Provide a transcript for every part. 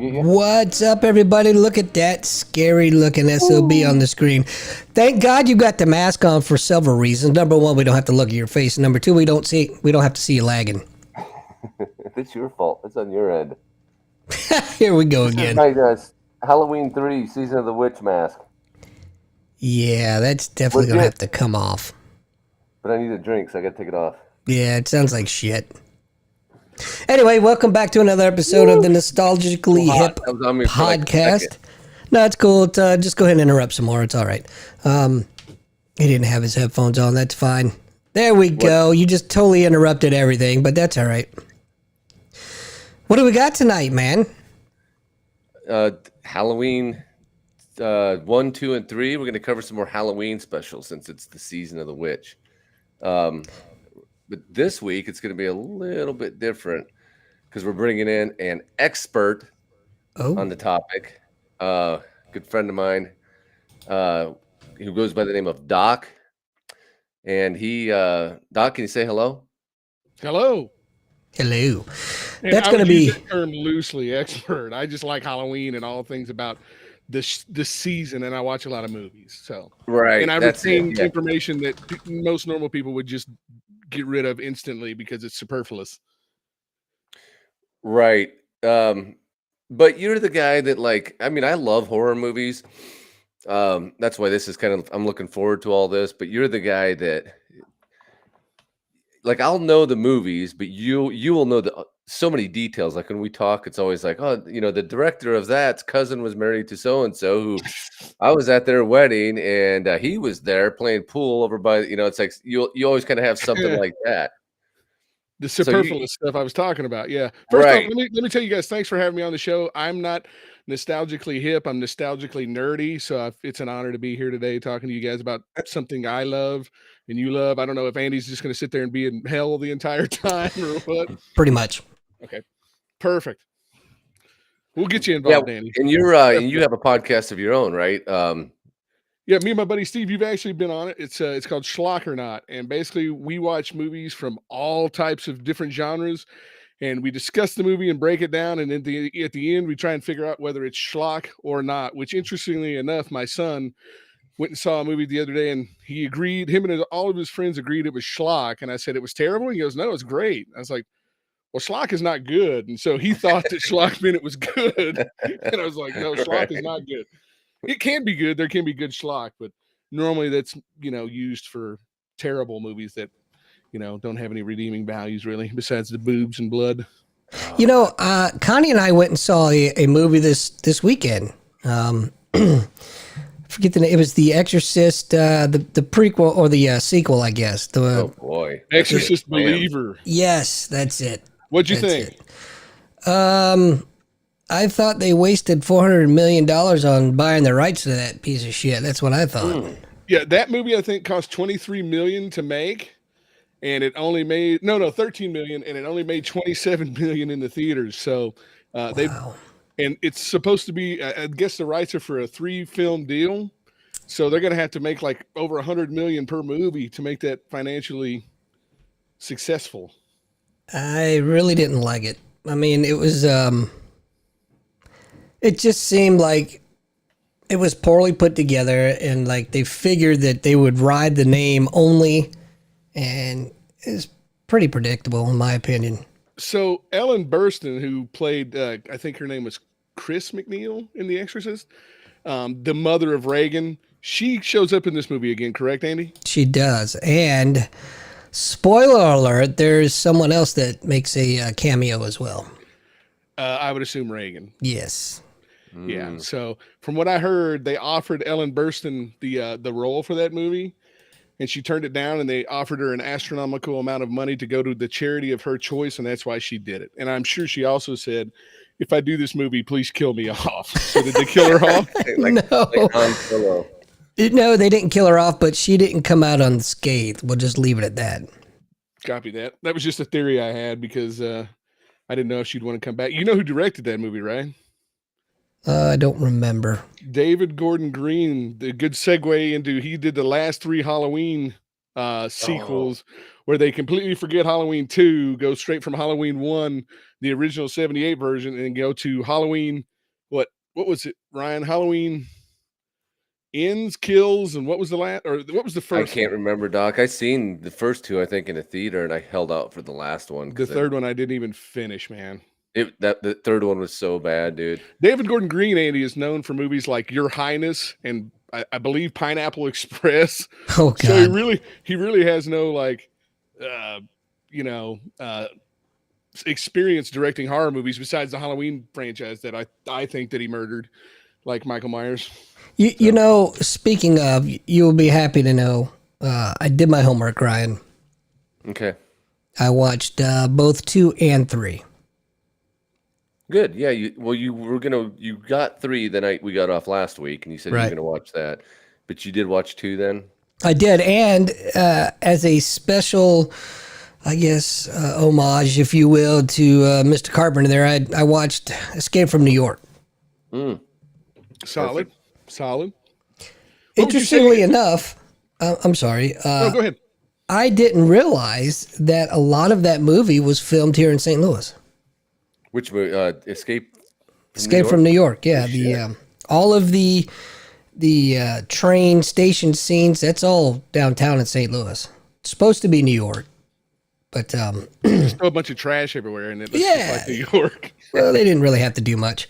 What's up, everybody? Look at that scary-looking SOB on the screen. Thank God you got the mask on for several reasons. Number one, we don't have to look at your face. Number two, we don't have to see you lagging. It's your fault. It's on your end. Here we go again. Hey guys, Halloween 3, Season of the Witch mask. Yeah, that's definitely going to have to come off. But I need a drink, so I got to take it off. Yeah, it sounds like shit. Anyway, welcome back to another episode of the Nostalgically Hip Podcast. No, it's cool. Just go ahead and interrupt some more. It's all right. He didn't have his headphones on. That's fine. There we go. You just totally interrupted everything, but that's all right. What do we got tonight, man? Halloween 1, 2, and 3. We're going to cover some more Halloween specials since it's the Season of the Witch. But this week, it's going to be a little bit different because we're bringing in an expert on the topic. Good friend of mine who goes by the name of Doc. And Doc, can you say hello? Hello. Hello. And That's going to be... use that term loosely, expert. I just like Halloween and all things about this season, and I watch a lot of movies. So right, and I retain information that most normal people would just get rid of instantly because it's superfluous. Right. But you're the guy that, like, I mean, I love horror movies. That's why this is I'm looking forward to all this, but you're the guy that, like, I'll know the movies, but you will know so many details. Like when we talk, it's always like, oh, the director of that's cousin was married to so-and-so who I was at their wedding and he was there playing pool over by, it's like, you always kind of have something like that. The superfluous stuff I was talking about. Yeah. First off, let me tell you guys, thanks for having me on the show. I'm not nostalgically hip. I'm nostalgically nerdy. So it's an honor to be here today talking to you guys about something I love and you love. I don't know if Andy's just going to sit there and be in hell the entire time or what. Pretty much. Okay. Perfect. We'll get you involved, Andy. And you have a podcast of your own, right? Yeah, me and my buddy Steve, you've actually been on it. It's called Schlock or Not. And basically we watch movies from all types of different genres and we discuss the movie and break it down. And at the end, we try and figure out whether it's schlock or not, which interestingly enough, my son went and saw a movie the other day and he agreed, him and all of his friends agreed it was schlock. And I said, it was terrible. And he goes, no, it's great. I was like, well, schlock is not good. And so he thought that schlock meant it was good. And I was like, no, schlock is not good. It can be good. There can be good schlock, but normally that's, used for terrible movies that, don't have any redeeming values really, besides the boobs and blood. Connie and I went and saw a movie this weekend. Forget the name. It was The Exorcist, the prequel or the sequel, I guess. Oh boy, Exorcist Believer. Yes, that's it. What'd you think? I thought they wasted $400 million on buying the rights to that piece of shit. That's what I thought. Yeah, that movie I think cost $23 million to make, and it only made $13 million, and it only made $27 million in the theaters. So and it's supposed to be, I guess the rights are for a 3-film deal, so they're going to have to make like over $100 million per movie to make that financially successful. I really didn't like it. I mean, it was. It just seemed like it was poorly put together, and like they figured that they would ride the name only, and it's pretty predictable in my opinion. So Ellen Burstyn, who played, I think her name was Chris McNeil in The Exorcist, the mother of Reagan, she shows up in this movie again, correct, Andy? She does, and spoiler alert, there's someone else that makes a cameo as well. I would assume Reagan. Yes. Yeah. So from what I heard, they offered Ellen Burstyn the role for that movie, and she turned it down, and they offered her an astronomical amount of money to go to the charity of her choice, and that's why she did it. And I'm sure she also said, if I do this movie, please kill me off. So did they kill her off? No, they didn't kill her off, but she didn't come out unscathed. We'll just leave it at that. Copy that. That was just a theory I had because I didn't know if she'd want to come back. You know who directed that movie, right? I don't remember. David Gordon Green, the good segue into, he did the last 3 Halloween sequels where they completely forget Halloween 2, go straight from Halloween 1, the original 78 version, and go to Halloween what was it, Ryan? Halloween Ends, Kills, and what was the last, or what was the first? I can't remember, Doc. I seen the first two, I think, in a theater, and I held out for the last one. The third one I didn't even finish, man. The third one was so bad, dude. David Gordon Green, Andy, is known for movies like Your Highness and I believe Pineapple Express. Oh God! So he really has no experience directing horror movies besides the Halloween franchise that I think that he murdered, like Michael Myers. You know, speaking of, you will be happy to know, I did my homework, Ryan. Okay. I watched both 2 and 3. Good. Yeah. You got 3 the night we got off last week, and you said you were going to watch that, but you did watch 2 then? I did. And as a special, I guess, homage, if you will, to Mr. Carpenter there, I watched Escape from New York. Solid. Interestingly enough, I'm sorry. Go ahead. I didn't realize that a lot of that movie was filmed here in St. Louis. Which movie? Escape from New York. Yeah, all of the train station scenes. That's all downtown in St. Louis. It's supposed to be New York, but there's still a bunch of trash everywhere, and it looks just like New York. Well, they didn't really have to do much.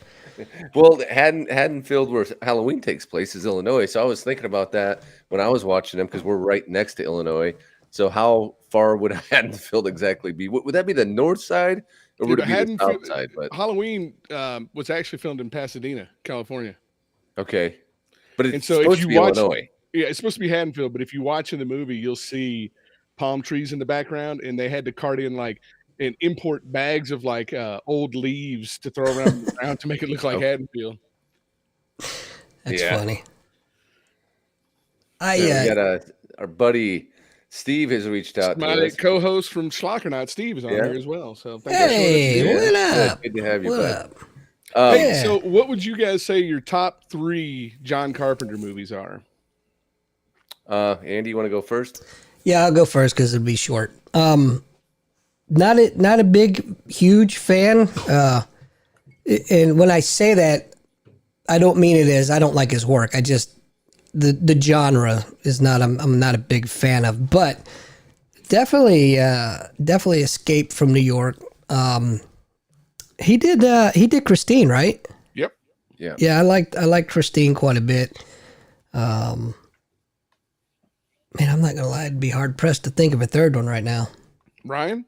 Well, Haddonfield, where Halloween takes place, is Illinois. So I was thinking about that when I was watching them because we're right next to Illinois. So how far would Haddonfield exactly be? Would that be the north side, or would it be the south side? But Halloween was actually filmed in Pasadena, California. Okay, but it's so supposed to be Illinois. Yeah, it's supposed to be Haddonfield. But if you watch in the movie, you'll see palm trees in the background, and they had to cart in and import bags of old leaves to throw around to make it look like Haddonfield. That's funny. We got our buddy Steve has reached out. My co-host from Schlockernaut, Steve, is on here as well. So hey, what up? Good to have you. What up? So what would you guys say your top 3 John Carpenter movies are? Andy, you want to go first? Yeah, I'll go first because it'll be short. Not a big, huge fan. And when I say that, I don't mean it as I don't like his work. I just the genre is not. I'm not a big fan of, but definitely Escape from New York. He did Christine, right? Yep. Yeah. Yeah, I liked Christine quite a bit. Man, I'm not gonna lie, I'd be hard pressed to think of a third one right now. Ryan?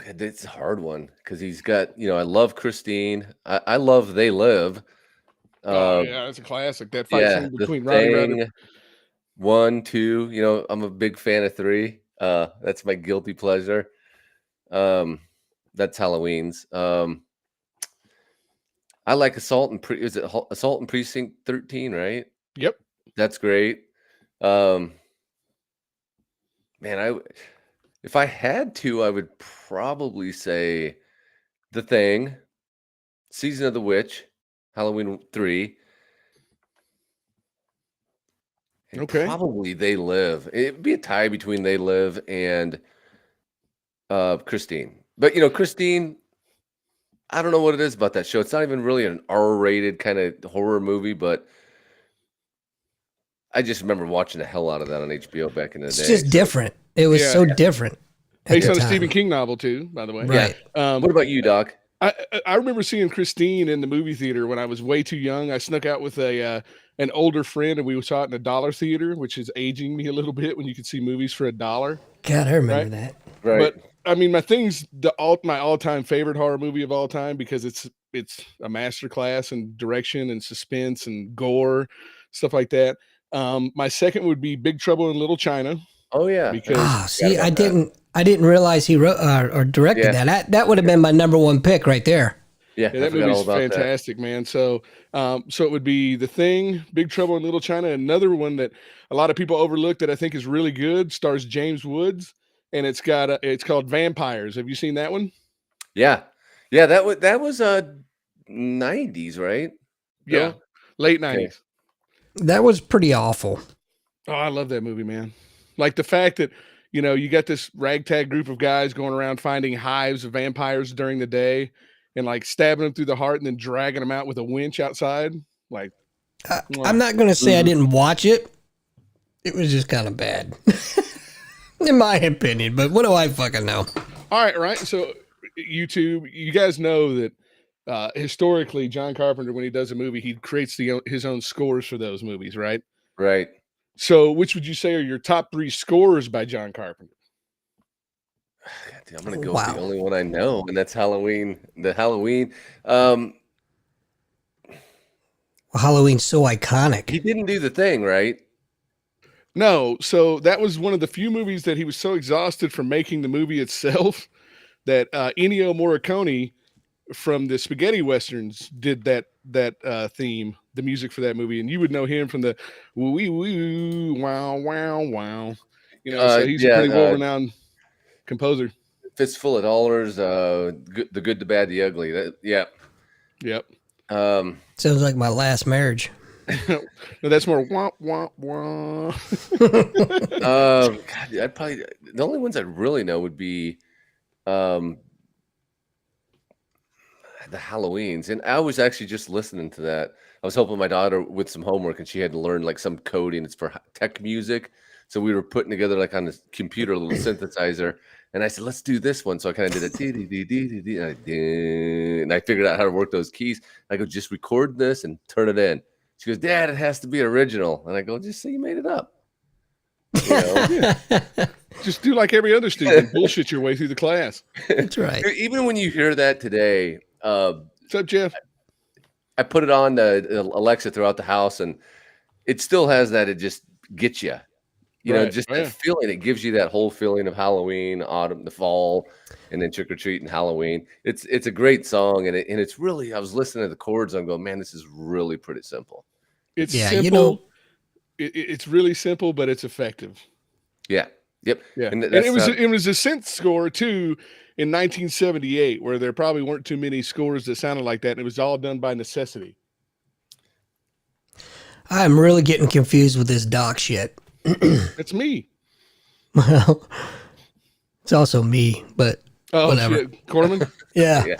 It's a hard one because he's got, I love Christine. I love They Live. Yeah, it's a classic. That fight scene between Ronnie Rudder. 1, 2. I'm a big fan of 3. That's my guilty pleasure. That's Halloween's. I like Assault and Precinct 13, right? Yep, that's great. Man, if I had to, I would probably say The Thing, Season of the Witch, Halloween 3. And probably They Live. It'd be a tie between They Live and Christine. But Christine, I don't know what it is about that show. It's not even really an R-rated kind of horror movie, but I just remember watching the hell out of that on HBO back in the day. It's just different. It was so different. Based on a Stephen King novel too, by the way. Right. What about you, Doc? I remember seeing Christine in the movie theater when I was way too young. I snuck out with an older friend, and we saw it in a dollar theater, which is aging me a little bit when you could see movies for $1. God, I remember that. Right. But I mean, my all-time favorite horror movie of all time because it's a masterclass in direction and suspense and gore, stuff like that. My second would be Big Trouble in Little China. Oh yeah. Because see, I didn't realize he wrote or directed that. That would have been my number one pick right there. Yeah, that movie's fantastic, man. So it would be The Thing, Big Trouble in Little China. Another one that a lot of people overlook that I think is really good, stars James Woods, and it's called Vampires. Have you seen that one? Yeah. That was 90s, right? Yeah, late 90s. Okay. That was pretty awful. Oh, I love that movie, man. Like the fact that, you got this ragtag group of guys going around finding hives of vampires during the day. and like stabbing him through the heart and then dragging him out with a winch outside. Like, I'm not going to say I didn't watch it. It was just kind of bad, in my opinion. But what do I fucking know? All right. So YouTube, you guys know that historically, John Carpenter, when he does a movie, he creates his own scores for those movies, right? Right. So which would you say are your top 3 scores by John Carpenter? I'm going to go with the only one I know, and that's Halloween. The Halloween. Halloween's so iconic. He didn't do The Thing, right? No. So that was one of the few movies that he was so exhausted from making the movie itself that Ennio Morricone from the spaghetti westerns did that theme, the music for that movie, and you would know him from the woo woo wow wow wow. You know, so he's a pretty well-renowned composer. Fistful of Dollars, The Good, the Bad, the Ugly. Yep. Sounds like my last marriage. No, that's more wah wah wah. God, I'd probably the only ones I really know would be the Halloweens, and I was actually just listening to that. I was helping my daughter with some homework, and she had to learn like some coding. It's for tech music, so we were putting together like on the computer a little synthesizer. And I said, let's do this one. So I kind of did a and I figured out how to work those keys. I go, just record this and turn it in. She goes, Dad, it has to be original. And I go, just say you made it up. You know? Yeah. Just do like every other student, bullshit your way through the class. That's right. Even when you hear that today, what's up, Jeff? I put it on Alexa throughout the house, and it still has that. It just gets you. You know, just that feeling. It gives you that whole feeling of Halloween, autumn, the fall, and then trick or treat and Halloween. It's a great song, and it's really. I was listening to the chords. I'm going, man, this is really pretty simple. It's simple. You know, it's really simple, but it's effective. Yeah. Yep. Yeah. And it was a synth score too in 1978, where there probably weren't too many scores that sounded like that, and it was all done by necessity. I'm really getting confused with this doc shit. It's me. Well, it's also me, but whatever. Shit. Corman? Yeah.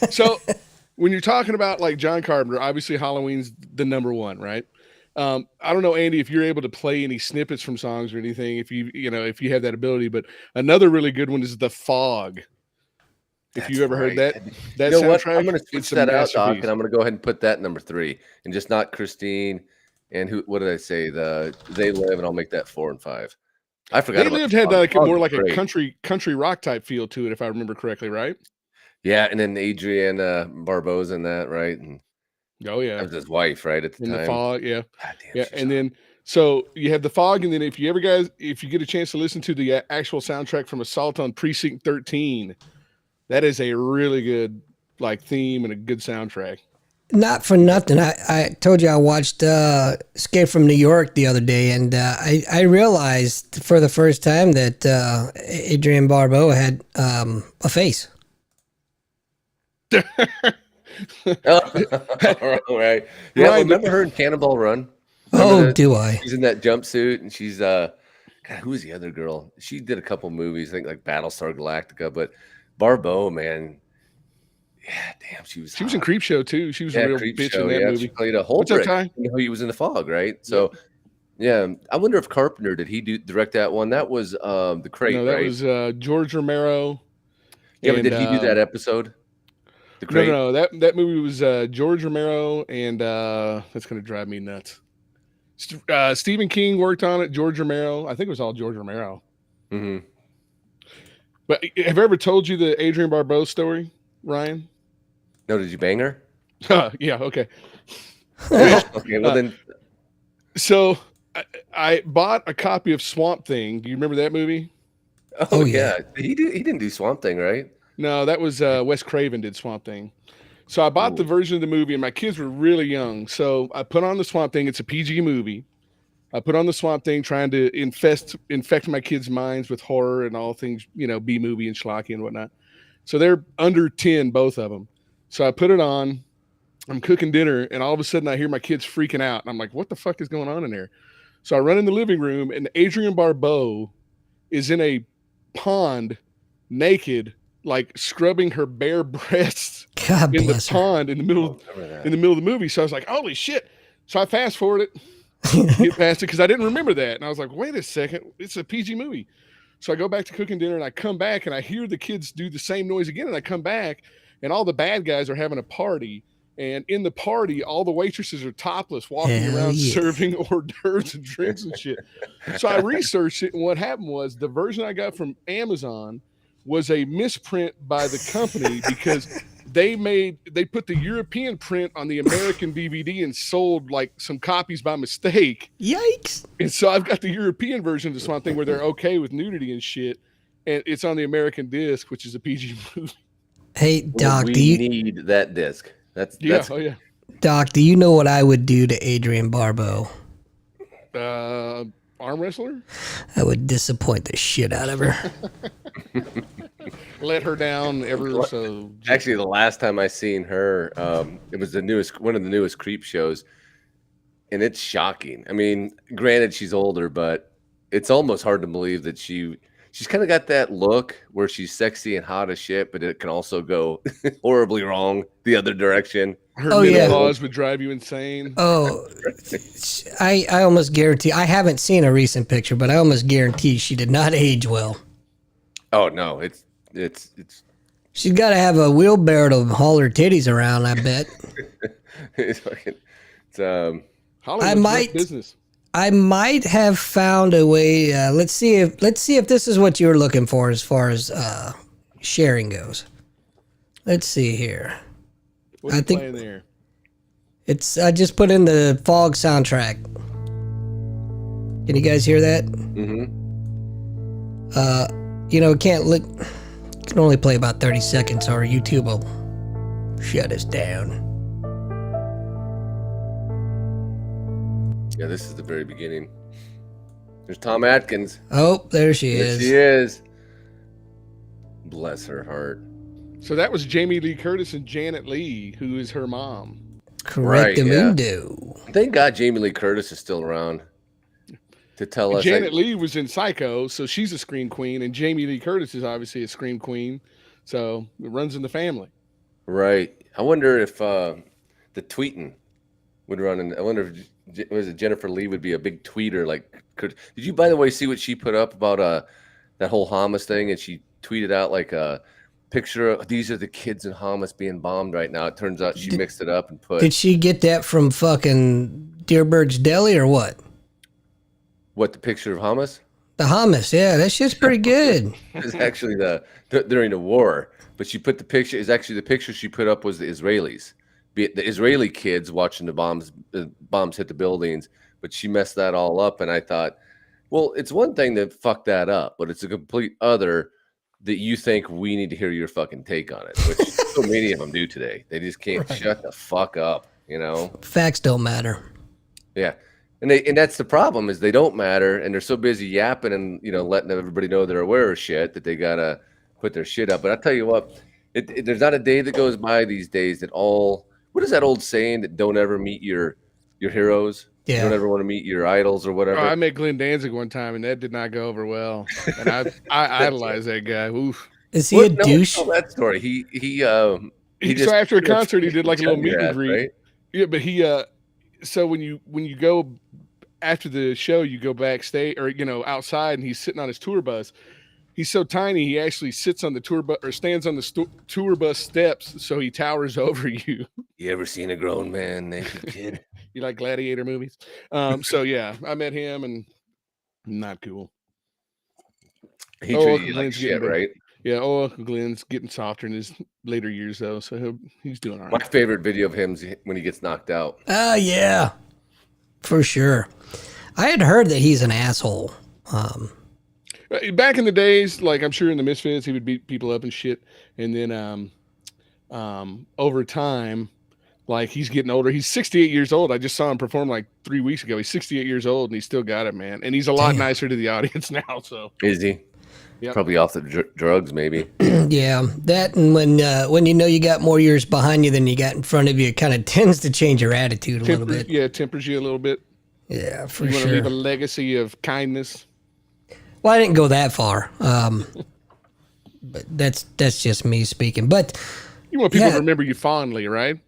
So when you're talking about like John Carpenter, obviously Halloween's the number one, right? I don't know, Andy, if you're able to play any snippets from songs or anything, if you have that ability, but another really good one is The Fog. If you ever heard that soundtrack, I'm going to switch that out, Doc, and I'm going to go ahead and put that number 3, and just not Christine. And what did I say? They Live, and I'll make that 4 and 5. I forgot. They Lived had like more like a country rock type feel to it, if I remember correctly, right? Yeah, and then Adrienne Barbeau's in that, right? And oh yeah, that was his wife, right? At the time. The Fog, yeah, God damn, yeah. And then so you have The Fog, and then if you get a chance to listen to the actual soundtrack from Assault on Precinct 13, that is a really good like theme and a good soundtrack. Not for nothing. I told you I watched Escape from New York the other day, and I realized for the first time that Adrienne Barbeau had a face. Right. Yeah, right. Remember her in Cannonball Run? Do I? She's in that jumpsuit, and she's God, who's the other girl? She did a couple movies, I think like Battlestar Galactica, but Barbeau, man. Yeah, damn, she was in Creepshow too. She was a real bitch in that movie. She played a whole brick. You know, he was in The Fog, right? So, yeah, I wonder if Carpenter did he direct that one? That was The Crate. No, that was George Romero. Yeah, but did he do that episode? The Crate. No, that movie was George Romero, and that's gonna drive me nuts. Stephen King worked on it. George Romero, I think it was all George Romero. Mm-hmm. But have I ever told you the Adrienne Barbeau story, Ryan? No, did you bang her? Yeah, okay. Okay, well then. So I bought a copy of Swamp Thing. Do you remember that movie? Oh yeah. He didn't do Swamp Thing, right? No, that was Wes Craven did Swamp Thing. So I bought the version of the movie, and my kids were really young. So I put on the Swamp Thing. It's a PG movie. I put on the Swamp Thing, trying to infect my kids' minds with horror and all things, B movie and schlocky and whatnot. So they're under 10, both of them. So I put it on. I'm cooking dinner, and all of a sudden I hear my kids freaking out. And I'm like, what the fuck is going on in there? So I run in the living room, and Adrienne Barbeau is in a pond naked like scrubbing her bare breasts God in the bless her. pond in the middle of the movie. So I was like, holy shit. So I fast forward it, get past it because I didn't remember that. And I was like, wait a second, it's a PG movie. So I go back to cooking dinner and I come back and I hear the kids do the same noise again. And I come back and all the bad guys are having a party. And in the party, all the waitresses are topless, walking around serving hors d'oeuvres and drinks and shit. So I researched it, and what happened was the version I got from Amazon was a misprint by the company because they put the European print on the American DVD and sold like some copies by mistake. Yikes! And so I've got the European version of the Swamp Thing where they're okay with nudity and shit, and it's on the American disc, which is a PG movie. Hey, Doc, we do you need that disc? That's oh yeah. Doc, do you know what I would do to Adrienne Barbeau? Arm wrestler? I would disappoint the shit out of her. Let her down ever so. Actually, the last time I seen her, it was one of the newest Creep shows, and it's shocking. I mean, granted, she's older, but it's almost hard to believe that she's kind of got that look where she's sexy and hot as shit, but it can also go horribly wrong the other direction. Her menopause would drive you insane. Oh, I almost guarantee. I haven't seen a recent picture, but I almost guarantee she did not age well. Oh no, it's. She's got to have a wheelbarrow to haul her titties around. I bet. I might have found a way. Let's see if this is what you're looking for as far as sharing goes. Let's see here. What's playing there? I just put in the Fog soundtrack. Can you guys hear that? Mm-hmm. It can only play about 30 seconds, or YouTube will shut us down. Yeah, this is the very beginning. There's Tom Atkins. Oh, there she is. She is. Bless her heart. So that was Jamie Lee Curtis and Janet Leigh, who is her mom. Correct, Mundo. Thank God Jamie Lee Curtis is still around to tell us. Janet Leigh was in Psycho, so she's a scream queen, and Jamie Lee Curtis is obviously a scream queen, so it runs in the family. Right. I wonder if the tweeting would run in. I wonder if Jennifer Lee would be a big tweeter. Like, did you, by the way, see what she put up about that whole Hamas thing? And she tweeted out like a picture of these are the kids in Hamas being bombed right now. It turns out she mixed it up and put. Did she get that from fucking Dearbird's Deli or what? What, the picture of Hamas? The hummus, yeah, that shit's pretty good. It's actually during the war, but she put the picture. Is actually the picture she put up was the Israelis, the Israeli kids watching the bombs hit the buildings. But she messed that all up, and I thought, well, it's one thing to fuck that up, but it's a complete other that you think we need to hear your fucking take on it, which so many of them do today. They just can't shut the fuck up, you know. Facts don't matter. Yeah. And that's the problem is they don't matter, and they're so busy yapping and letting everybody know they're aware of shit that they gotta put their shit up. But I tell you what, there's not a day that goes by these days that what is that old saying that don't ever meet your heroes? Yeah. You don't ever want to meet your idols or whatever. I met Glenn Danzig one time, and that did not go over well. And I idolize that guy. Oof. Is he a douche? Tell that story. He so after a concert, he did like a little meet and greet. Right? Yeah, but so when you go after the show, you go backstage or outside, and he's sitting on his tour bus. He's so tiny, he actually sits on the tour bus or stands on the tour bus steps, so he towers over you. You ever seen a grown man naked kid? You like gladiator movies? So yeah, I met him, and not cool. He treated you like shit, right? Yeah. Glenn's getting softer in his later years, though, so he's doing all right. My favorite video of him is when he gets knocked out. Yeah, for sure. I had heard that he's an asshole. Back in the days, like I'm sure in the Misfits, he would beat people up and shit. And then over time, like he's getting older. He's 68 years old. I just saw him perform like 3 weeks ago. He's 68 years old, and he's still got it, man. And he's a lot nicer to the audience now. So is he? Yep. Probably off the drugs, maybe. Yeah, that and when you got more years behind you than you got in front of you, it kind of tends to change your attitude a little bit. Yeah, tempers you a little bit. Yeah, for sure. You want to leave a legacy of kindness. Well, I didn't go that far. but that's just me speaking. But you want people to remember you fondly, right?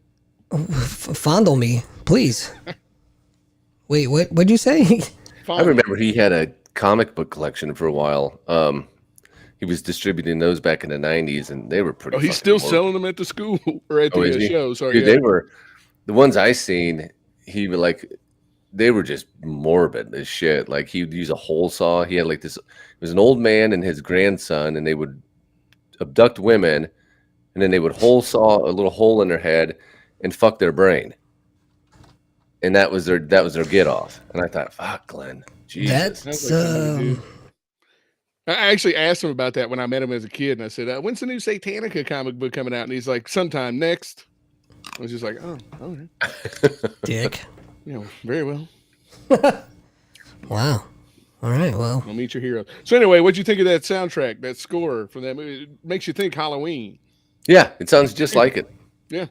Fondle me, please. Wait, what'd you say? I remember he had a comic book collection for a while. He was distributing those back in the 90s, and they were pretty. Oh, he's still selling them at the school or at the show. Sorry, dude, they were the ones I seen. He would like, they were just morbid as shit. Like he would use a hole saw. He had like this. It was an old man and his grandson, and they would abduct women, and then they would hole saw a little hole in their head and fuck their brain. And that was their get off. And I thought, fuck, Glenn, Jesus. That's I actually asked him about that when I met him as a kid, and I said, "When's the new Satanica comic book coming out?" And he's like, "Sometime next." I was just like, "Oh, okay." Dick. Very well. Wow. All right. Well, I'll meet your hero. So anyway, what'd you think of that soundtrack, that score from that movie? It makes you think Halloween. Yeah, it sounds just like it. Yeah,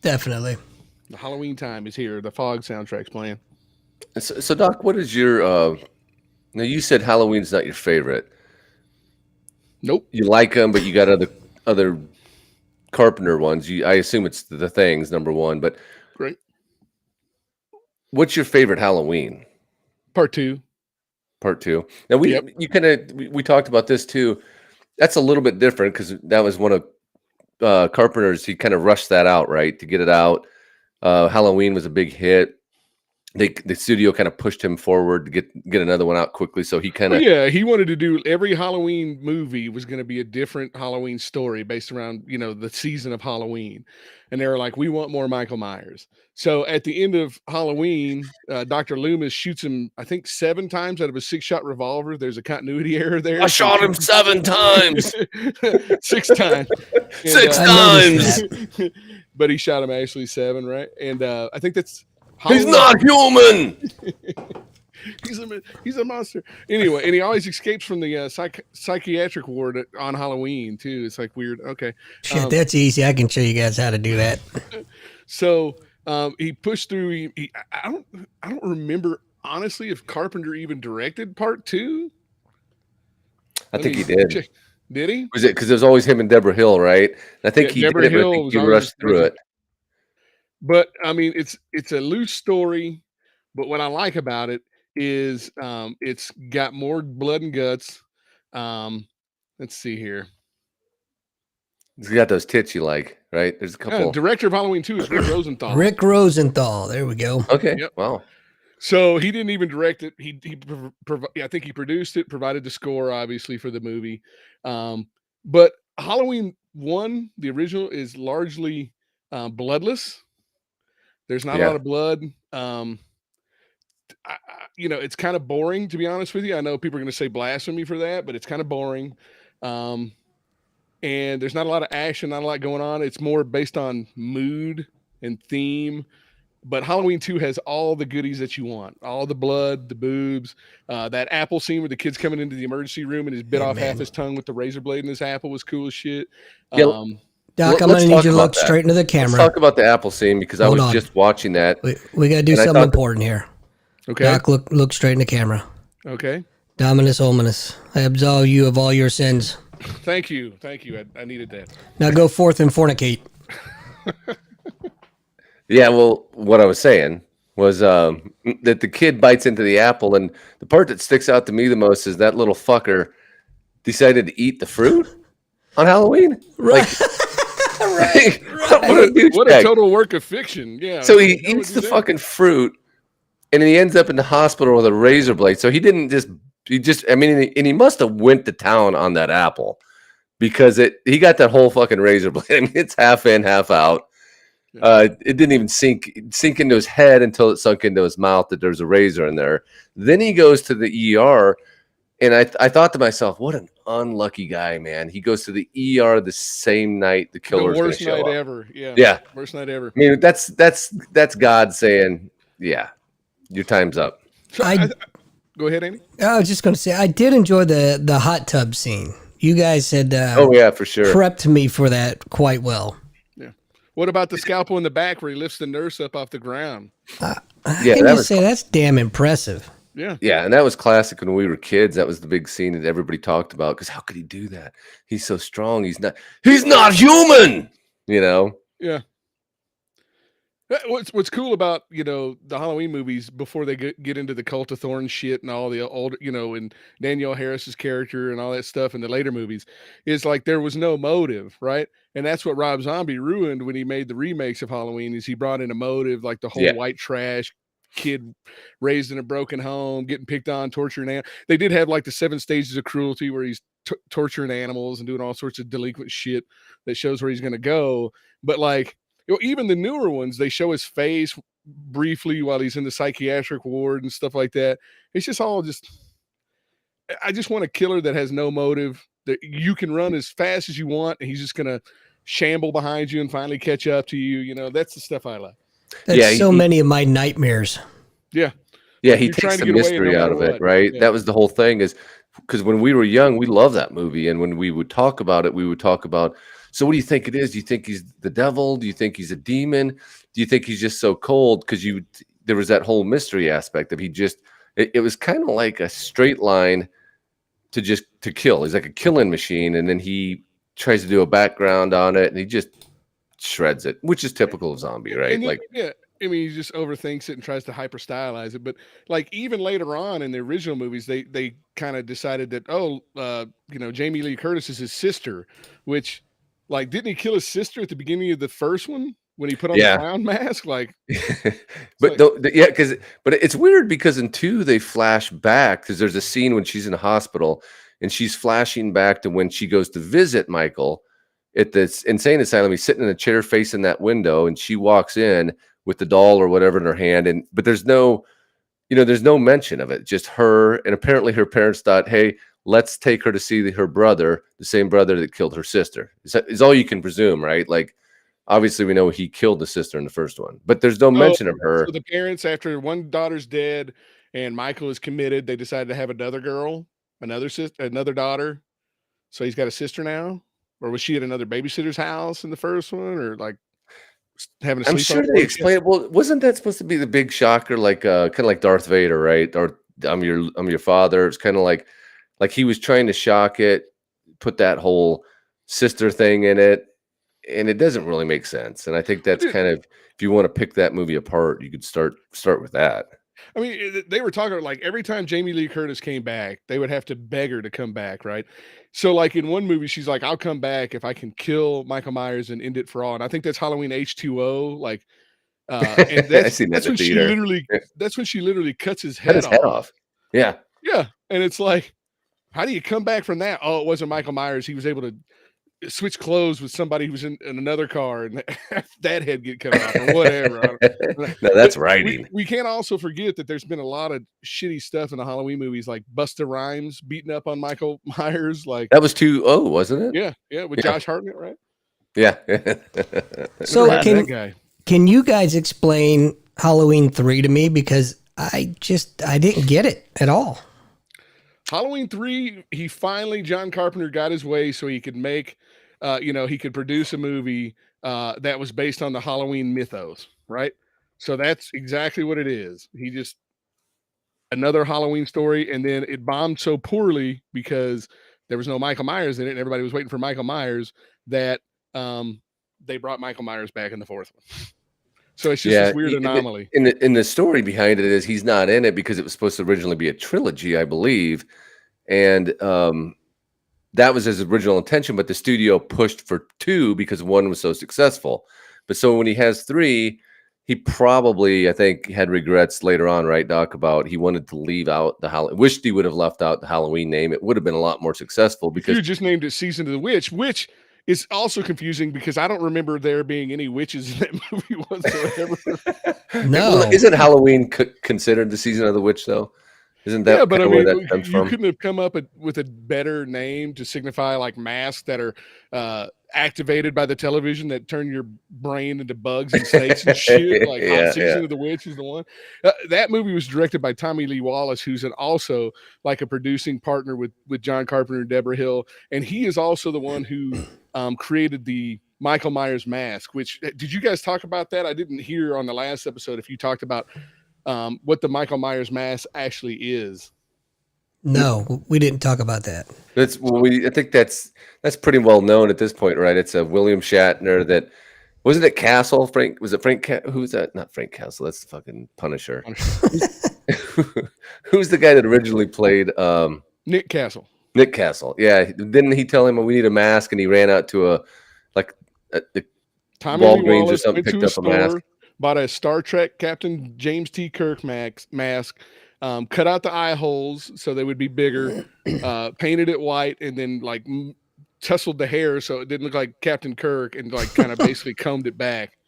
definitely. The Halloween time is here. The Fog soundtrack's playing. So Doc, what is your? Now you said Halloween's not your favorite. Nope. You like them, but you got other Carpenter ones. I assume it's the Things number one, but great. What's your favorite Halloween? Part two. Now we talked about this too. That's a little bit different because that was one of Carpenter's. He kind of rushed that out, right, to get it out. Halloween was a big hit. The studio kind of pushed him forward to get another one out quickly. So he kind of he wanted to do every Halloween movie was going to be a different Halloween story based around the season of Halloween, and they were like, we want more Michael Myers. So at the end of Halloween, Dr. Loomis shoots him, I think 7 times out of a 6-shot revolver. There's a continuity eror there. I shot him 7 times, 6 times, 6 times. But he shot him actually 7, right? And I think that's. He's not human. he's a monster. Anyway, and he always escapes from the psychiatric ward on Halloween too. It's like weird. Okay, shit, that's easy. I can show you guys how to do that. So he pushed through. I don't remember honestly if Carpenter even directed part 2. I think he did. Check. Did he? Was it because it was always him and Deborah Hill, right? I think he Deborah did. Hill I think he rushed through it. But I mean, it's a loose story. But what I like about it is it's got more blood and guts. Let's see here. He's got those tits you like, right? There's a couple. Director of Halloween 2 is Rick Rosenthal. Rick Rosenthal. There we go. Okay. Yep. Wow. So he didn't even direct it. I think he produced it, provided the score, obviously, for the movie. But Halloween 1, the original, is largely bloodless. There's not a lot of blood. It's kind of boring, to be honest with you. I know people are going to say blasphemy for that, but it's kind of boring. And there's not a lot of action, not a lot going on. It's more based on mood and theme. But Halloween 2 has all the goodies that you want. All the blood, the boobs, that apple scene where the kid's coming into the emergency room and he's bit off half his tongue with the razor blade in his apple was cool as shit. Doc, I'm going to need you to look straight into the camera. Let's talk about the apple scene because I was just watching that. We got to do something important here. Okay. Doc, look straight in the camera. Okay. Dominus Ominous. I absolve you of all your sins. Thank you. I needed that. Now go forth and fornicate. Yeah, well, what I was saying was that the kid bites into the apple, and the part that sticks out to me the most is that little fucker decided to eat the fruit on Halloween. Right. Right. What a total work of fiction. Yeah. So he eats the fucking fruit, and he ends up in the hospital with a razor blade. So he he must have went to town on that apple because he got that whole fucking razor blade. I mean, it's half in, half out. It didn't even sink into his head until it sunk into his mouth that there's a razor in there. Then he goes to the ER, and I thought to myself, what an unlucky guy, man. He goes to the ER the same night the killer's going to show up. Worst night ever. Yeah. Worst night ever. I mean, that's God saying, yeah, your time's up. So go ahead, Andy. I was just going to say, I did enjoy the hot tub scene. You guys had for sure prepped me for that quite well. What about the scalpel in the back where he lifts the nurse up off the ground? That's damn impressive. Yeah. Yeah, and that was classic when we were kids. That was the big scene that everybody talked about, because how could he do that? He's so strong. He's not human, you know? Yeah. What's cool about, the Halloween movies before they get into the Cult of Thorns shit and all the old, and Danielle Harris's character and all that stuff in the later movies is like there was no motive, right? And that's what Rob Zombie ruined when he made the remakes of Halloween, is he brought in a motive, like the whole white trash kid raised in a broken home, getting picked on, torturing. They did have like the 7 stages of cruelty where he's torturing animals and doing all sorts of delinquent shit that shows where he's going to go. But like, even the newer ones, they show his face briefly while he's in the psychiatric ward and stuff like that. It's just all I just want a killer that has no motive, that you can run as fast as you want, and he's just going to shamble behind you and finally catch up to you. That's the stuff I like. That's many of my nightmares. Yeah. Yeah, he takes the mystery out of it, right? Yeah. That was the whole thing, is because when we were young, we loved that movie. And when we would talk about it, we would talk about, so what do you think it is? Do you think he's the devil? Do you think he's a demon? Do you think he's just so cold? Because there was that whole mystery aspect of it was kind of like a straight line to kill. He's like a killing machine. And then he tries to do a background on it and he just shreds it, which is typical of Zombie, right? He just overthinks it and tries to hyper stylize it. But like even later on in the original movies, they kind of decided that, Jamie Lee Curtis is his sister, which, like, didn't he kill his sister at the beginning of the first one when he put on the clown mask? Like, but it's weird because in 2 they flash back, because there's a scene when she's in a hospital and she's flashing back to when she goes to visit Michael at this insane asylum. He's sitting in a chair facing that window, and she walks in with the doll or whatever in her hand, but there's no mention of it. Just her, and apparently her parents thought, hey, let's take her to see her brother, the same brother that killed her sister. Is all you can presume, right? Like, obviously we know he killed the sister in the first one, but there's no mention of her. So the parents, after one daughter's dead and Michael is committed, they decided to have another girl, another daughter. So he's got a sister now? Or was she at another babysitter's house in the first one? Or like having a sleep? I'm sure they explained. Well, wasn't that supposed to be the big shocker, like kind of like Darth Vader, right? Or I'm your father. It's kind of like he was trying to shock it, put that whole sister thing in it, and it doesn't really make sense. And I think that's kind of, if you want to pick that movie apart, you could start with that. I mean, they were talking like every time Jamie Lee Curtis came back, they would have to beg her to come back, right? So like in one movie, she's like, I'll come back if I can kill Michael Myers and end it for all. And I think that's Halloween H2O. Like, and that's when she literally cuts his head off. Yeah. Yeah. And it's like, how do you come back from that? Oh, it wasn't Michael Myers. He was able to switch clothes with somebody who was in another car and that head get cut off or whatever. No, that's writing. We can't also forget that there's been a lot of shitty stuff in the Halloween movies, like Busta Rhymes beating up on Michael Myers. Like, that was 2-0, wasn't it? Yeah, with Josh Hartnett, right? Yeah. So can you guys explain Halloween 3 to me, because I didn't get it at all. Halloween 3, John Carpenter got his way so he could make, he could produce a movie that was based on the Halloween mythos, right? So that's exactly what it is. Another Halloween story, and then it bombed so poorly because there was no Michael Myers in it, and everybody was waiting for Michael Myers, that they brought Michael Myers back in the fourth one. So it's just this weird anomaly. In the story behind it is he's not in it because it was supposed to originally be a trilogy, I believe. And that was his original intention, but the studio pushed for 2 because 1 was so successful. But so when he has 3, he probably, I think, had regrets later on, right, Doc, about he wanted to leave out wished he would have left out the Halloween name. It would have been a lot more successful because you just named it Season of the Witch, which is also confusing because I don't remember there being any witches in that movie whatsoever. No. Isn't Halloween considered the Season of the Witch, though? Isn't that but I mean, where that comes from? Couldn't have come up with a better name to signify like masks that are activated by the television that turn your brain into bugs and snakes and shit. Like Season of the Witch is the one. That movie was directed by Tommy Lee Wallace, who's also like a producing partner with John Carpenter and Deborah Hill, and he is also the one who created the Michael Myers mask. Which did you guys talk about that? I didn't hear on the last episode if you talked about what the Michael Myers mask actually is. No, we didn't talk about that. I think that's pretty well known at this point, right? It's a William Shatner that wasn't it Castle? Was it Frank? Who's that? Not Frank Castle. That's the fucking Punisher. Who's the guy that originally played Nick Castle? Nick Castle. Yeah, didn't he tell him we need a mask, and he ran out to the Walgreens or something, picked up a mask, bought a Star Trek Captain James T. Kirk mask. Cut out the eye holes so they would be bigger, painted it white, and then like tussled the hair so it didn't look like Captain Kirk, and like kind of basically combed it back.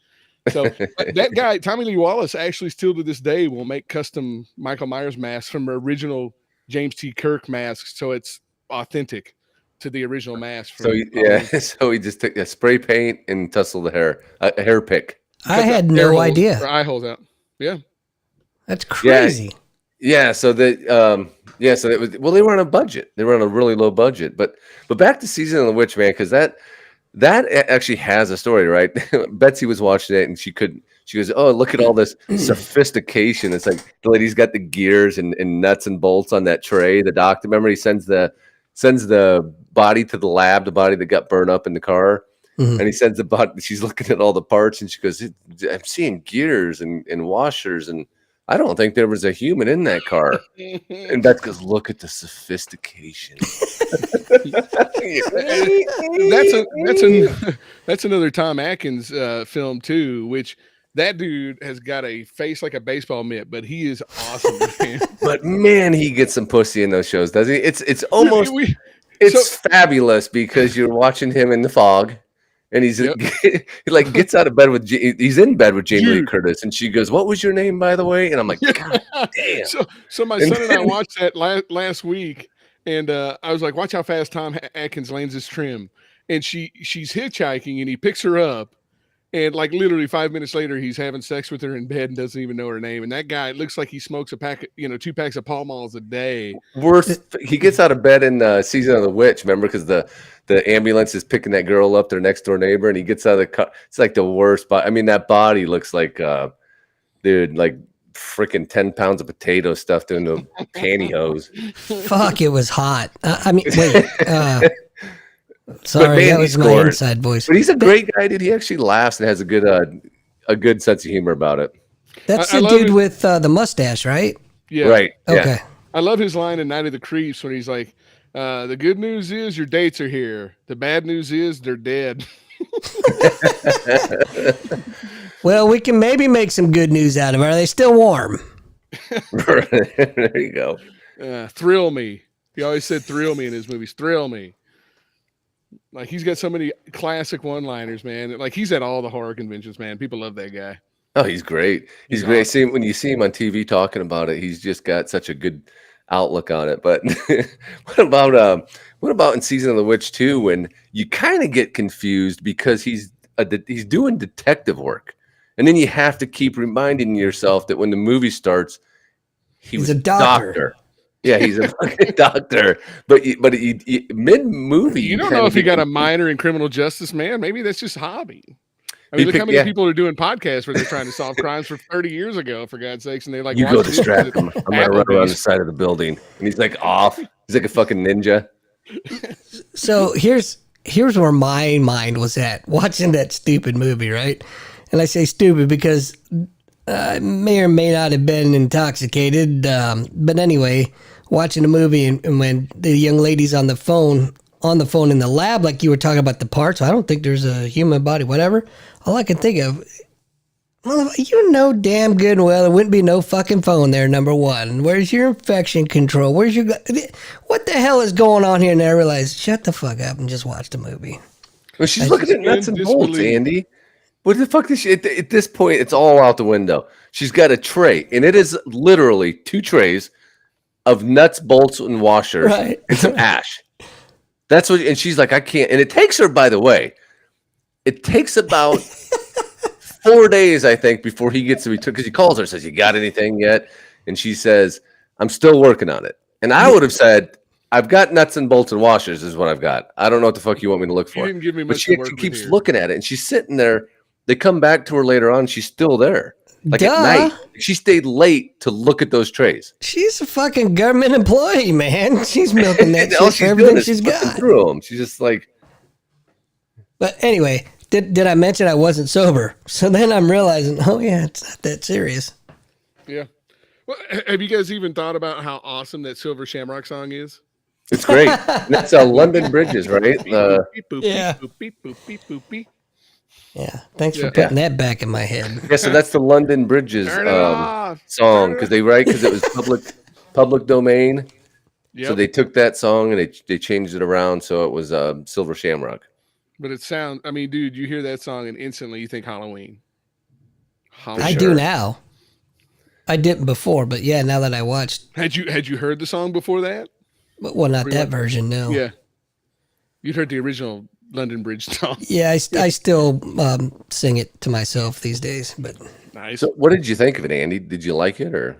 So that guy, Tommy Lee Wallace, actually still to this day will make custom Michael Myers masks from original James T. Kirk masks, so it's authentic to the original mask. So he just took a spray paint and tussled the hair, a hair pick. I had no idea. Eye holes out. Yeah, that's crazy. Yeah, so they were on a budget. They were on a really low budget. But back to Season of the Witch, man, because that actually has a story, right? Betsy was watching it and she goes, oh, look at all this sophistication. It's like the lady's got the gears and nuts and bolts on that tray. The doctor, remember, he sends the body to the lab, the body that got burned up in the car. Mm-hmm. And he sends the body, she's looking at all the parts and she goes, I'm seeing gears and washers, and I don't think there was a human in that car. And Beth goes, look at the sophistication. That's another Tom Atkins film too, which that dude has got a face like a baseball mitt, but he is awesome. Man. But man, he gets some pussy in those shows, doesn't he? It's almost fabulous because you're watching him in the fog. And he like gets out of bed he's in bed with Jamie Lee Curtis, and she goes, "What was your name, by the way?" And I'm like, "God damn!" So my son and I watched that last week, and I was like, "Watch how fast Tom Atkins lands his trim." And she's hitchhiking, and he picks her up, and like literally 5 minutes later, he's having sex with her in bed and doesn't even know her name. And that guy looks like he smokes 2 packs of Pall Malls a day. He gets out of bed in Season of the Witch, remember, because the ambulance is picking that girl up, their next door neighbor, and he gets out of the car. It's like the worst body. I mean, that body looks like, dude, like freaking 10 pounds of potato stuffed into pantyhose. Fuck, it was hot. I mean, wait. Sorry, man, that was my inside voice. But he's a great guy, dude. He actually laughs and has a good sense of humor about it. That's the dude with the mustache, right? Yeah. Right. Okay. Yeah. I love his line in Night of the Creeps when he's like, the good news is your dates are here. The bad news is they're dead. Well, we can maybe make some good news out of it. Are they still warm? There you go. Thrill me. He always said thrill me in his movies. Thrill me. Like, he's got so many classic one-liners, man. Like, he's at all the horror conventions, man. People love that guy. Oh, he's great. He's great. Awesome. When you see him on TV talking about it, he's just got such a good outlook on it. But what about in Season of the Witch 2 when you kind of get confused because he's doing detective work, and then you have to keep reminding yourself that when the movie starts, he's a doctor. Yeah, he's a fucking doctor. But he mid-movie, you don't know if he got a minor in criminal justice, man. Maybe that's just hobby. I mean, look how many people are doing podcasts where they're trying to solve crimes for 30 years ago, for God's sakes, and they like, you go distract him. I'm gonna run around the side of the building, and he's like off. He's like a fucking ninja. So here's where my mind was at watching that stupid movie, right? And I say stupid because I may or may not have been intoxicated, but anyway, watching the movie and when the young lady's on the phone in the lab, like you were talking about the parts, I don't think there's a human body, whatever. All I can think of, well, you know damn good and well there wouldn't be no fucking phone there, number one. Where's your infection control? What the hell is going on here? And I realized, shut the fuck up and just watch the movie. Well, she's looking at nuts and bolts, Andy. What the fuck is she? At this point, it's all out the window. She's got a tray, and it is literally 2 trays of nuts, bolts, and washers, right, and some ash. That's what, and she's like, I can't. And it takes her, by the way, it takes about 4 days, I think, before he gets to return, because he calls her, says, you got anything yet? And she says, I'm still working on it. And I would have said, I've got nuts and bolts and washers is what I've got. I don't know what the fuck you want me to look for. You didn't give me much but she keeps looking at it, and she's sitting there. They come back to her later on. She's still there. Like at night. She stayed late to look at those trays. She's a fucking government employee, man. She's milking that shit for everything she's got. Through them. She's just like. But anyway, did I mention I wasn't sober? So then I'm realizing, oh yeah, it's not that serious. Yeah. Well, have you guys even thought about how awesome that Silver Shamrock song is? It's great. That's London Bridges, right? Yeah. Yeah. Thanks for putting that back in my head. Yeah, so that's the London Bridges song because it was public domain. Yep. So they took that song and they changed it around so it was Silver Shamrock. But I mean, dude, you hear that song and instantly you think Halloween. I do now. I didn't before, but yeah, now that I watched. Had you heard the song before that? Well, not that version, no. Yeah. You'd heard the original London Bridge song. Yeah, I still sing it to myself these days. But nice. So what did you think of it, Andy? Did you like it or?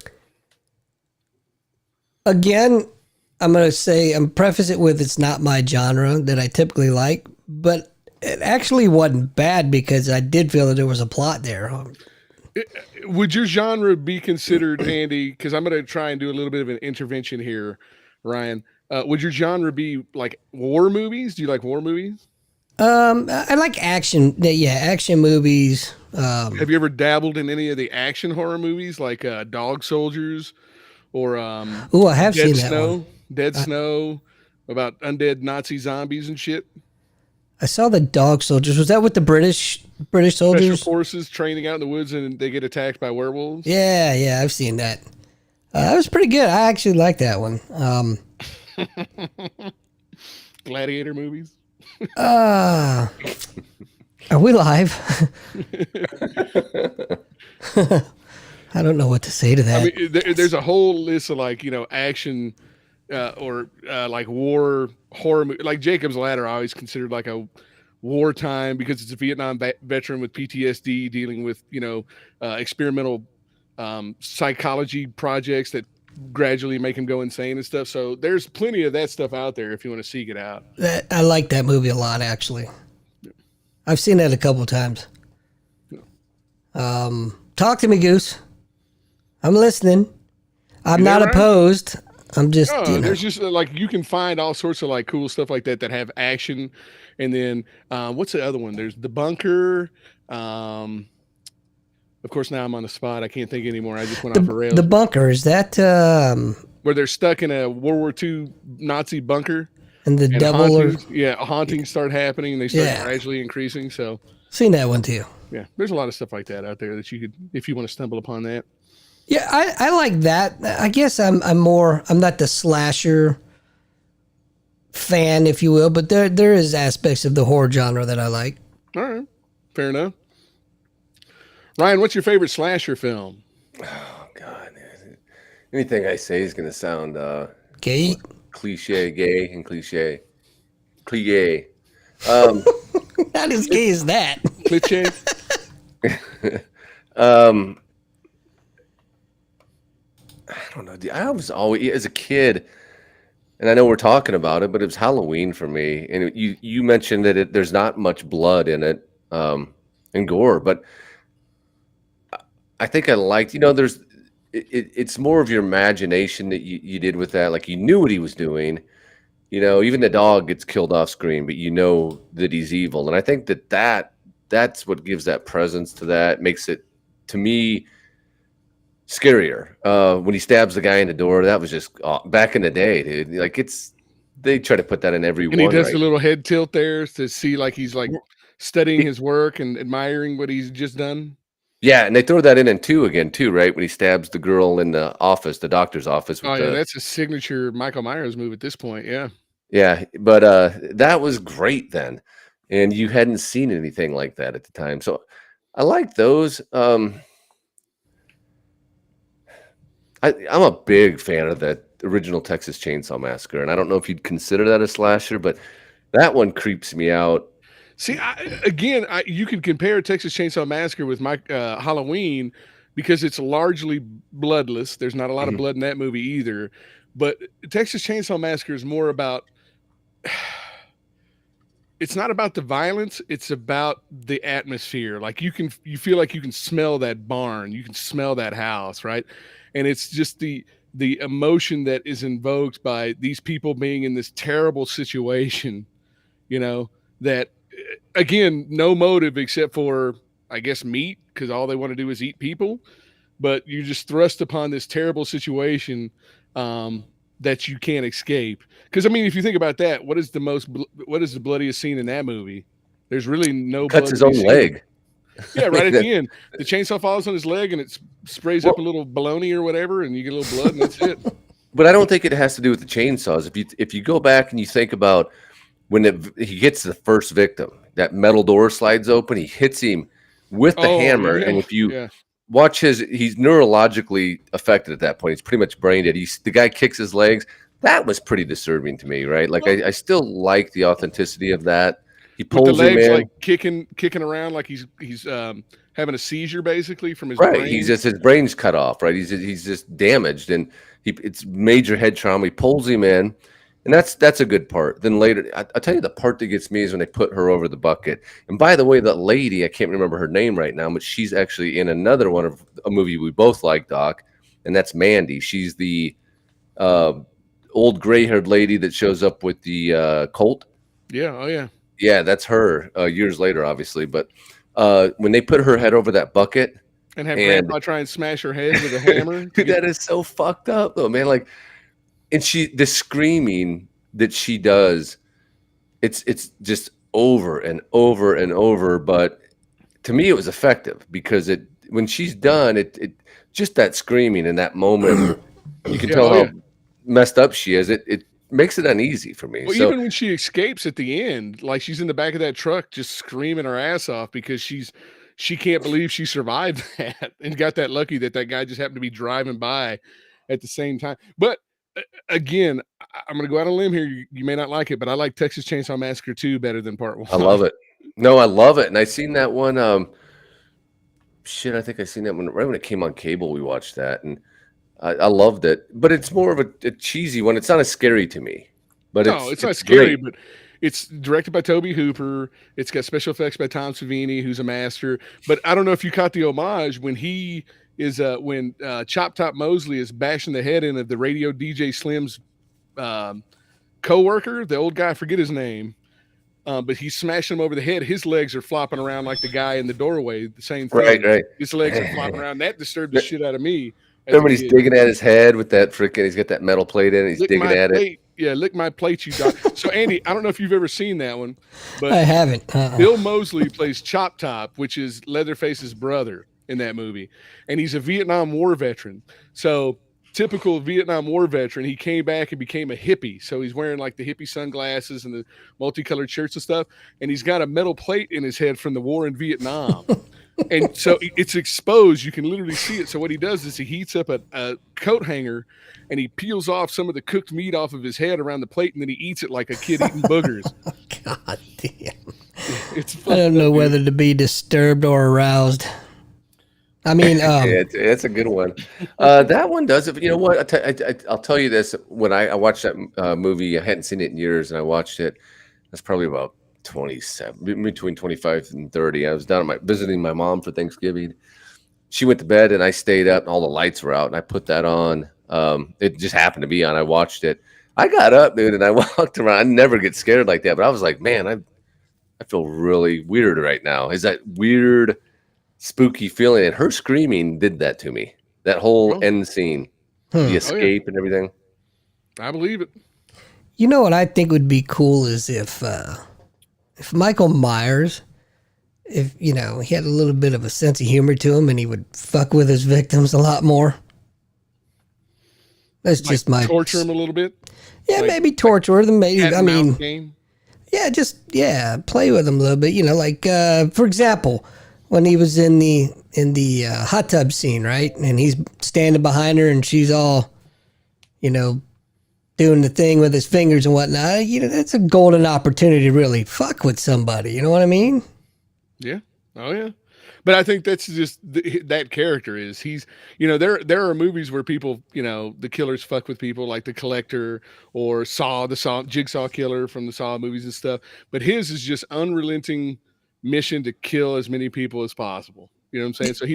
Again, I'm going to preface it with it's not my genre that I typically like, but it actually wasn't bad because I did feel that there was a plot there. Would your genre be considered, Andy, because I'm going to try and do a little bit of an intervention here, Ryan. Would your genre be like war movies? Do you like war movies? I like action. Yeah, action movies. Have you ever dabbled in any of the action horror movies like Dog Soldiers or I have Dead seen Snow? that one. Dead Snow, about undead Nazi zombies and shit. I saw the Dog Soldiers. Was that with the British soldiers? Special forces training out in the woods and they get attacked by werewolves. Yeah, I've seen that. That was pretty good. I actually like that one. Gladiator movies. Are we live? I don't know what to say to that. I mean, there's a whole list of action or like war horror. Like Jacob's Ladder, I always considered like a wartime because it's a Vietnam veteran with PTSD dealing with experimental psychology projects that gradually make him go insane and stuff. So there's plenty of that stuff out there if you want to seek it out. I like that movie a lot, actually. Yeah. I've seen that a couple of times. Yeah. Talk to me, Goose. I'm listening. I'm not opposed. I'm just, there's just you can find all sorts of like cool stuff like that have action. And then what's the other one? There's The Bunker. Of course, now I'm on the spot. I can't think anymore. I just went off the rails. The Bunker, is that where they're stuck in a World War II Nazi bunker? And the devil hauntings start happening and they start gradually increasing. So seen that one too. Yeah, there's a lot of stuff like that out there that you could, if you want to stumble upon that. Yeah, I like that. I guess I'm not the slasher fan, if you will, but there is aspects of the horror genre that I like. All right, fair enough. Ryan, what's your favorite slasher film? Oh God, anything I say is going to sound gay, cliche, gay, and cliche. Not as gay as that. Cliche. I don't know. I was always, as a kid, and I know we're talking about it, but it was Halloween for me. And you mentioned that there's not much blood in it, and gore, but I think I liked, it's more of your imagination that you did with that. Like you knew what he was doing, even the dog gets killed off screen, but you know that he's evil. And I think that's what gives that presence to that, makes it, to me, scarier. When he stabs the guy in the door, that was just back in the day, dude. Like they try to put that in every one. And he does the little head tilt there to see like he's like studying his work and admiring what he's just done. Yeah, and they throw that in two again too, right? When he stabs the girl in the office, the doctor's office. That's a signature Michael Myers move at this point. Yeah. Yeah, but that was great then, and you hadn't seen anything like that at the time, so I like those. I'm a big fan of that original Texas Chainsaw Massacre, and I don't know if you'd consider that a slasher, but that one creeps me out. See, you can compare Texas Chainsaw Massacre with Halloween because it's largely bloodless. There's not a lot of blood in that movie either. But Texas Chainsaw Massacre is more about it's not about the violence, it's about the atmosphere. Like you feel like you can smell that barn, you can smell that house, right? And it's just the emotion that is invoked by these people being in this terrible situation, that again, no motive except for, I guess, meat, because all they want to do is eat people. But you're just thrust upon this terrible situation that you can't escape. Because I mean, if you think about that, what is the bloodiest scene in that movie? There's really no cuts his own leg. Yeah, right at the end, the chainsaw falls on his leg and it sprays up a little bologna or whatever, and you get a little blood, and that's it. But I don't think it has to do with the chainsaws. If you go back and you think about when he hits the first victim, that metal door slides open, he hits him with the hammer, and if you watch he's neurologically affected at that point. He's pretty much brain dead. The guy kicks his legs. That was pretty disturbing to me, right? Like I still like the authenticity of that. He pulls with the legs him in, like kicking around like he's having a seizure basically from his right. brain. His brain's cut off, right? He's just damaged, and it's major head trauma. He pulls him in, and that's a good part. Then later, I'll tell you the part that gets me is when they put her over the bucket. And by the way, that lady, I can't remember her name right now, but she's actually in another one of a movie we both like, Doc, and that's Mandy. She's the old gray-haired lady that shows up with the Colt. Yeah, oh yeah. Yeah, that's her years later, obviously. But when they put her head over that bucket and have Grandpa try and smash her head with a hammer. Dude, that is so fucked up, though, man. Like, and the screaming that she does, it's just over and over and over. But to me, it was effective because when she's done, it just that screaming in that moment, you can tell how messed up she is. It makes it uneasy for me. Well, even when she escapes at the end, like she's in the back of that truck just screaming her ass off because she can't believe she survived that and got that lucky that guy just happened to be driving by at the same time. But again, I'm going to go out on a limb here. You may not like it, but I like Texas Chainsaw Massacre 2 better than Part 1. I love it. No, I love it. And I seen that one. I think I seen that one right when it came on cable. We watched that, and I loved it, but it's more of a cheesy one. It's not as scary to me, but it's not scary, but it's directed by Tobe Hooper. It's got special effects by Tom Savini, who's a master. But I don't know if you caught the homage when he is when Chop Top Mosley is bashing the head in of the radio DJ Slim's co-worker, the old guy, I forget his name. But he's smashing him over the head. His legs are flopping around like the guy in the doorway. The same thing. Right. His legs are flopping around. That disturbed the shit out of me. Somebody's digging at his head with that freaking. He's got that metal plate in. He's digging at it. Yeah, lick my plate, you dog. So Andy, I don't know if you've ever seen that one, but I haven't. Bill Mosley plays Chop Top, which is Leatherface's brother in that movie, and he's a Vietnam War veteran. So typical Vietnam War veteran, he came back and became a hippie. So he's wearing like the hippie sunglasses and the multicolored shirts and stuff, and he's got a metal plate in his head from the war in Vietnam. And so it's exposed. You can literally see it. So what he does is he heats up a coat hanger and he peels off some of the cooked meat off of his head around the plate, and then he eats it like a kid eating boogers. God damn. I don't know whether to be disturbed or aroused. I mean, it's a good one. That one does it. You know what? I'll tell you this. When I watched that movie, I hadn't seen it in years, and I watched it. That's probably about 27, between 25 and 30. I was down visiting my mom for Thanksgiving. She went to bed and I stayed up and all the lights were out and I put that on. It just happened to be on. I watched it. I got up, dude, and I walked around. I never get scared like that, but I was like, man, I feel really weird right now. Is that weird, spooky feeling? And her screaming did that to me. That whole end scene, the escape and everything. I believe it. You know what I think would be cool is if Michael Myers, he had a little bit of a sense of humor to him and he would fuck with his victims a lot more. That's like just my torture him a little bit. Yeah, like, maybe torture them. Maybe game. Yeah, play with them a little bit. For example, when he was in the hot tub scene, right, and he's standing behind her and she's all, doing the thing with his fingers and whatnot. That's a golden opportunity to really fuck with somebody. You know what I mean? Yeah. Oh yeah. But I think that's just that character is there are movies where people, the killers fuck with people like The Collector or Jigsaw Killer from the Saw movies and stuff. But his is just unrelenting mission to kill as many people as possible. You know what I'm saying? So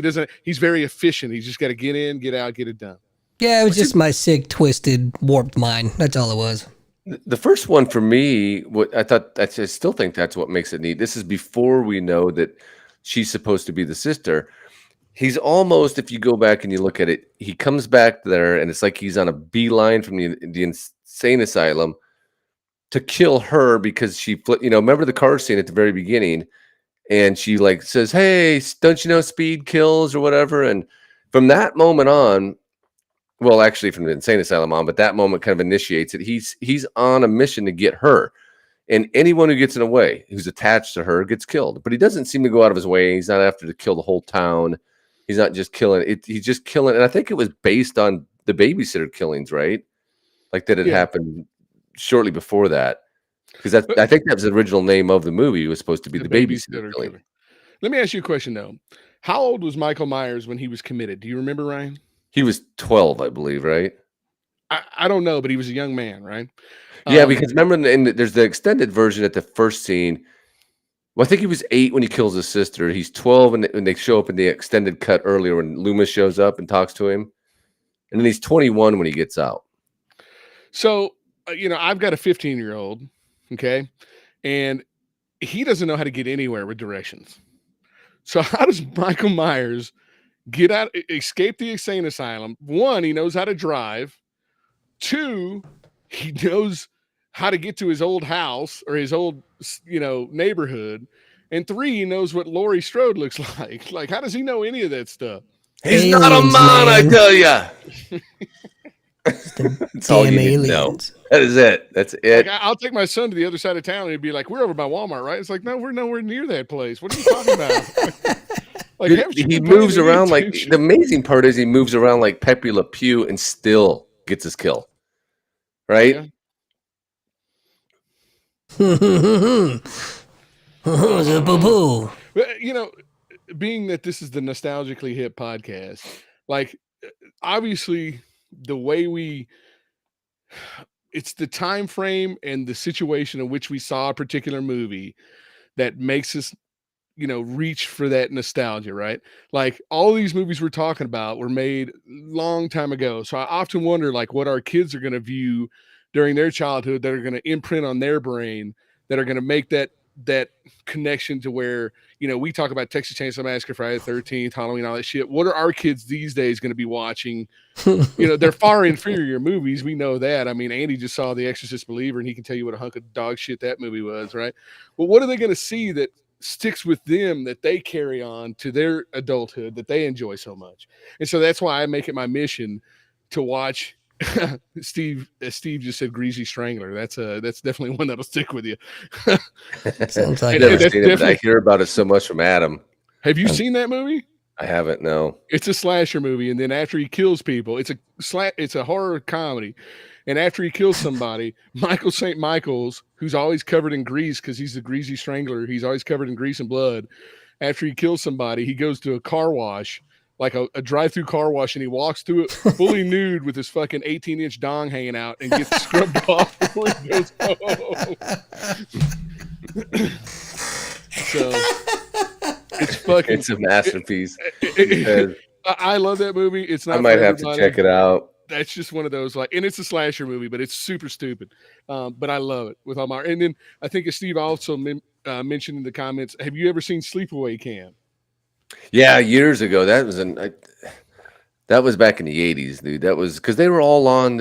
he's very efficient. He's just got to get in, get out, get it done. Yeah, it was just my sick, twisted, warped mind. That's all it was. The first one for me, I still think that's what makes it neat. This is before we know that she's supposed to be the sister. He's almost, if you go back and you look at it, he comes back there and it's like he's on a beeline from the insane asylum to kill her because she, remember the car scene at the very beginning, and she like says, "Hey, don't you know speed kills," or whatever. And from that moment on, well, actually from the insane asylum on, but that moment kind of initiates it. He's on a mission to get her, and anyone who gets in the way, who's attached to her, gets killed. But he doesn't seem to go out of his way. He's not after to kill the whole town. He's not just killing it. He's just killing. And I think it was based on the babysitter killings, right? Like that had happened shortly before that. Because I think that was the original name of the movie. It was supposed to be the babysitter killing. Let me ask you a question, though. How old was Michael Myers when he was committed? Do you remember, Ryan? He was 12, I believe, right? I don't know, but he was a young man, right? Yeah, because remember, there's the extended version at the first scene. Well, I think he was 8 when he kills his sister. He's 12 when they show up in the extended cut earlier when Loomis shows up and talks to him. And then he's 21 when he gets out. So, I've got a 15-year-old, okay? And he doesn't know how to get anywhere with directions. So how does Michael Myers escape the insane asylum? 1, he knows how to drive. 2, he knows how to get to his old house or his old, neighborhood. And 3, he knows what Laurie Strode looks like. Like, how does he know any of that stuff? He's not a man, I tell you. That's all you need to know. That is it. That's it. Like, I'll take my son to the other side of town and he'd be like, "We're over by Walmart, right?" It's like, "No, we're nowhere near that place. What are you talking about?" Like, he moves around like, the amazing part is he moves around like Pepe Le Pew and still gets his kill. Right? Yeah. Being that this is the Nostalgically Hip podcast, like, obviously the way it's the time frame and the situation in which we saw a particular movie that makes us, reach for that nostalgia, right? Like, all these movies we're talking about were made long time ago. So I often wonder, like, what our kids are going to view during their childhood that are going to imprint on their brain, that are going to make that connection to where, we talk about Texas Chainsaw Massacre, Friday the 13th, Halloween, all that shit. What are our kids these days going to be watching? They're far inferior movies. We know that. I mean, Andy just saw The Exorcist Believer, and he can tell you what a hunk of dog shit that movie was, right? Well, what are they going to see that sticks with them, that they carry on to their adulthood, that they enjoy so much? And so that's why I make it my mission to watch Steve just said Greasy Strangler. That's definitely one that'll stick with you. Sounds like I've never seen it, but I hear about it so much from Adam. Have you seen that movie? I haven't, no. It's a slasher movie, and then after he kills people, it's a horror comedy. And after he kills somebody, Michael St. Michael's, who's always covered in grease because he's the Greasy Strangler, he's always covered in grease and blood. After he kills somebody, he goes to a car wash, like a drive-through car wash, and he walks through it fully nude with his fucking 18-inch dong hanging out and gets scrubbed off before he goes home. So it's a masterpiece. I love that movie. It's not. I might have to check it out. That's just one of those, like, and it's a slasher movie, but it's super stupid. But I love it with all my. And then I think as Steve also mentioned in the comments, have you ever seen Sleepaway Camp? Yeah, years ago. That was back in the 80s, dude. That was because they were all on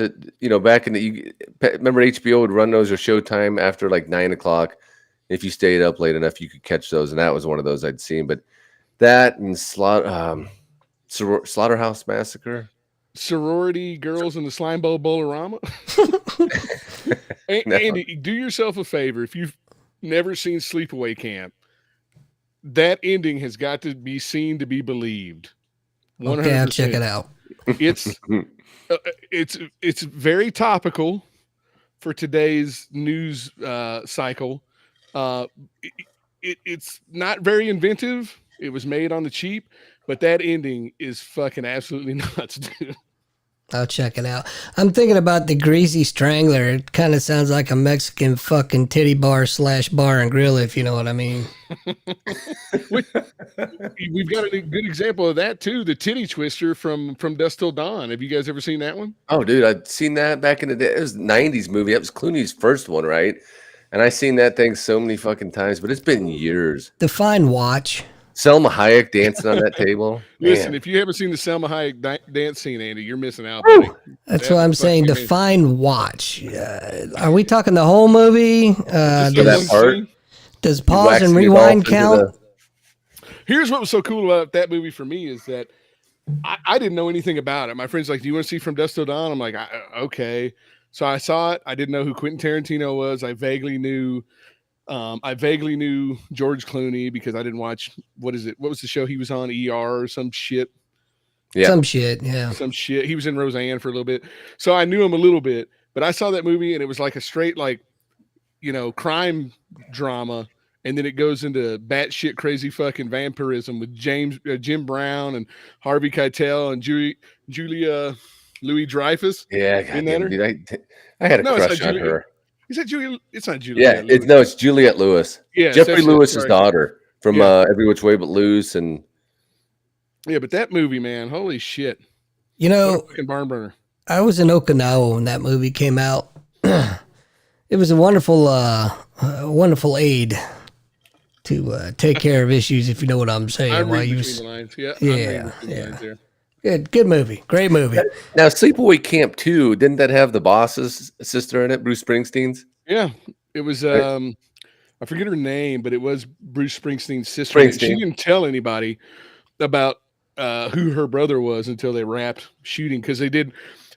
back in the. Remember HBO would run those, or Showtime, after like 9 o'clock. If you stayed up late enough, you could catch those, and that was one of those I'd seen. But that and Slaughterhouse Massacre, Sorority Girls in the Slime Bowl Bolorama. No. Andy, do yourself a favor. If you've never seen Sleepaway Camp, that ending has got to be seen to be believed. 100%. Okay, I'll check it out. It's very topical for today's news cycle. It's not very inventive. It was made on the cheap, but that ending is fucking absolutely nuts, dude. I'll check it out. I'm thinking about the Greasy Strangler. It kind of sounds like a Mexican fucking titty bar / bar and grill, if you know what I mean. We've got a good example of that too. The Titty Twister from Dusk Till Dawn. Have you guys ever seen that one? Oh, dude, I'd seen that back in the day. It was a 90s movie. That was Clooney's first one, right? And I've seen that thing so many fucking times, but it's been years. The Fine Watch. Selma Hayek dancing on that table. Listen, Man. if you haven't seen the Selma Hayek dance scene, Andy, you're missing out. Buddy. That's what I'm saying. The Fine Watch. Are we talking the whole movie? that part? Does pause and rewind count? Here's what was so cool about that movie for me is that I didn't know anything about it. My friend's like, "Do you want to see From Dusk Till Dawn?" I'm like, "Okay." So I saw it. I didn't know who Quentin Tarantino was. I vaguely knew George Clooney because I didn't watch, what was the show he was on, ER or some shit? Yeah. Some shit. He was in Roseanne for a little bit. So I knew him a little bit, but I saw that movie and it was like a straight, crime drama. And then it goes into batshit crazy fucking vampirism with Jim Brown and Harvey Keitel and Julia Louis-Dreyfus. Yeah. I had a crush on her. Is that Julia? It's not Julia. Yeah, it's Juliette Lewis. Yeah, Jeffrey Lewis's daughter from Every Which Way But Loose, and but that movie, man, holy shit! You know, fucking barn burner. I was in Okinawa when that movie came out. It was a wonderful aid to take care of issues, if you know what I'm saying. I read between the lines. Yeah. Good movie. Great movie. Now, Sleepaway Camp 2, didn't that have the boss's sister in it, Bruce Springsteen's? Yeah. It was, I forget her name, but it was Bruce Springsteen's sister. She didn't tell anybody about who her brother was until they wrapped shooting, because they did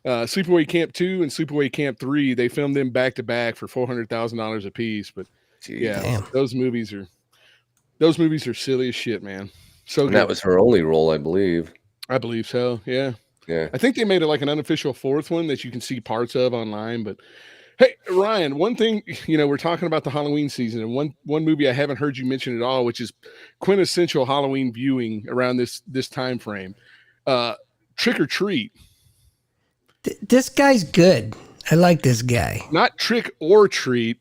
Sleepaway Camp 2 and Sleepaway Camp 3. They filmed them back to back for $400,000 a piece. But damn. those movies are silly as shit, man. So that was her only role, I believe. I believe so. Yeah. I think they made it like an unofficial fourth one that you can see parts of online. But hey, Ryan, one thing, we're talking about the Halloween season, and one movie I haven't heard you mention at all, which is quintessential Halloween viewing around this time frame. Trick or Treat. This guy's good. I like this guy. Not Trick or Treat.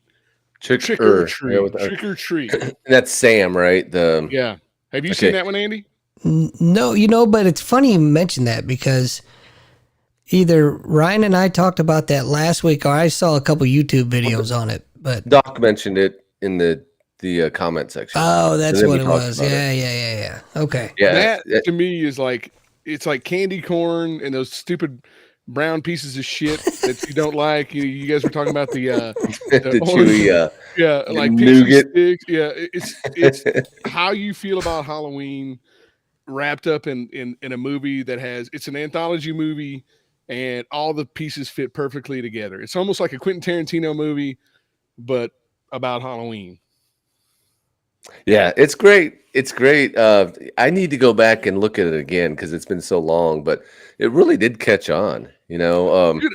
Trick or Treat. Trick or Treat. That's Sam, right? Yeah. Have you seen that one, Andy? No, but it's funny you mentioned that, because either Ryan and I talked about that last week, or I saw a couple YouTube videos on it. But Doc mentioned it in the comment section. Oh, that's what it was. Yeah. Okay. Yeah. That to me is like, it's like candy corn and those stupid brown pieces of shit that you don't like. You guys were talking about the chewy, like nougat. Sticks. Yeah, it's how you feel about Halloween wrapped up in a movie that it's an anthology movie, and all the pieces fit perfectly together. It's almost like a Quentin Tarantino movie, but about Halloween. Yeah, it's great. It's great. I need to go back and look at it again because it's been so long, but it really did catch on. Dude,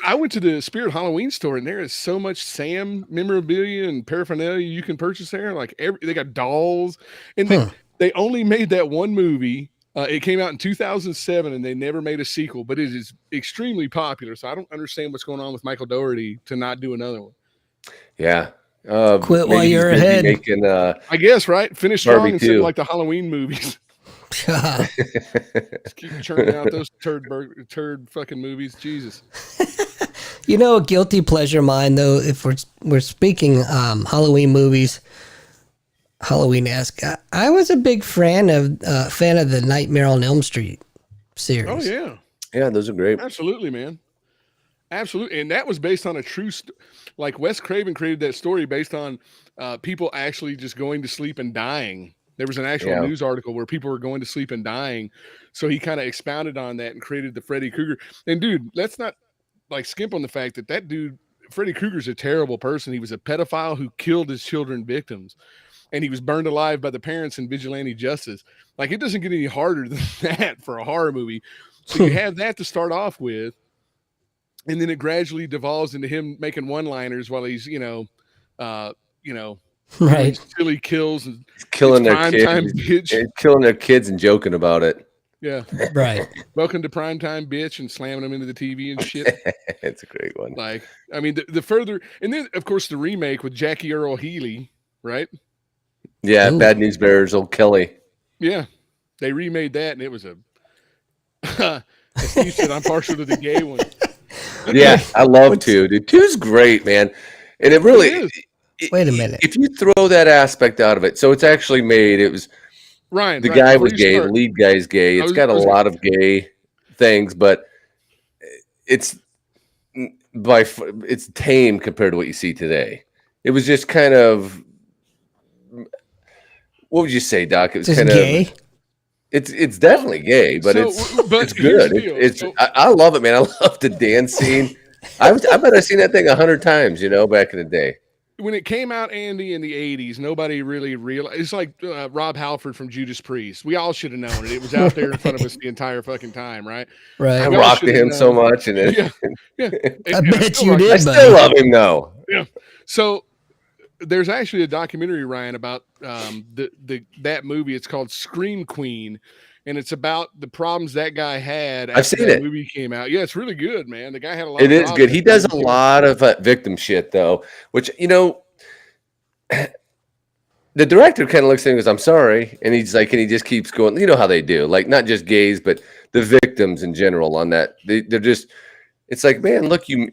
I went to the Spirit Halloween store, and there is so much Sam memorabilia and paraphernalia you can purchase there. Like they got dolls, and they only made that one movie. It came out in 2007, and they never made a sequel, but it is extremely popular. So I don't understand what's going on with Michael Dougherty to not do another one. Yeah. Quit while you're ahead. Making, I guess, right? Finish strong Barbie instead too. of like the Halloween movies. Just keep churning out those turd fucking movies. Jesus. A guilty pleasure of mine, though, if we're speaking Halloween movies, Halloween-esque, I was a big fan of the Nightmare on Elm Street series. Oh yeah, yeah, those are great. Absolutely, man. Absolutely, and that was based on a true like Wes Craven created that story based on people actually just going to sleep and dying. There was an actual news article where people were going to sleep and dying, so he kind of expounded on that and created the Freddy Krueger. And dude, let's not like skimp on the fact that dude Freddy Krueger's a terrible person. He was a pedophile who killed his children victims, and he was burned alive by the parents in vigilante justice. Like, it doesn't get any harder than that for a horror movie. So you have that to start off with, and then it gradually devolves into him making one-liners while he's, Right. Silly kills and killing their kids, killing their kids and joking about it. Yeah. Right. Welcome to primetime, bitch, and slamming them into the TV and shit. It's a great one. Like, I mean, the further, and then of course the remake with Jackie Earl Healy, right? Yeah, Bad News Bears, old Kelly. Yeah, they remade that, and it was a. As Steve said, I'm partial to the gay one. Yeah, I love 2, dude. 2's great, man, and it really is. Wait a minute. If you throw that aspect out of it, so it's actually made. It was Ryan. The guy was gay. The lead guy's gay. It's got a lot of gay things, but it's tame compared to what you see today. It was just kind of, what would you say, Doc? It was just kind gay? of. It's definitely gay, but it's good. I love it, man. I love the dance scene. I bet I've seen that thing 100 times, back in the day. When it came out, Andy, in the 80s, nobody really realized. It's like Rob Halford from Judas Priest. We all should have known it. It was out there in front of us the entire fucking time, right? Right. I rocked to him so much. And I bet you did, I still love him, though. Yeah. So there's actually a documentary, Ryan, about that movie. It's called Scream Queen. And it's about the problems that guy had after that movie came out. Yeah, it's really good, man. The guy had a lot of problems. It is good. He does a lot of victim shit, though, which, the director kind of looks at him and goes, I'm sorry. And he's like, and he just keeps going. You know how they do. Like, not just gays, but the victims in general on that. They're just, it's like, man, look, you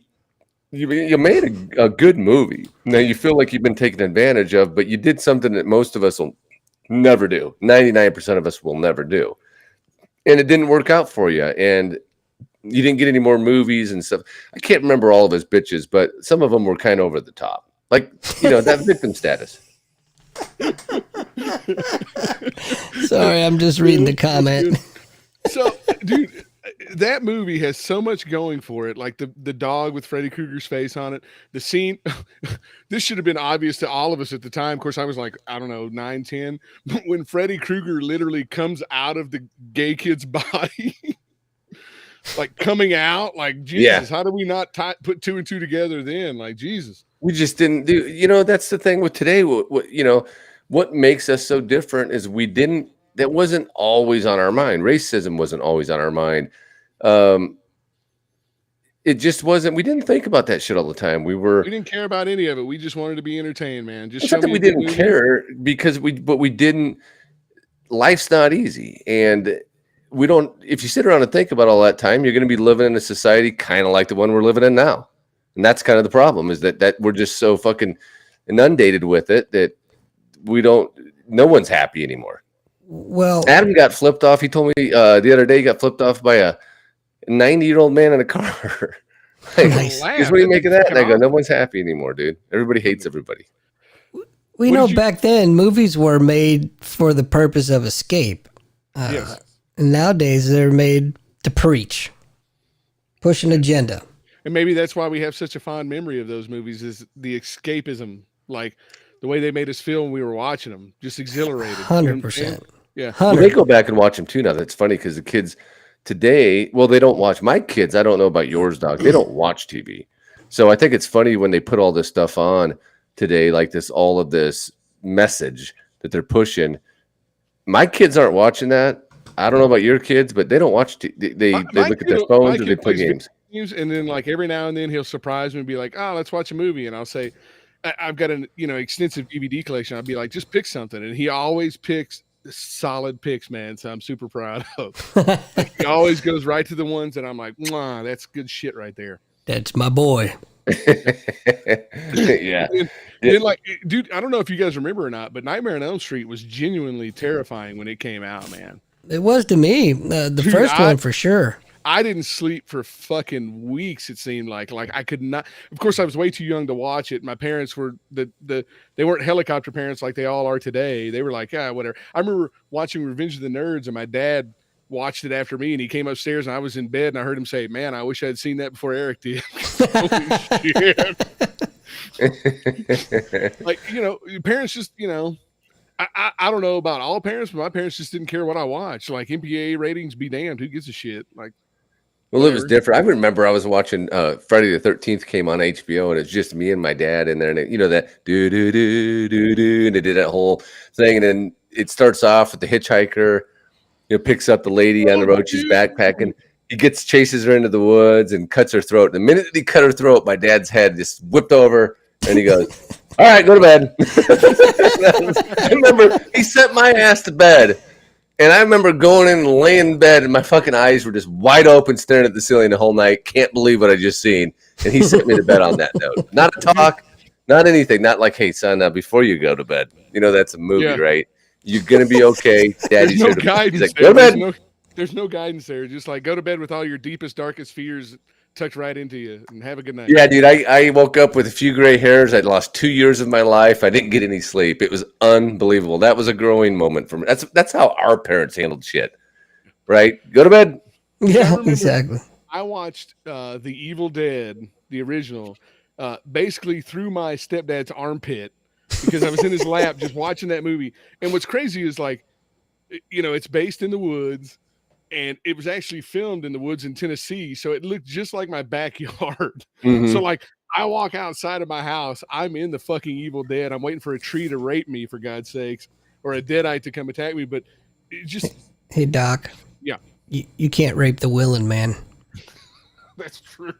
made a good movie. Now you feel like you've been taken advantage of, but you did something that most of us will never do. 99% of us will never do. And it didn't work out for you. And you didn't get any more movies and stuff. I can't remember all of his bitches, but some of them were kind of over the top. Like, that victim status. Sorry, I'm just reading the comment. So, dude, that movie has so much going for it. Like the dog with Freddy Krueger's face on it. The scene, this should have been obvious to all of us at the time. Of course, I was like, I don't know, 9, 10. But when Freddy Krueger literally comes out of the gay kid's body, like coming out, like, Jesus, how do we not put 2 and 2 together then? Like, Jesus. We just didn't do, that's the thing with today. What makes us so different is that wasn't always on our mind. Racism wasn't always on our mind. It just wasn't. We didn't think about that shit all the time. We didn't care about any of it. We just wanted to be entertained, man. Just not that we didn't care but we didn't. Life's not easy, and we don't. If you sit around and think about all that time, you're going to be living in a society kind of like the one we're living in now, and that's kind of the problem. Is that we're just so fucking inundated with it that we don't. No one's happy anymore. Well, Adam got flipped off. He told me the other day he got flipped off by a 90-year-old man in a car. Nice. What do you make of that? And I go, no one's happy anymore, dude. Everybody hates everybody. We know back then movies were made for the purpose of escape. Yes. And nowadays they're made to preach, push an agenda. And maybe that's why we have such a fond memory of those movies is the escapism, like the way they made us feel when we were watching them, just exhilarated. 100%. Yeah. Well, they go back and watch them too now. That's funny because the kids today, well, they don't watch. My kids, I don't know about yours, Doc. They don't watch TV. So I think it's funny when they put all this stuff on today, like all of this message that they're pushing. My kids aren't watching that. I don't know about your kids, but they don't watch. They look at their phones or they play games. And then, like, every now and then he'll surprise me and be like, "Oh, let's watch a movie." And I'll say, "I've got an extensive DVD collection." I'll be like, "Just pick something," and he always picks solid picks, man. So I'm super proud of. He always goes right to the ones that I'm like, "Mwah, that's good shit right there." That's my boy. Yeah. Then, like, dude, I don't know if you guys remember or not, but Nightmare on Elm Street was genuinely terrifying when it came out, man. It was to me, the first one for sure. I didn't sleep for fucking weeks. It seemed like I could not. Of course, I was way too young to watch it. My parents were they weren't helicopter parents like they all are today. They were like, whatever. I remember watching Revenge of the Nerds, and my dad watched it after me, and he came upstairs, and I was in bed, and I heard him say, "Man, I wish I had seen that before Eric did." Holy shit! Like, parents just, I don't know about all parents, but my parents just didn't care what I watched. Like, MPAA ratings be damned. Who gives a shit? Like. Well, it was different. I remember I was watching Friday the 13th came on HBO, and it's just me and my dad in there, and that do do do do do, and they did that whole thing, and then it starts off with the hitchhiker, picks up the lady on the road, she's backpacking. He chases her into the woods and cuts her throat. The minute he cut her throat, my dad's head just whipped over, and he goes, "All right, go to bed." I remember he sent my ass to bed. And I remember going in and laying in bed, and my fucking eyes were just wide open, staring at the ceiling the whole night. Can't believe what I just seen. And he sent me to bed on that note. Not a talk, not anything. Not like, "Hey, son, before you go to bed, that's a movie, right? You're gonna be okay." Daddy's There's no guidance. Like, go to bed. There's no guidance there. Just like go to bed with all your deepest, darkest fears tucked right into you, and have a good night. Yeah, dude. I woke up with a few gray hairs. I'd lost 2 years of my life. I didn't get any sleep. It was unbelievable. That was a growing moment for me. That's how our parents handled shit, right? Go to bed. Yeah, exactly. I watched The Evil Dead, the original, basically through my stepdad's armpit because I was in his lap just watching that movie. And what's crazy is like, it's based in the woods. And it was actually filmed in the woods in Tennessee, so it looked just like my backyard. Mm-hmm. So, like, I walk outside of my house, I'm in the fucking Evil Dead. I'm waiting for a tree to rape me, for God's sakes, or a deadite to come attack me. But it just... Hey, Doc. Yeah. You can't rape the willing, man. That's true.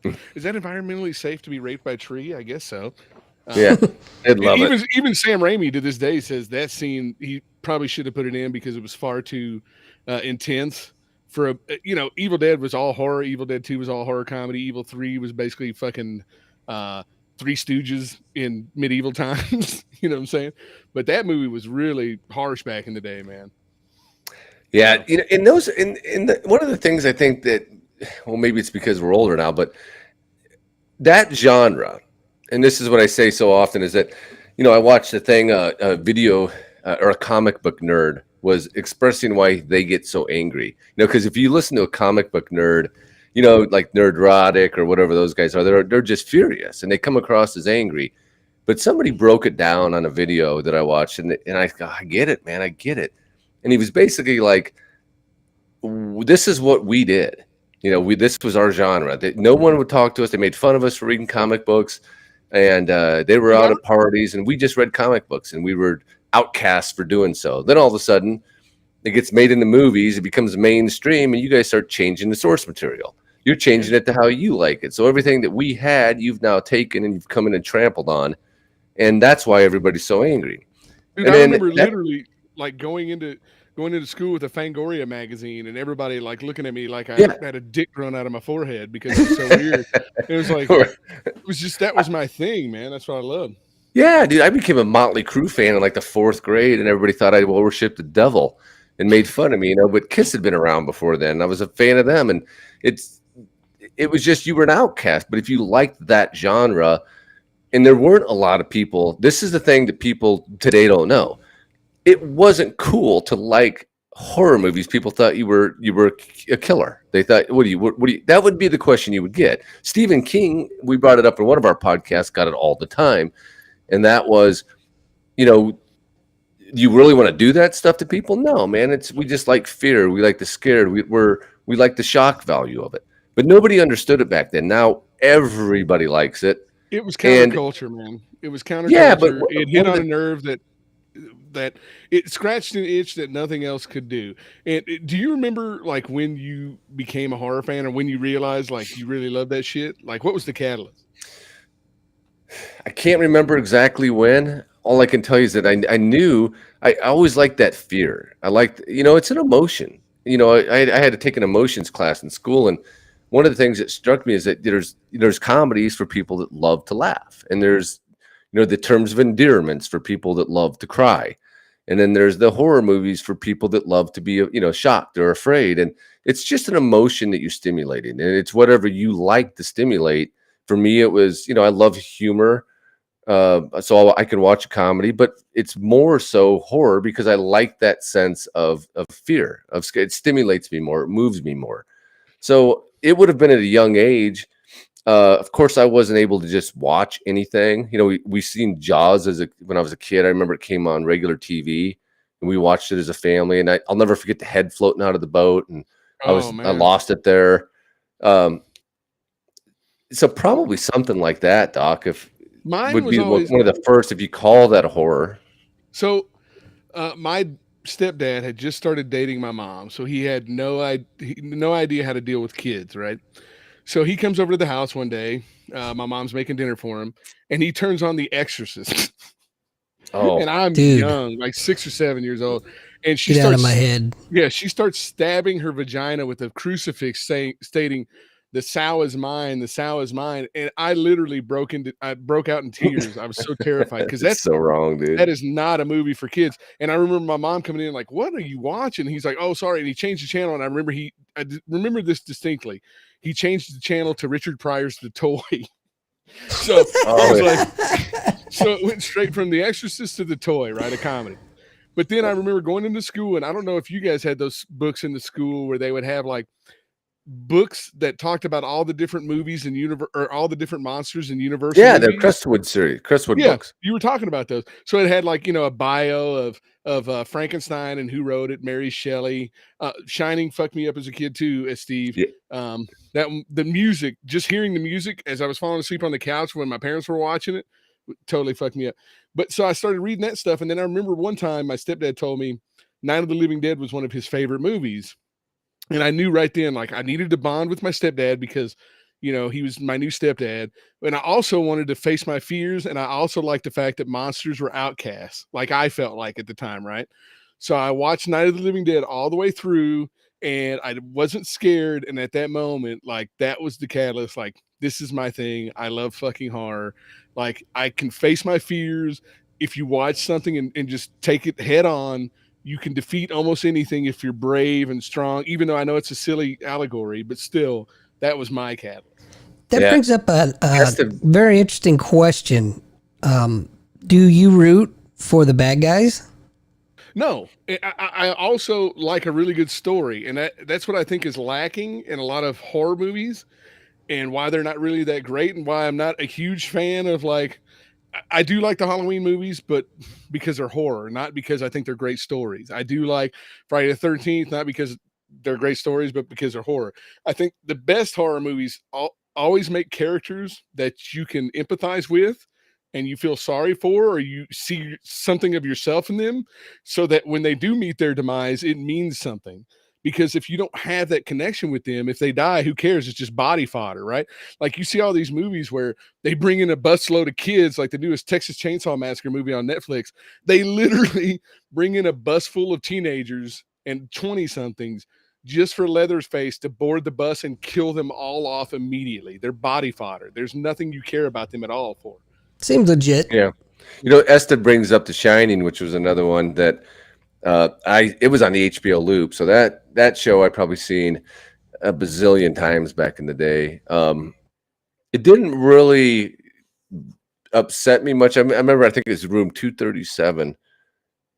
Is that environmentally safe to be raped by a tree? I guess so. Yeah, I'd love it. Even Sam Raimi to this day says that scene, he probably should have put it in because it was far too... intense for Evil Dead was all horror. Evil Dead 2 was all horror comedy. Evil 3 was basically fucking Three Stooges in medieval times. You know what I'm saying? But that movie was really harsh back in the day, man. Yeah, one of the things I think that, well, maybe it's because we're older now, but that genre, and this is what I say so often, is that I watched a video or a comic book nerd was expressing why they get so angry. Because if you listen to a comic book nerd, like Nerdrotic or whatever those guys are, they're just furious and they come across as angry. But somebody broke it down on a video that I watched, and I get it, man, I get it. And he was basically like, this is what we did. This was our genre. That no one would talk to us. They made fun of us for reading comic books, and they were out at parties, and we just read comic books, and we were outcasts for doing so. Then all of a sudden it gets made into movies, it becomes mainstream, and you guys start changing the source material. You're changing it to how you like it. So everything that we had, you've now taken and you've come in and trampled on, and that's why everybody's so angry. Dude, I remember literally like going into school with a Fangoria magazine, and everybody like looking at me like I had a dick growing out of my forehead because it's so weird. It was like that was my thing, man. That's what I loved. Yeah, dude, I became a Motley Crue fan in like the 4th grade, and everybody thought I worshiped the devil and made fun of me, but Kiss had been around before then. I was a fan of them, and it was just, you were an outcast. But if you liked that genre, and there weren't a lot of people, this is the thing that people today don't know. It wasn't cool to like horror movies. People thought you were a killer. They thought, what do you? That would be the question you would get. Stephen King, we brought it up in one of our podcasts, got it all the time. And that was, you really want to do that stuff to people? No, man. We just like fear. We like the scared. We like the shock value of it. But nobody understood it back then. Now everybody likes it. It was counterculture, man. It was counterculture. Yeah, but it hit on a nerve that it scratched an itch that nothing else could do. And do you remember like when you became a horror fan, or when you realized like you really loved that shit? Like, what was the catalyst? I can't remember exactly when. All I can tell you is that I knew I always liked that fear. I liked, it's an emotion. I had to take an emotions class in school, and one of the things that struck me is that there's comedies for people that love to laugh, and there's the terms of endearments for people that love to cry, and then there's the horror movies for people that love to be shocked or afraid, and it's just an emotion that you're stimulating, and it's whatever you like to stimulate. For me, it was, I love humor, so I can watch a comedy, but it's more so horror because I like that sense of fear. It stimulates me more. It moves me more. So it would have been at a young age. Of course, I wasn't able to just watch anything. We seen Jaws when I was a kid. I remember it came on regular TV, and we watched it as a family. And I'll never forget the head floating out of the boat, and I lost it there. So probably something like that, Doc. If Mine would was be always one of the first, if you call that a horror. so. My stepdad had just started dating my mom, so he had no idea how to deal with kids, right? So he comes over to the house one day. My mom's making dinner for him, and he turns on The Exorcist. Oh, and I'm dude. young, like 6 or 7 years old, and she Get starts out of my head. Yeah, she starts stabbing her vagina with a crucifix, stating, "The sow is mine, the sow is mine." And I literally broke out in tears. I was so terrified because that's so wrong, dude. that is not a movie for kids. And I remember my mom coming in like, "What are you watching?" He's like, "Oh, sorry." And he changed the channel. And I remember this distinctly. He changed the channel to Richard Pryor's The Toy. So so it went straight from The Exorcist to The Toy, right? A comedy. But then I remember going into school, and I don't know if you guys had those books in the school where they would have like books that talked about all the different movies and or all the different monsters in Universal. Yeah, the Crestwood series, Crestwood books. You were talking about those. So it had like, a bio of Frankenstein and who wrote it, Mary Shelley. Shining fucked me up as a kid too, as Steve. Yeah. The music, just hearing the music as I was falling asleep on the couch when my parents were watching it, totally fucked me up. But so I started reading that stuff, and then I remember one time my stepdad told me Night of the Living Dead was one of his favorite movies. And I knew right then, like, I needed to bond with my stepdad because, he was my new stepdad. And I also wanted to face my fears. And I also liked the fact that monsters were outcasts, like I felt like at the time, right? So I watched Night of the Living Dead all the way through, and I wasn't scared. And at that moment, like, that was the catalyst. Like, this is my thing. I love fucking horror. Like, I can face my fears. If you watch something and just take it head on, you can defeat almost anything if you're brave and strong, even though I know it's a silly allegory, but still, that was my catalyst. That brings up a very interesting question. Do you root for the bad guys? No. I also like a really good story, and that's what I think is lacking in a lot of horror movies, and why they're not really that great, and why I'm not a huge fan of, like, I do like the Halloween movies, but because they're horror, not because I think they're great stories. I do like Friday the 13th, not because they're great stories, but because they're horror. I think the best horror movies always make characters that you can empathize with and you feel sorry for, or you see something of yourself in them, so that when they do meet their demise, it means something. Because if you don't have that connection with them, if they die, who cares? It's just body fodder, right? Like, you see all these movies where they bring in a busload of kids, like the newest Texas Chainsaw Massacre movie on Netflix. They literally bring in a bus full of teenagers and 20-somethings just for Leatherface to board the bus and kill them all off immediately. They're body fodder. There's nothing you care about them at all for. Seems legit. Yeah. Esther brings up The Shining, which was another one that it was on the HBO loop. So that show I'd probably seen a bazillion times back in the day. It didn't really upset me much. I remember, I think it was room 237.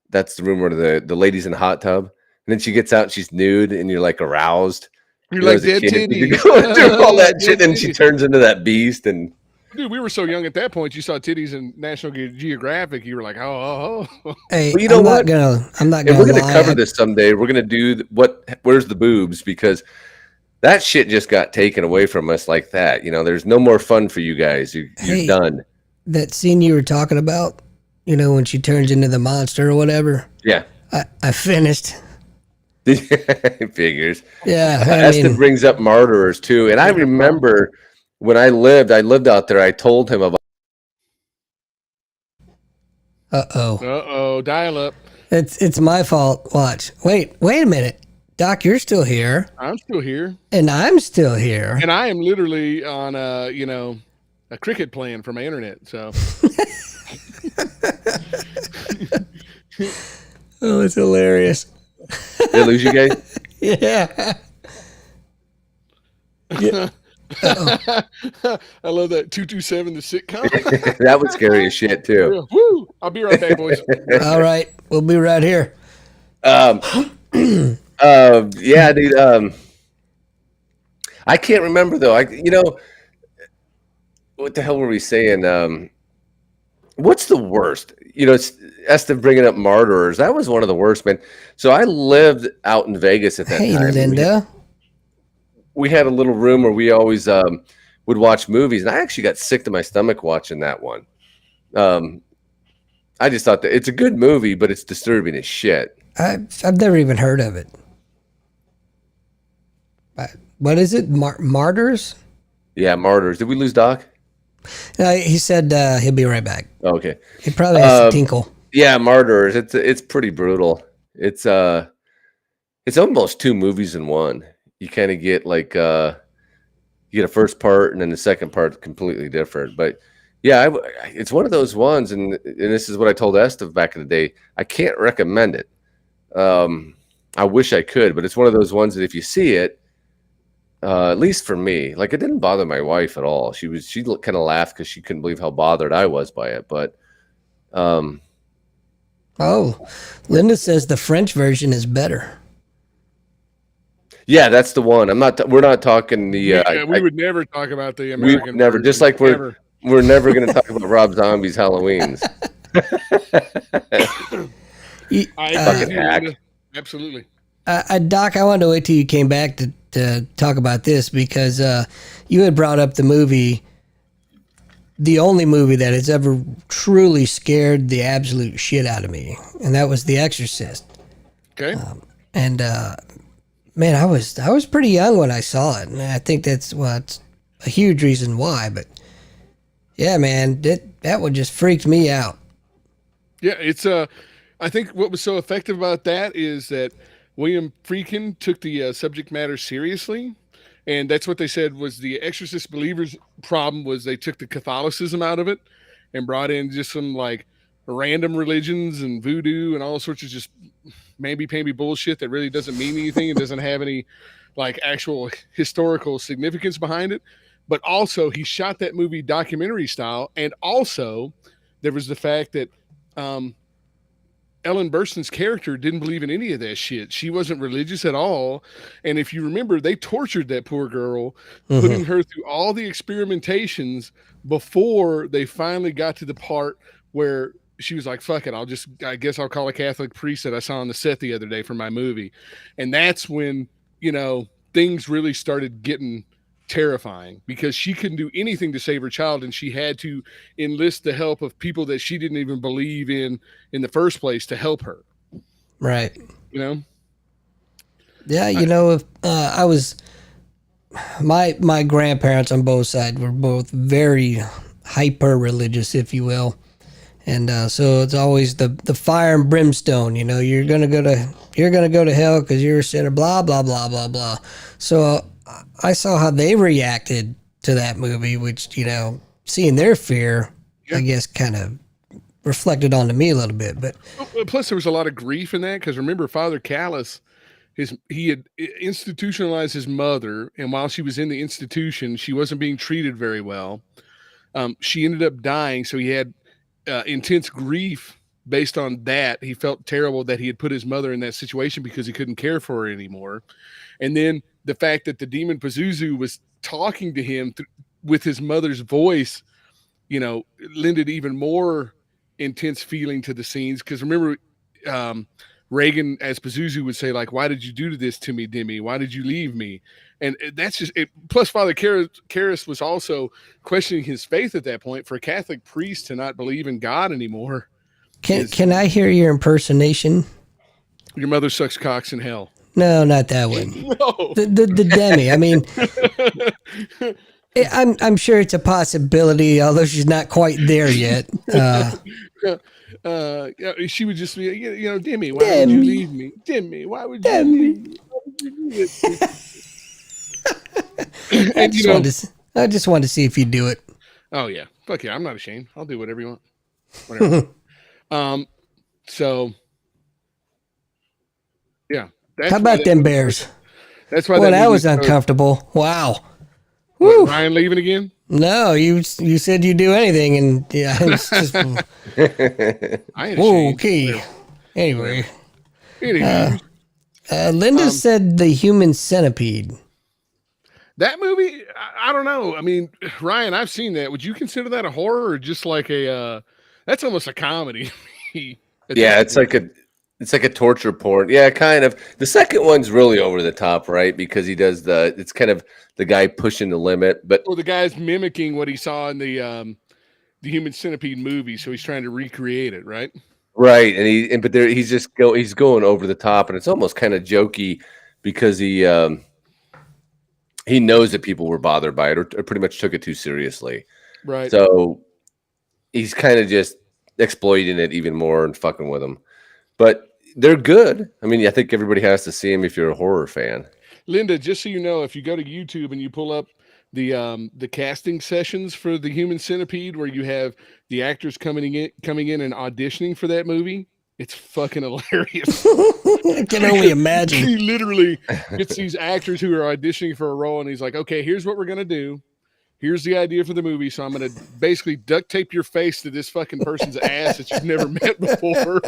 That's the room where the lady's in the hot tub. And then she gets out and she's nude and you're like aroused. You're like, dead titties. You're going through all that shit and she turns into that beast. And dude, we were so young at that point. You saw titties in National Geographic. You were like, oh. Hey, well, you know what? I'm not gonna. We're gonna cover this someday. We're gonna do where's the boobs, because that shit just got taken away from us like that. There's no more fun for you guys. You're done. That scene you were talking about, when she turns into the monster or whatever. Yeah, I finished. Figures. Yeah, Eston brings up Martyrs too, and I remember when I lived out there. I told him about. Dial up. It's my fault. Watch. Wait a minute. Doc, you're still here. I'm still here. And I'm still here. And I am literally on a cricket plan for my internet. So. Oh, it's hilarious. Did I lose you guys? Yeah. Yeah. I love that 227 the sitcom. That was scary as shit too. Woo! I'll be right back, boys. All right, we'll be right here. Yeah, dude. I can't remember though. What the hell were we saying? What's the worst? Esther bringing up Martyrs. That was one of the worst, man. So I lived out in Vegas at that time. Hey, Linda. we had a little room where we always would watch movies, and I actually got sick to my stomach watching that one. I just thought that it's a good movie, but it's disturbing as shit. I've never even heard of it. What is it? Martyrs? Yeah, Martyrs. Did we lose Doc? He said he'll be right back. Oh, okay. He probably has to tinkle. Yeah, Martyrs. It's pretty brutal. It's almost two movies in one. You kind of get like you get a first part and then the second part completely different. But yeah, it's one of those ones, and this is what I told Esteve back in the day. I can't recommend it. I wish I could, but it's one of those ones that if you see it, at least for me, like it didn't bother my wife at all. She kind of laughed because she couldn't believe how bothered I was by it. But Linda says the French version is better. Yeah, that's the one. We're not talking the. We would never talk about the American. We never, just like we're never going to talk about Rob Zombie's Halloweens. Fucking hack. Absolutely. Doc, I wanted to wait till you came back to talk about this because you had brought up the movie, the only movie that has ever truly scared the absolute shit out of me, and that was The Exorcist. Okay. Man, I was pretty young when I saw it, and I think that's a huge reason why. But yeah, man, that one just freaked me out. Yeah, it's I think what was so effective about that is that William Friedkin took the subject matter seriously, and that's what they said was the Exorcist believers' problem was they took the Catholicism out of it and brought in just some like random religions and voodoo and all sorts of just mamby-pamby bullshit that really doesn't mean anything and doesn't have any like actual historical significance behind it. But also he shot that movie documentary style. And also there was the fact that Ellen Burstyn's character didn't believe in any of that shit. She wasn't religious at all. And if you remember, they tortured that poor girl, putting her through all the experimentations before they finally got to the part where she was like, fuck it, I guess I'll call a Catholic priest that I saw on the set the other day for my movie. And that's when, things really started getting terrifying because she couldn't do anything to save her child. And she had to enlist the help of people that she didn't even believe in the first place to help her. Right. Yeah. I was, my grandparents on both sides were both very hyper religious, if you will. And so it's always the fire and brimstone, you're gonna go to hell because you're a sinner, blah blah blah blah blah. So I saw how they reacted to that movie, which seeing their fear, I guess, kind of reflected onto me a little bit. But plus, there was a lot of grief in that because remember, Father Callis, he had institutionalized his mother, and while she was in the institution, she wasn't being treated very well. She ended up dying, so he had intense grief based on that. He felt terrible that he had put his mother in that situation because he couldn't care for her anymore. And then the fact that the demon Pazuzu was talking to him with his mother's voice, lended even more intense feeling to the scenes. Because remember, Reagan, as Pazuzu would say, like, why did you do this to me, Demi? Why did you leave me? And that's just it. Plus, Father Karras was also questioning his faith at that point. For a Catholic priest to not believe in God anymore. Can I hear your impersonation? Your mother sucks cocks in hell. No, not that one. No. The Demi. I mean, I'm sure it's a possibility, although she's not quite there yet. She would just be, Demi, why would you leave me? Demi, why would you leave me? I just wanted to see if you do it. Oh yeah, fuck yeah! I'm not ashamed. I'll do whatever you want. Whatever. So yeah. How about them Bears? That's why. Well, that was uncomfortable. Wow. What, Ryan leaving again? No, you said you'd do anything, and yeah, it's just. I ain't ashamed. Okay. Anyway. Linda said The Human Centipede. That movie, I don't know. I mean, Ryan, I've seen that. Would you consider that a horror or just like that's almost a comedy? Yeah, it's like It's like a torture porn. Yeah, kind of. The second one's really over the top, right? Because he does it's kind of the guy pushing the limit. But or the guy's mimicking what he saw in the Human Centipede movie, so he's trying to recreate it, right? Right, but he's just he's going over the top, and it's almost kind of jokey because he knows that people were bothered by it or pretty much took it too seriously. Right. So he's kind of just exploiting it even more and fucking with them. But they're good. I mean, I think everybody has to see them if you're a horror fan. Linda, just so you know, if you go to YouTube and you pull up the casting sessions for the Human Centipede, where you have the actors coming in and auditioning for that movie, it's fucking hilarious. I can only imagine. He literally gets these actors who are auditioning for a role, and he's like, "Okay, here's what we're gonna do. Here's the idea for the movie. So I'm going to basically duct tape your face to this fucking person's ass that you've never met before.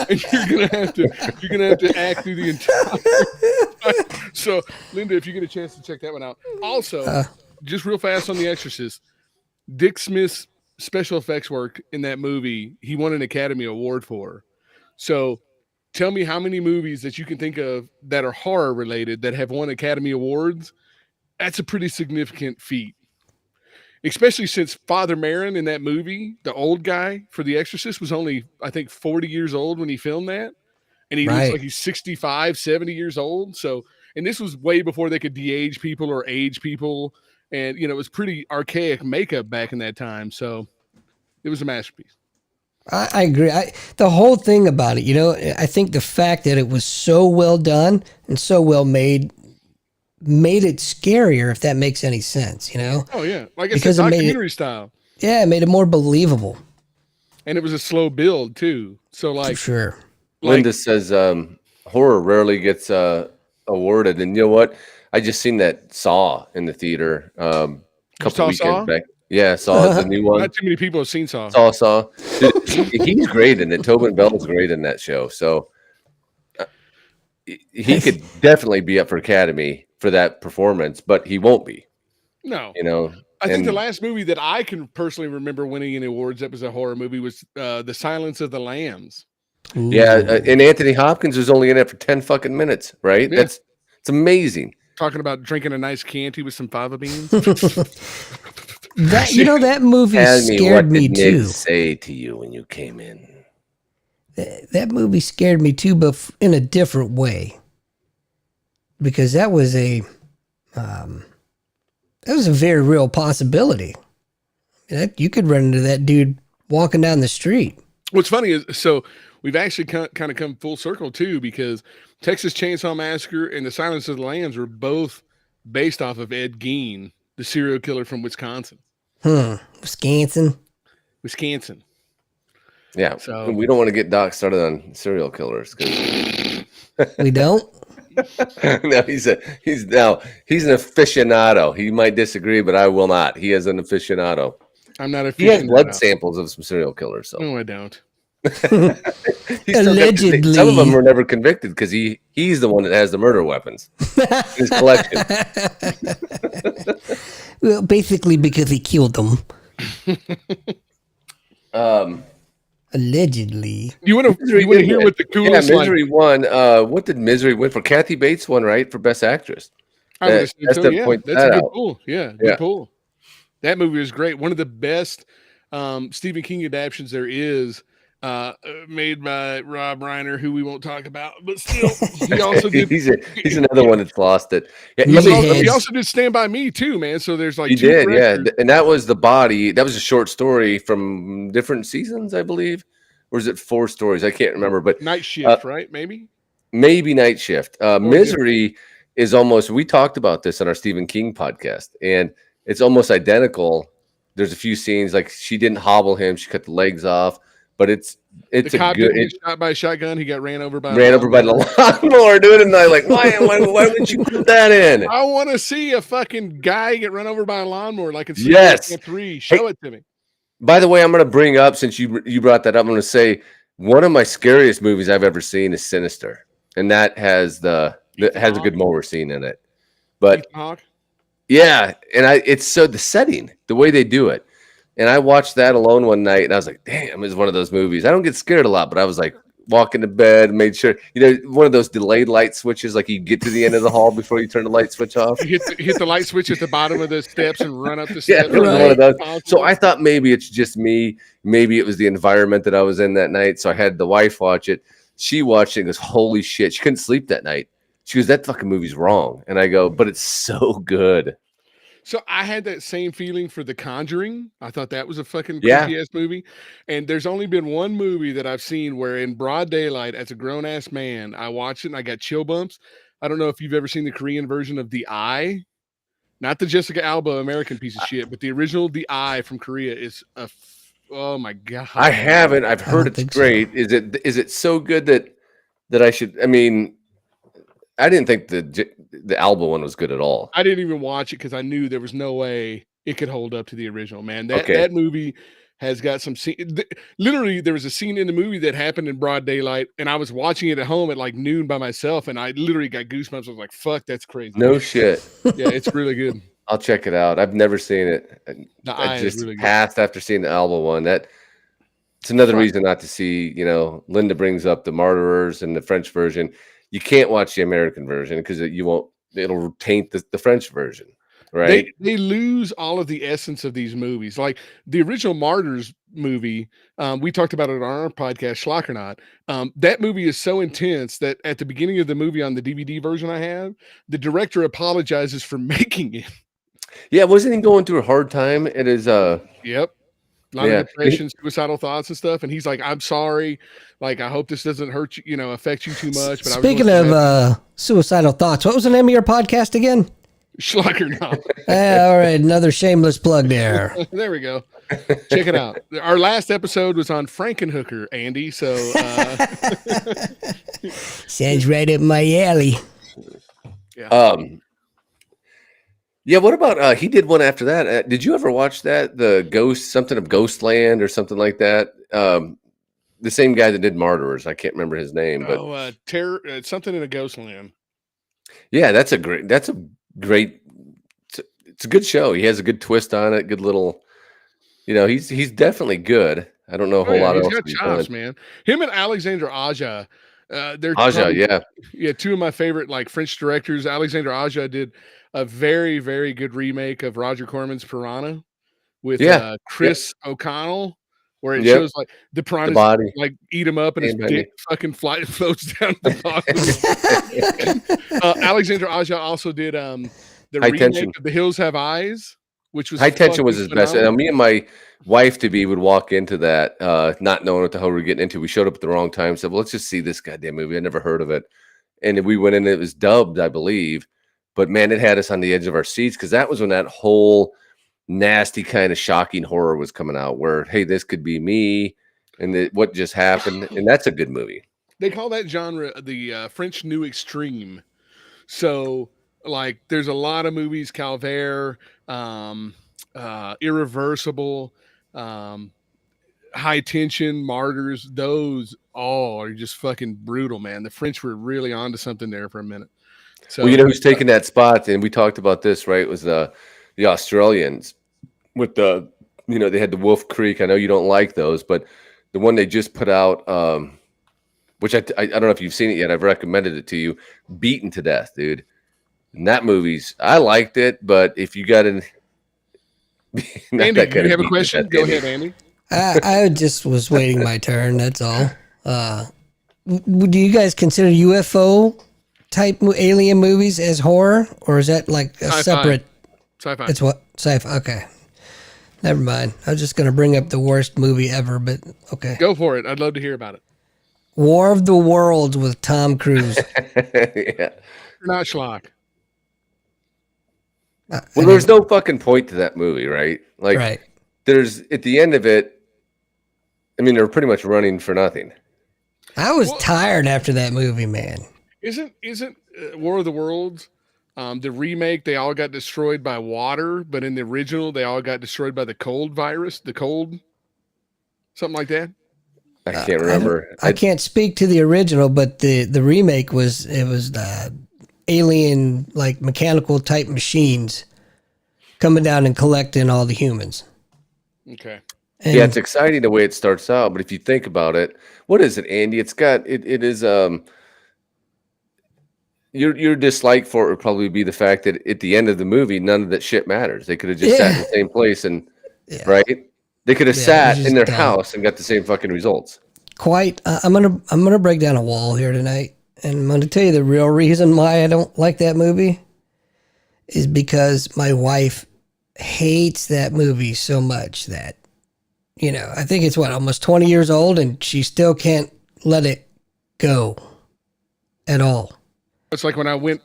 And you're going to have to act through the entire. So Linda, if you get a chance to check that one out. Also, just real fast on The Exorcist, Dick Smith's special effects work in that movie, he won an Academy Award for. So tell me how many movies that you can think of that are horror related that have won Academy Awards. That's a pretty significant feat. Especially since Father Merrin in that movie, the old guy for The Exorcist, was only, I think, 40 years old when he filmed that. And he looks like he's 65, 70 years old. So, and this was way before they could de-age people or age people. And, it was pretty archaic makeup back in that time. So it was a masterpiece. I agree. The whole thing about it, I think the fact that it was so well done and so well made it scarier, if that makes any sense, Oh yeah, like it's a documentary style. Yeah, it made it more believable. And it was a slow build too. So like, for sure. Linda says horror rarely gets awarded, and you know what? I just seen that Saw in the theater a couple weekends back. Yeah, Saw the new one. Not too many people have seen Saw. Saw. Dude, he's great in it. Tobin Bell's great in that show. So he could definitely be up for Academy for that performance, but he won't be. No. I think the last movie that I can personally remember winning any awards that was a horror movie was The Silence of the Lambs. Ooh. Yeah, and Anthony Hopkins was only in it for 10 fucking minutes, right? Yeah. It's amazing. Talking about drinking a nice Chianti with some fava beans. That movie scared me too. Nick say to you when you came in? That movie scared me too, but in a different way. Because that was a very real possibility. You could run into that dude walking down the street. What's funny is, so we've actually kind of come full circle too, because Texas Chainsaw Massacre and The Silence of the Lambs were both based off of Ed Gein, the serial killer from Wisconsin. Wisconsin. Yeah, so we don't want to get Doc started on serial killers. We don't. No, he's an aficionado. He might disagree, but I will not. He is an aficionado. I'm not a. He has blood samples of some serial killers. So. No, I don't. Allegedly, some of them were never convicted because he's the one that has the murder weapons in his collection. Well, basically because he killed them. Allegedly. You want to hear what the coolest? Yeah, Misery won. What did Misery win for? Kathy Bates won, right, for Best Actress. I would assume so. Yeah, that's a good pull. Yeah, good pull. That movie was great. One of the best Stephen King adaptations there is, made by Rob Reiner, who we won't talk about, but still, he also did. he's another one that's lost it. Yeah, he also did Stand By Me too, man. So there's like and that was The Body. That was a short story from different seasons, I believe. Or is it 4 stories? I can't remember. But Night Shift, right? Maybe Night Shift. Misery is almost. We talked about this on our Stephen King podcast, and it's almost identical. There's a few scenes like she didn't hobble him; she cut the legs off. But it's the cop didn't get shot by a shotgun. He got ran over by the lawnmower, dude. And I'm like, why wouldn't you put that in? I want to see a fucking guy get run over by a lawnmower like in Yes. 3. Show it to me. By the way, I'm going to bring up, since you brought that up, I'm going to say one of my scariest movies I've ever seen is Sinister, and that has a good mower scene in it. But yeah, and it's so the setting, the way they do it. And I watched that alone one night, and I was like, damn, it's one of those movies. I don't get scared a lot, but I was like, walk into bed, made sure, one of those delayed light switches, like you get to the end of the hall before you turn the light switch off. You hit the light switch at the bottom of the steps and run up the Yeah, steps. it was one of those. So I thought maybe it's just me. Maybe it was the environment that I was in that night. So I had the wife watch it. She watched it and goes, holy shit. She couldn't sleep that night. She goes, that fucking movie's wrong. And I go, but it's so good. So I had that same feeling for The Conjuring. I thought that was a fucking creepy ass movie. And there's only been one movie that I've seen where in broad daylight, as a grown ass man, I watched it and I got chill bumps. I don't know if you've ever seen the Korean version of The Eye, not the Jessica Alba American piece of shit, but the original The Eye from Korea is oh my god. I haven't. I've heard it's great. So. Is it so good that I should? I mean, I didn't think the Alba one was good at all. I didn't even watch it because I knew there was no way it could hold up to the original. Man, that movie has got some scene. Literally, there was a scene in the movie that happened in broad daylight, and I was watching it at home at like noon by myself, and I literally got goosebumps. I was like, "Fuck, that's crazy." No shit. Yeah, it's really good. I'll check it out. I've never seen it. I just really passed after seeing the Alba one. It's another reason not to see. Linda brings up The Martyrs and the French version. You can't watch the American version because it'll taint the French version, right? They lose all of the essence of these movies. Like the original Martyrs movie, we talked about it on our podcast, Schlock or Not. That movie is so intense that at the beginning of the movie on the DVD version I have, the director apologizes for making it. Yeah, wasn't he going through a hard time? It is Yep. A lot of depression, suicidal thoughts and stuff. And he's like, I'm sorry. Like, I hope this doesn't hurt you, affect you too much. But speaking of suicidal thoughts, what was the name of your podcast again? Schlock or Not. All right. Another shameless plug there. There we go. Check it out. Our last episode was on Frankenhooker, Andy. So sounds right up my alley. Yeah. Yeah, what about he did one after that? Did you ever watch that? The something of Ghostland or something like that? The same guy that did Martyrs. I can't remember his name, but something in a Ghostland. Yeah, it's a good show. He has a good twist on it. Good little, he's definitely good. I don't know a whole lot else. He's got chops, man. Him and Alexandre Aja. They're two of my favorite like French directors. Alexandre Aja did a very, very good remake of Roger Corman's Piranha with Chris O'Connell, where it shows like the piranhas like eat him up and his dick fucking floats down the bottom. Alexandre Aja also did the remake of The Hills Have Eyes, which was High Tension was his best. And me and my wife to be would walk into that not knowing what the hell we were getting into. We showed up at the wrong time, said, well, let's just see this goddamn movie. I never heard of it. And we went in, it was dubbed, I believe. But man, it had us on the edge of our seats because that was when that whole nasty kind of shocking horror was coming out where, hey, this could be me and what just happened. And that's a good movie. They call that genre the French New Extreme. So like there's a lot of movies, Calvaire, Irreversible, High Tension, Martyrs. Those all are just fucking brutal, man. The French were really onto something there for a minute. So, well, who's taking that spot? And we talked about this, right? It was the Australians with they had the Wolf Creek. I know you don't like those, but the one they just put out, which I don't know if you've seen it yet. I've recommended it to you. Beaten to Death, dude. And that I liked it, but if you got an Andy, do you have a question? Go ahead, Andy. I just was waiting my turn. That's all. Do you guys consider UFO type alien movies as horror, or is that like a sci-fi. Separate? Sci-fi. It's what sci-fi. Okay, never mind. I was just gonna bring up the worst movie ever, but okay. Go for it. I'd love to hear about it. War of the Worlds with Tom Cruise. Yeah, not Schlock. Well, there's no fucking point to that movie, right? Like, right. There's at the end of it. I mean, they're pretty much running for nothing. I was tired after that movie, man. Isn't War of the Worlds the remake? They all got destroyed by water, but in the original, they all got destroyed by the cold virus. The cold, something like that. I can't remember. I can't speak to the original, but the remake was alien like mechanical type machines coming down and collecting all the humans. Okay. And yeah, it's exciting the way it starts out, but if you think about it, what is it, Andy? It is your dislike for it would probably be the fact that at the end of the movie, none of that shit matters. They could have just sat in the same place and right? They could have sat in their house and got the same fucking results. I'm gonna break down a wall here tonight, and I'm gonna tell you the real reason why I don't like that movie is because my wife hates that movie so much that, I think it's almost 20 years old, and she still can't let it go at all. It's like when I went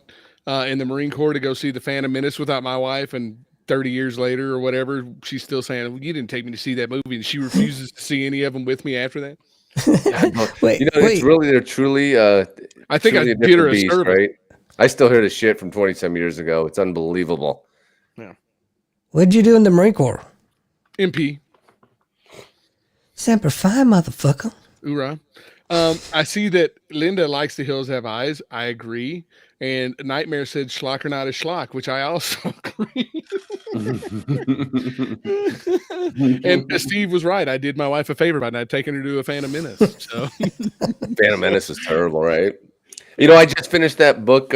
in the Marine Corps to go see The Phantom Menace without my wife, and 30 years later or whatever, she's still saying, well, you didn't take me to see that movie, and she refuses to see any of them with me after that. It's really, they're truly I think I did her a service, right? I still hear the shit from 20-some years ago. It's unbelievable. Yeah. What'd you do in the Marine Corps? MP. Semper Fi, motherfucker. Hoorah. I see that Linda likes The Hills Have Eyes. I agree. And Nightmare said schlock or not is schlock, which I also agree. And Steve was right. I did my wife a favor by not taking her to a Phantom Menace. So Phantom Menace is terrible, right? I just finished that book.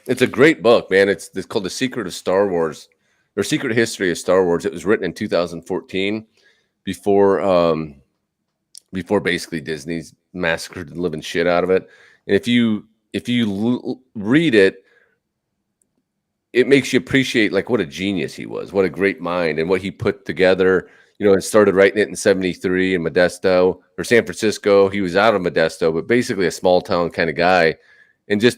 It's a great book, man. It's called The Secret of Star Wars, or Secret History of Star Wars. It was written in 2014 before basically Disney's massacred the living shit out of it. And if you read it, it makes you appreciate like what a genius he was, what a great mind, and what he put together. And started writing it in 73 in Modesto or San Francisco. He was out of Modesto, but basically a small town kind of guy, and just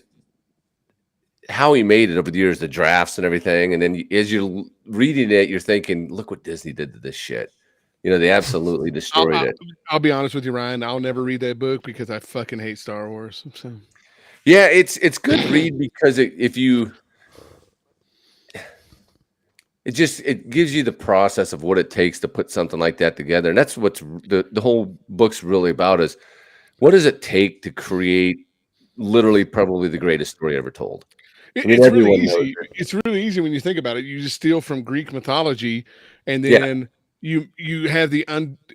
how he made it over the years, the drafts and everything. And then as you're reading it, you're thinking, look what Disney did to this shit. They absolutely destroyed it. I'll be honest with you, Ryan. I'll never read that book because I fucking hate Star Wars. So. Yeah, it's good read because it gives you the process of what it takes to put something like that together, and that's what's the whole book's really about, is what does it take to create literally probably the greatest story ever told. It's really easy. It's really easy when you think about it. You just steal from Greek mythology, and then you have the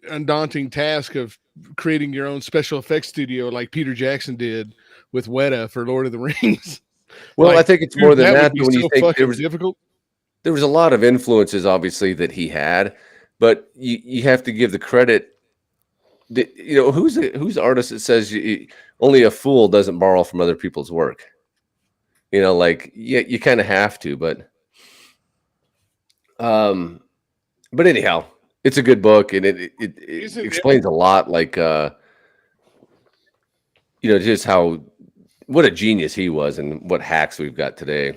undaunting task of creating your own special effects studio like Peter Jackson did with Weta for Lord of the Rings. Well, I think it's more than that. When you think difficult. There was a lot of influences, obviously, that he had, but you have to give the credit. Who's artist that says only a fool doesn't borrow from other people's work? You kind of have to, but anyhow, it's a good book, and it explains a lot, just what a genius he was and what hacks we've got today.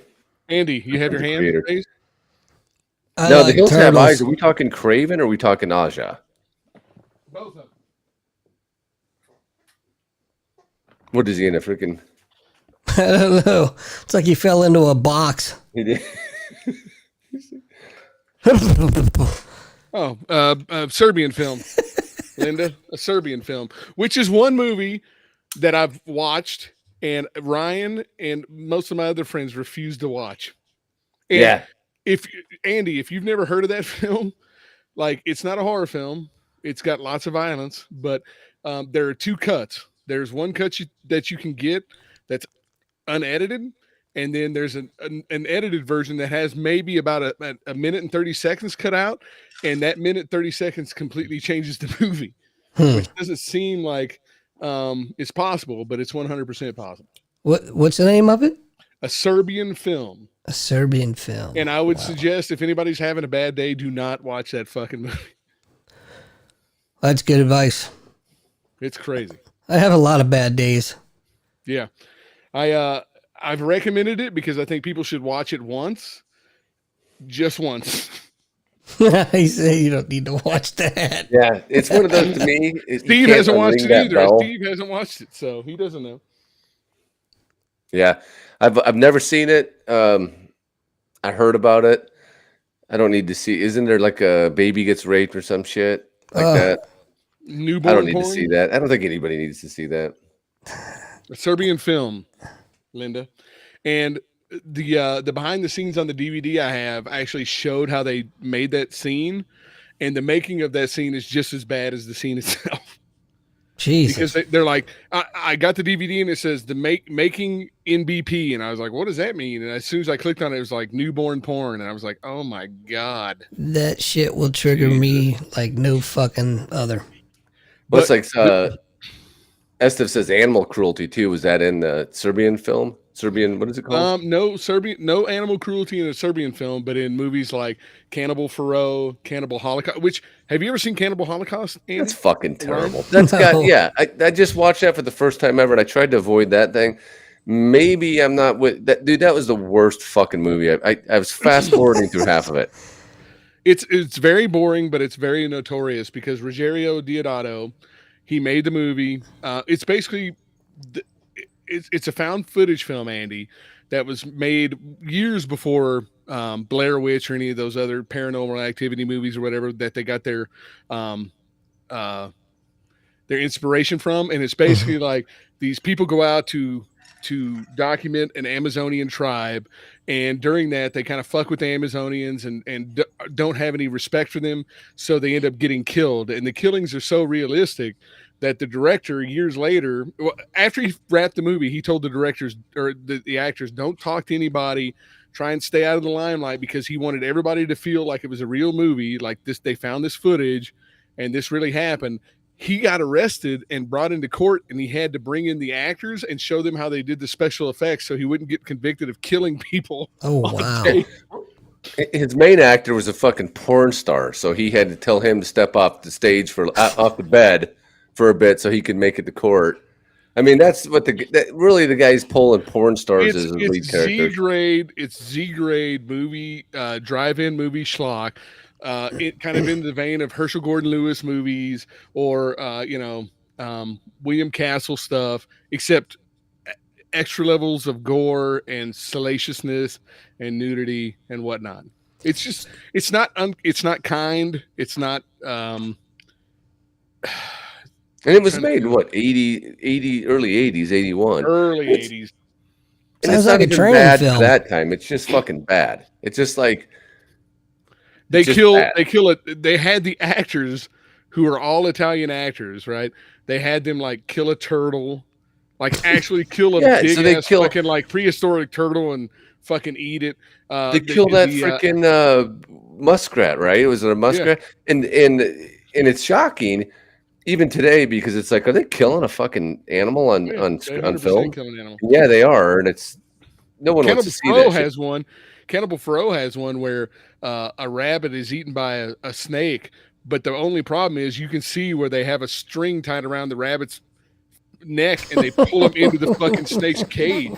Andy, you have your hand raised? No, The Hills Have Eyes. Are we talking Craven or are we talking Aja? Both of them. What is he in a freaking? I don't know. It's like he fell into a box. He did. Serbian film, Linda, a Serbian film, which is one movie that I've watched, and Ryan and most of my other friends refuse to watch. And if you've never heard of that film, it's not a horror film. It's got lots of violence, but there are two cuts. There's one cut that you can get that's unedited, and then there's an edited version that has maybe about a minute and 30 seconds cut out, and that minute 30 seconds completely changes the movie, which doesn't seem like it's possible, but it's 100% possible. What's the name of it? A Serbian film. A Serbian film. And I would suggest if anybody's having a bad day, do not watch that fucking movie. That's good advice. It's crazy. I have a lot of bad days. Yeah. I've recommended it because I think people should watch it once. Just once. He said you don't need to watch that. Yeah, it's one of those to me. Steve hasn't watched it either. Steve hasn't watched it, so he doesn't know. Yeah, I've never seen it. I heard about it. I don't need to see. Isn't there like a baby gets raped or some shit like that? Newborn I don't need porn? to see that. I don't think anybody needs to see that. A Serbian film, Linda, and the behind the scenes on the DVD I have actually showed how they made that scene, and the making of that scene is just as bad as the scene itself. Jesus. Because they're like, I got the DVD and it says the making in BP, and I was like, what does that mean? And as soon as I clicked on it, it was like newborn porn, and I was like, oh my god, that shit will trigger me like no fucking other. Well, it's like Estef says animal cruelty too. Was that in the Serbian film? Serbian, what is it called? No animal cruelty in a Serbian film, but in movies like Cannibal Feroz, Cannibal Holocaust. Which, have you ever seen Cannibal Holocaust, Andy? That's fucking terrible. That's got, yeah. I just watched that for the first time ever, and I tried to avoid that thing. Maybe I'm not with that, dude. That was the worst fucking movie. I was fast forwarding through half of it. It's very boring, but it's very notorious because Rogerio Deodato, he made the movie. It's basically it's a found footage film, Andy, that was made years before Blair Witch or any of those other Paranormal Activity movies or whatever that they got their inspiration from. And it's basically like these people go out to document an Amazonian tribe, and during that they kind of fuck with the Amazonians and don't have any respect for them, so they end up getting killed. And the killings are so realistic that the director, years later, after he wrapped the movie, he told the directors or the actors, don't talk to anybody, try and stay out of the limelight, because he wanted everybody to feel like it was a real movie, like this, they found this footage and this really happened. He got arrested and brought into court, and he had to bring in the actors and show them how they did the special effects so he wouldn't get convicted of killing people. Oh, wow. His main actor was a fucking porn star, so he had to tell him to step off the stage off the bed for a bit so he could make it to court. I mean, that's what really the guy's pulling porn stars as a lead character. It's Z-grade movie, drive-in movie schlock. It kind of in the vein of Herschel Gordon Lewis movies or William Castle stuff, except extra levels of gore and salaciousness and nudity and whatnot. It's not kind. It's not. And it was made what 80 early 80s, 81. Early 80s. And it's like a training bad film. For that time. It's just fucking bad. It's just like they had the actors who are all Italian actors, right? They had them like kill a turtle, like actually kill a big ass fucking like prehistoric turtle and fucking eat it. They killed that freaking muskrat, right? It was a muskrat, and it's shocking even today because it's like, are they killing a fucking animal on film? Yeah, they are, and it's no one wants to see that. Cannibal Feroz has one where a rabbit is eaten by a snake, but the only problem is you can see where they have a string tied around the rabbit's neck and they pull him into the fucking snake's cage.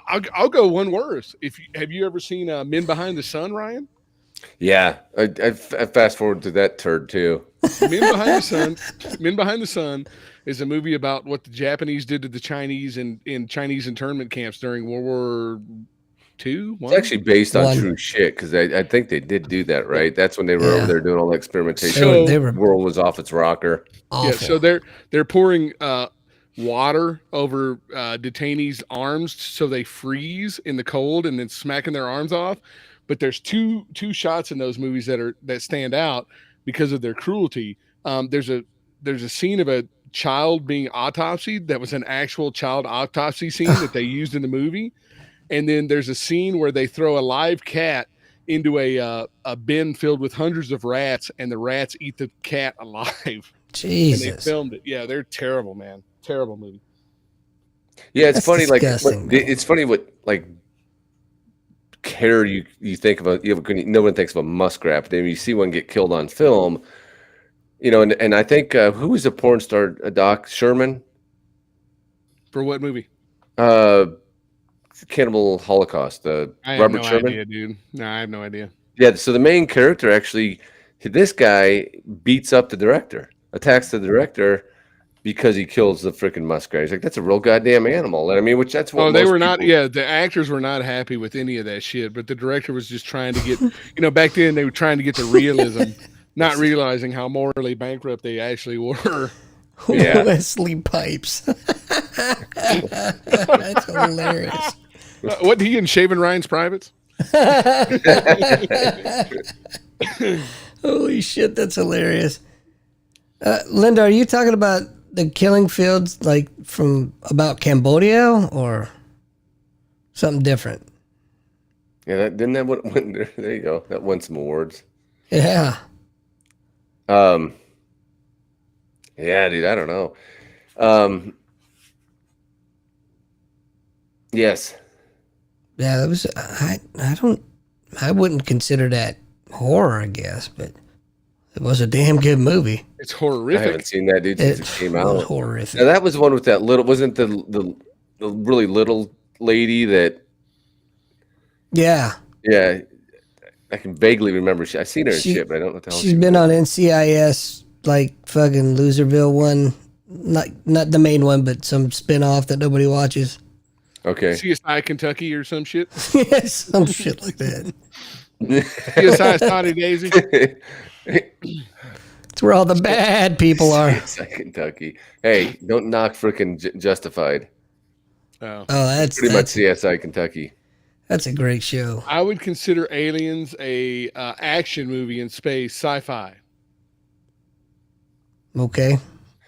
I'll go one worse. Have you ever seen Men Behind the Sun, Ryan? Yeah, I fast forward to that turd too. Men Behind the Sun is a movie about what the Japanese did to the Chinese in Chinese internment camps during World War II. It's actually based on true shit because I think they did do that, right? That's when they were over there doing all the experimentation. So the world was off its rocker. Awful. Yeah, so they're pouring water over detainees' arms so they freeze in the cold and then smacking their arms off. But there's two shots in those movies that stand out because of their cruelty. There's a scene of a child being autopsied that was an actual child autopsy scene that they used in the movie. And then there's a scene where they throw a live cat into a bin filled with hundreds of rats, and the rats eat the cat alive. Jesus. And they filmed it. Yeah, they're terrible, man. Terrible movie. Yeah, it's funny. It's funny what care you think about. No one thinks of a muskrat, but then you see one get killed on film. And I think who was a porn star? Doc Sherman. For what movie? Cannibal Holocaust. Robert Sherman. Idea, dude. No, I have no idea. Yeah, so the main character actually, this guy beats up the director, attacks the director because he kills the freaking muskrat. He's like, that's a real goddamn animal. And I mean, that's what they were not. Yeah, the actors were not happy with any of that shit, but the director was just trying to get, back then they were trying to get the realism, not realizing how morally bankrupt they actually were. Yeah. Wesley Pipes. That's hilarious. Wasn't he in Shaving Ryan's Privates? Holy shit, that's hilarious. Linda, are you talking about the killing fields like from about Cambodia or something different? Yeah, didn't that what win there? There you go. That won some awards. Yeah. Yeah, dude, I don't know. Yes. Yeah, that was I wouldn't consider that horror, I guess, but it was a damn good movie. It's I horrific. haven't seen that, dude, since it came was out. horrific. Now, that was one with that little, wasn't the really little lady that, Yeah. yeah, I can vaguely remember. I've seen her in shit, but I don't know what the hell she's been on NCIS, like fucking Loserville one. Not the main one, but some spin-off that nobody watches. Okay. CSI Kentucky or some shit. Yes, some shit like that. CSI Sunny Daisy. It's where all the bad people are. CSI Kentucky. Hey, don't knock frickin' Justified. Oh, that's pretty much CSI Kentucky. That's a great show. I would consider Aliens a action movie in space, sci-fi. Okay.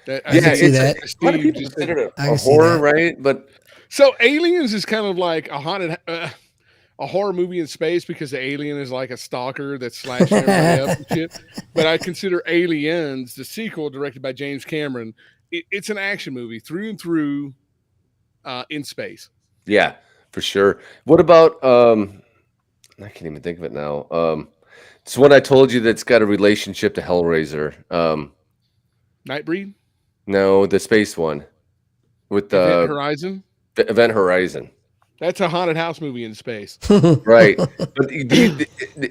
I can see that. A lot of people consider it a horror, right? But so Aliens is kind of like a haunted, a horror movie in space because the alien is like a stalker that's slashing everybody up and shit. But I consider Aliens, the sequel directed by James Cameron, it's an action movie through and through, in space. Yeah, for sure. What about I can't even think of it now. It's one I told you that's got a relationship to Hellraiser. Nightbreed? No, the space one with Event Horizon. Event Horizon. That's a haunted house movie in space, right? But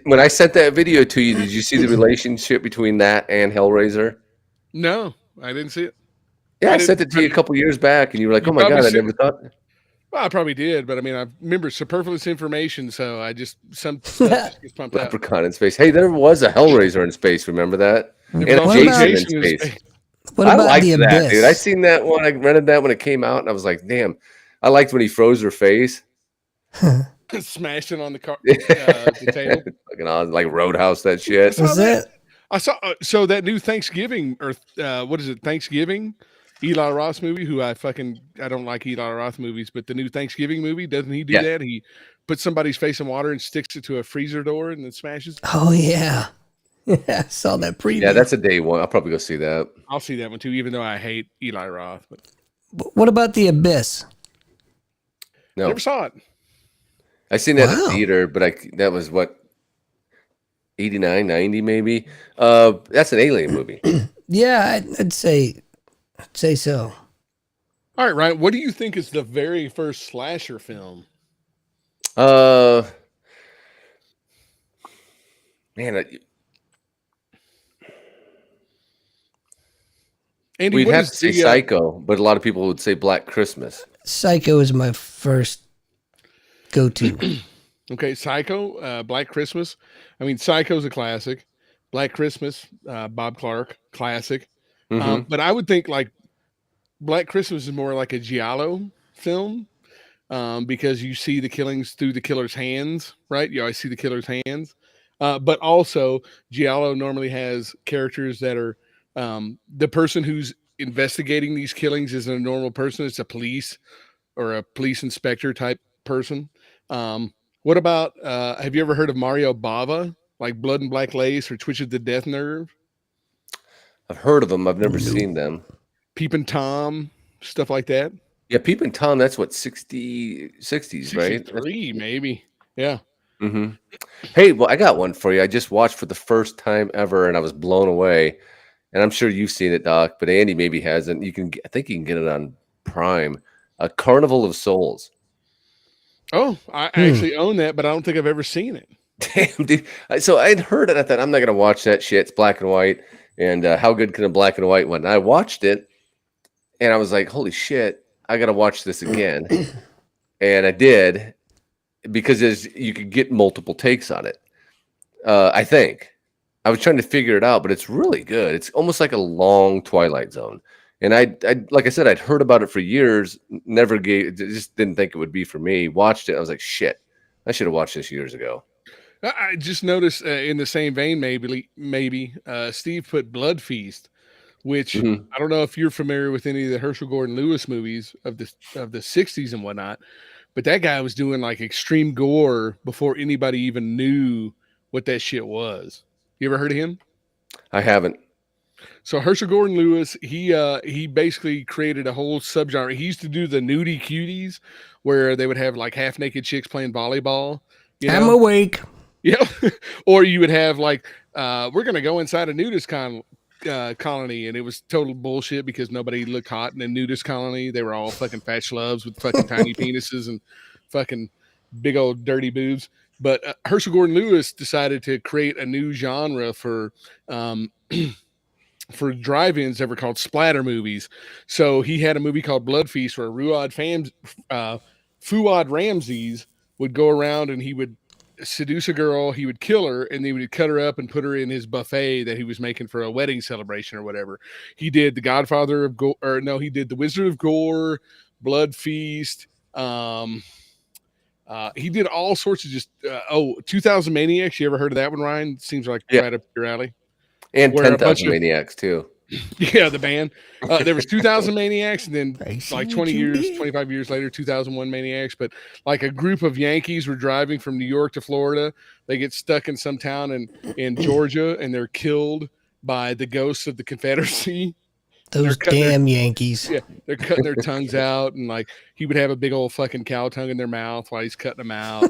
when I sent that video to you, did you see the relationship between that and Hellraiser? No, I didn't see it. Yeah, I sent it to you a couple years back, and you were like, "Oh my god, I never thought." Well, I probably did, but I mean, I remember superfluous information, so I just some stuff just gets pumped out. Leprechaun in space. Hey, there was a Hellraiser in space. Remember that? And Jason in space. What about I liked the that, Abyss? dude. I seen that one. I rented that when it came out, and I was like, "Damn!" I liked when he froze her face, smashing on the car, the table. Fucking awesome, like Roadhouse. That shit. Was that? I saw so that new Thanksgiving or what is it? Thanksgiving. Eli Roth movie. Who I don't like Eli Roth movies, but the new Thanksgiving movie, doesn't he do that? He puts somebody's face in water and sticks it to a freezer door and then smashes. Oh yeah. Yeah, I saw that preview. Yeah, that's a day one. I'll probably go see that. I'll see that one too, even though I hate Eli Roth. But what about the Abyss? No, never saw it. I seen that in the theater, but that was what 89, 90 maybe. That's an alien movie. Yeah, I'd say so. All right, Ryan. What do you think is the very first slasher film? Man, Andy, we'd have to say Psycho, but a lot of people would say Black Christmas. Psycho is my first go-to. Okay, Psycho, Black Christmas. I mean, Psycho's a classic. Black Christmas, Bob Clark, classic. But I would think like Black Christmas is more like a giallo film because you see the killings through the killer's hands, right? You always see the killer's hands. But also, giallo normally has characters that are the person who's investigating these killings isn't a normal person. It's a police or a police inspector type person. What about, have you ever heard of Mario Bava, like Blood and Black Lace or Twitch of the Death Nerve? I've heard of them. I've never seen them. Peepin' Tom, stuff like that. Yeah, Peepin' Tom, that's what, 60s, 63, right? Maybe. Yeah. Mm-hmm. Hey, well, I got one for you. I just watched for the first time ever, and I was blown away. And I'm sure you've seen it, Doc, but Andy maybe hasn't. I think you can get it on Prime. A Carnival of Souls. Oh, I actually own that, but I don't think I've ever seen it. Damn, dude. So I'd heard it. I thought, I'm not going to watch that shit. It's black and white. And how good can a black and white one? And I watched it, and I was like, holy shit, I got to watch this again. And I did, because you could get multiple takes on it. I think. I was trying to figure it out, but it's really good. It's almost like a long Twilight Zone. And I like I said, I'd heard about it for years, just didn't think it would be for me. Watched it. I was like, shit, I should have watched this years ago. I just noticed in the same vein, maybe Steve put Blood Feast, which I don't know if you're familiar with any of the Herschel Gordon Lewis movies of the '60s and whatnot, but that guy was doing like extreme gore before anybody even knew what that shit was. You ever heard of him? I haven't. So Herschel Gordon Lewis, he basically created a whole subgenre. He used to do the nudie cuties, where they would have like half naked chicks playing volleyball. I'm awake. Yeah, or you would have like, we're gonna go inside a nudist colony, and it was total bullshit because nobody looked hot in a nudist colony. They were all fucking fat schlubs with fucking tiny penises and fucking big old dirty boobs. But Herschel Gordon Lewis decided to create a new genre for drive-ins that were called splatter movies. So he had a movie called Blood Feast where Fuad Ramses would go around and he would seduce a girl, he would kill her, and then he would cut her up and put her in his buffet that he was making for a wedding celebration or whatever. He did The Godfather of Gore, or no, he did The Wizard of Gore, Blood Feast. He did all sorts of just 2000 Maniacs. You ever heard of that one, Ryan? Seems like right up your alley. And 10,000 Maniacs too. Yeah, the band. There was 2000 Maniacs, and then like 25 years later, 2001 Maniacs. But like a group of Yankees were driving from New York to Florida. They get stuck in some town in Georgia, and they're killed by the ghosts of the Confederacy. Those damn Yankees. Yeah, they're cutting their tongues out, and like he would have a big old fucking cow tongue in their mouth while he's cutting them out.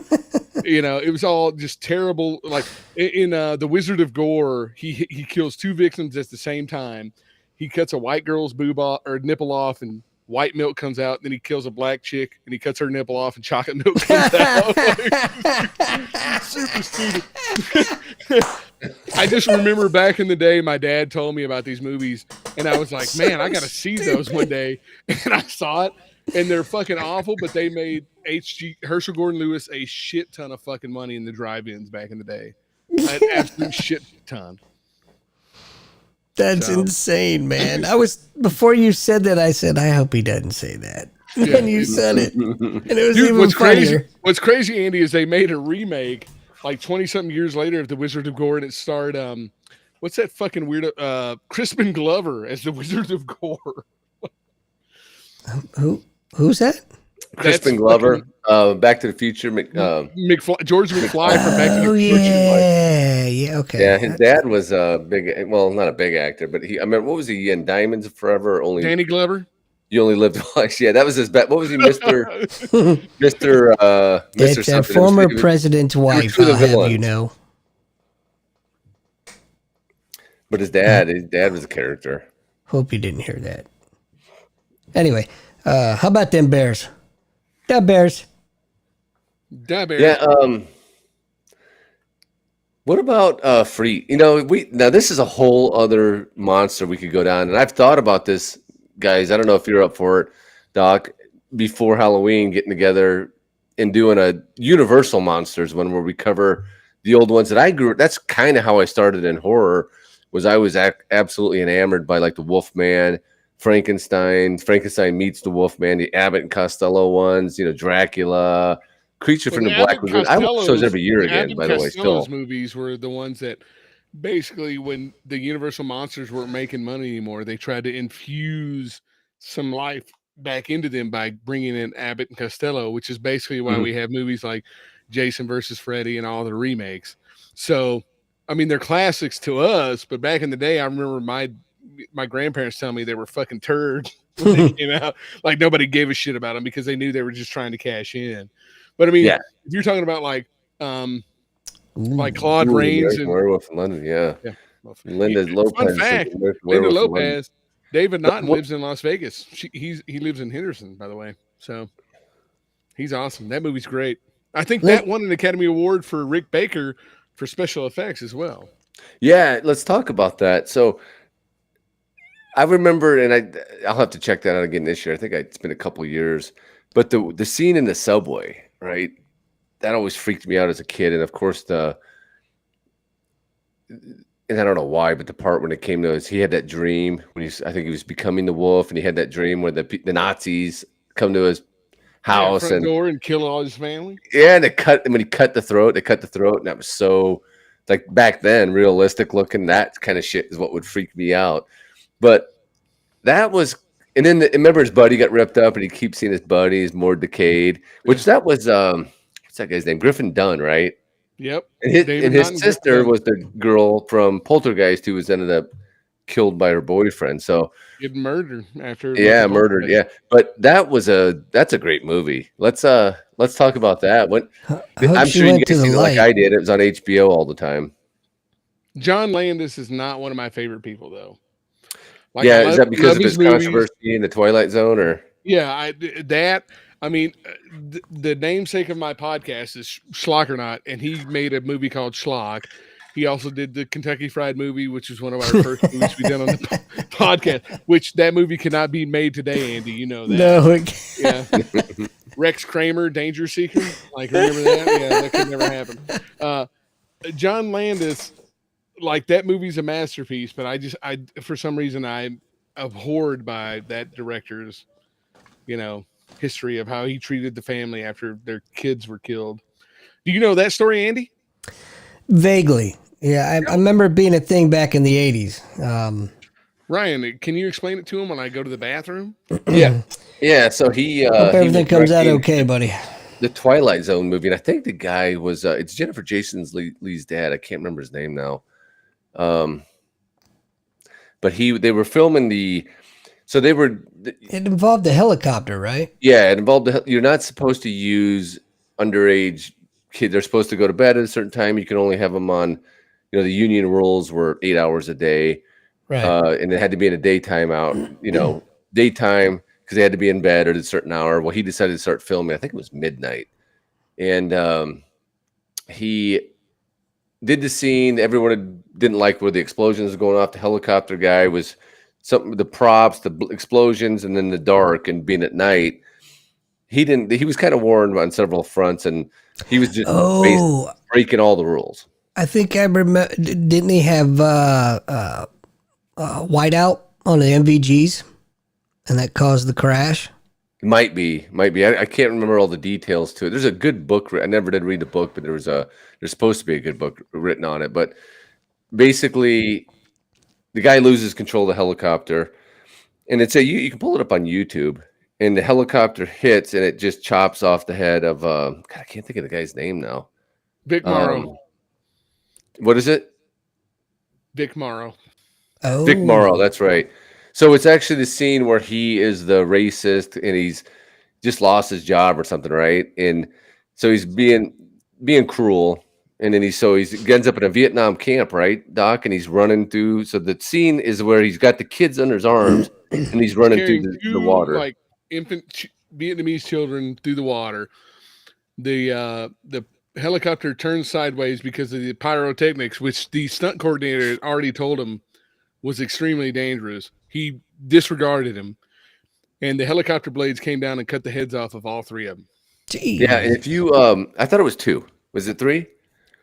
It was all just terrible. Like in The Wizard of Gore, he kills two victims at the same time. He cuts a white girl's boob off, or nipple off, and white milk comes out. Then he kills a black chick, and he cuts her nipple off, and chocolate milk comes out. Super stupid. I just remember back in the day, my dad told me about these movies, and I was like, man, I got to see those one day. And I saw it, and they're fucking awful, but they made Herschel Gordon Lewis a shit ton of fucking money in the drive-ins back in the day. An absolute shit ton. That's insane, man. Before you said that, I said, I hope he doesn't say that. Yeah. And you said it. And it was even funnier. What's crazy, Andy, is they made a remake like 20-something years later of The Wizard of Gore, and it starred, what's that fucking weirdo? Crispin Glover as The Wizard of Gore. Who's that? Crispin Glover, Back to the Future. George McFly from Back to the Future. Yeah, okay. Yeah, his dad was a big, well, not a big actor, but I mean, what was he in Diamonds Forever? Danny Glover? You only lived twice. Yeah, that was his bet. What was he, Mr. It's a former president's wife, I'll have you know. But his dad was a character. Hope you didn't hear that. Anyway, how about them Bears? Da Bears. Yeah. What about Free? Now this is a whole other monster we could go down, and I've thought about this, guys. I don't know if you're up for it, Doc. Before Halloween, getting together and doing a Universal Monsters one where we cover the old ones that I grew. That's kind of how I started in horror. I was absolutely enamored by like the Wolfman, Frankenstein meets the Wolfman, the Abbott and Costello ones, Dracula, Creature from the Black Lagoon. I watch those every year again, by the way. Those movies were the ones that basically, when the Universal Monsters weren't making money anymore, they tried to infuse some life back into them by bringing in Abbott and Costello, which is basically why we have movies like Jason versus Freddy and all the remakes. So, I mean, they're classics to us, but back in the day, I remember my grandparents telling me they were fucking turds when they came out. Like nobody gave a shit about them because they knew they were just trying to cash in. But I mean, if you're talking about like Claude Rains and Werewolf in London, yeah. Linda Lopez. Fun fact: Linda Lopez. David Naughton lives in Las Vegas. He lives in Henderson, by the way. So he's awesome. That movie's great. I think that won an Academy Award for Rick Baker for special effects as well. Yeah, let's talk about that. So I remember, and I'll have to check that out again this year. I think it's been a couple of years, but the scene in the subway, right? That always freaked me out as a kid, and of course and I don't know why, but the part when it came to he had that dream when I think he was becoming the wolf, and he had that dream where the Nazis come to his house front and door and kill all his family. Yeah, and they cut the throat, and that was so like back then, realistic looking. That kind of shit is what would freak me out. But that was, and then remember his buddy got ripped up, and he keeps seeing his buddy is more decayed. Which that was what's that guy's name? Griffin Dunn, right? Yep. And his sister was the girl from Poltergeist who was ended up killed by her boyfriend. So get murdered after. Murdered. Yeah, but that's a great movie. Let's talk about that. I'm sure you guys seen it like I did. It was on HBO all the time. John Landis is not one of my favorite people, though. Like, is that because of his controversy in the Twilight Zone, or? Yeah, the namesake of my podcast is Schlockernaut, and he made a movie called Schlock. He also did the Kentucky Fried Movie, which was one of our first movies we did on the podcast, which that movie cannot be made today, Andy. You know that. No, it can't. Yeah. Rex Kramer, Danger Seeker. Like, remember that? Yeah, that could never happen. John Landis, like, that movie's a masterpiece, but I for some reason, I'm abhorred by that director's, history of how he treated the family after their kids were killed. Do you know that story, Andy? Vaguely. Yeah, I remember it being a thing back in the 80s. Ryan, can you explain it to him when I go to the bathroom? Yeah. So he hope everything comes out okay, buddy. The Twilight Zone movie, and I think the guy was it's Jennifer Jason Leigh's dad. I can't remember his name now. But they were filming it involved the helicopter, right? Yeah, it involved you're not supposed to use underage kids. They're supposed to go to bed at a certain time. You can only have them on, the union rules were 8 hours a day. Right. And it had to be in a daytime daytime, because they had to be in bed at a certain hour. Well, he decided to start filming. I think it was midnight. And he did the scene. Everyone didn't like where the explosions were going off. The helicopter guy was the props, the explosions, and then the dark and being at night. He was kind of warned on several fronts, and he was just breaking all the rules. I think I remember. Didn't he have whiteout on the MVGs, and that caused the crash? Might be. I can't remember all the details to it. There's a good book. I never did read the book, but there's supposed to be a good book written on it. But basically, the guy loses control of the helicopter, and you can pull it up on YouTube. And the helicopter hits, and it just chops off the head of God, I can't think of the guy's name now. Vic Morrow. What is it? Vic Morrow. Oh, Vic Morrow. That's right. So it's actually the scene where he is the racist, and he's just lost his job or something, right? And so he's being cruel, and then he ends up in a Vietnam camp, right, Doc? And he's running through. So the scene is where he's got the kids under his arms, and he's running through the water, like infant Vietnamese children through the water. The helicopter turns sideways because of the pyrotechnics, which the stunt coordinator had already told him was extremely dangerous. He disregarded him, and the helicopter blades came down and cut the heads off of all three of them. Jeez. Yeah, and if you, I thought it was 2. Was it 3?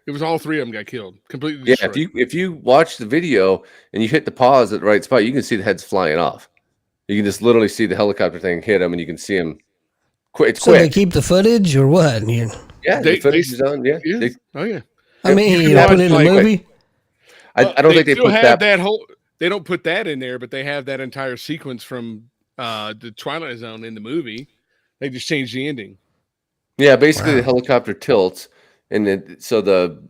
It was all 3 of them got killed, completely destroyed. Yeah, if you watch the video and you hit the pause at the right spot, you can see the heads flying off. You can just literally see the helicopter thing hit him, and you can see him. It's so quick. They keep the footage, or what? Yeah, the footage is on. Yeah. I mean, you put it in a movie. I don't think they put that whole. They don't put that in there, but they have that entire sequence from the Twilight Zone in the movie. They just changed the ending. Yeah, basically the helicopter tilts, and so the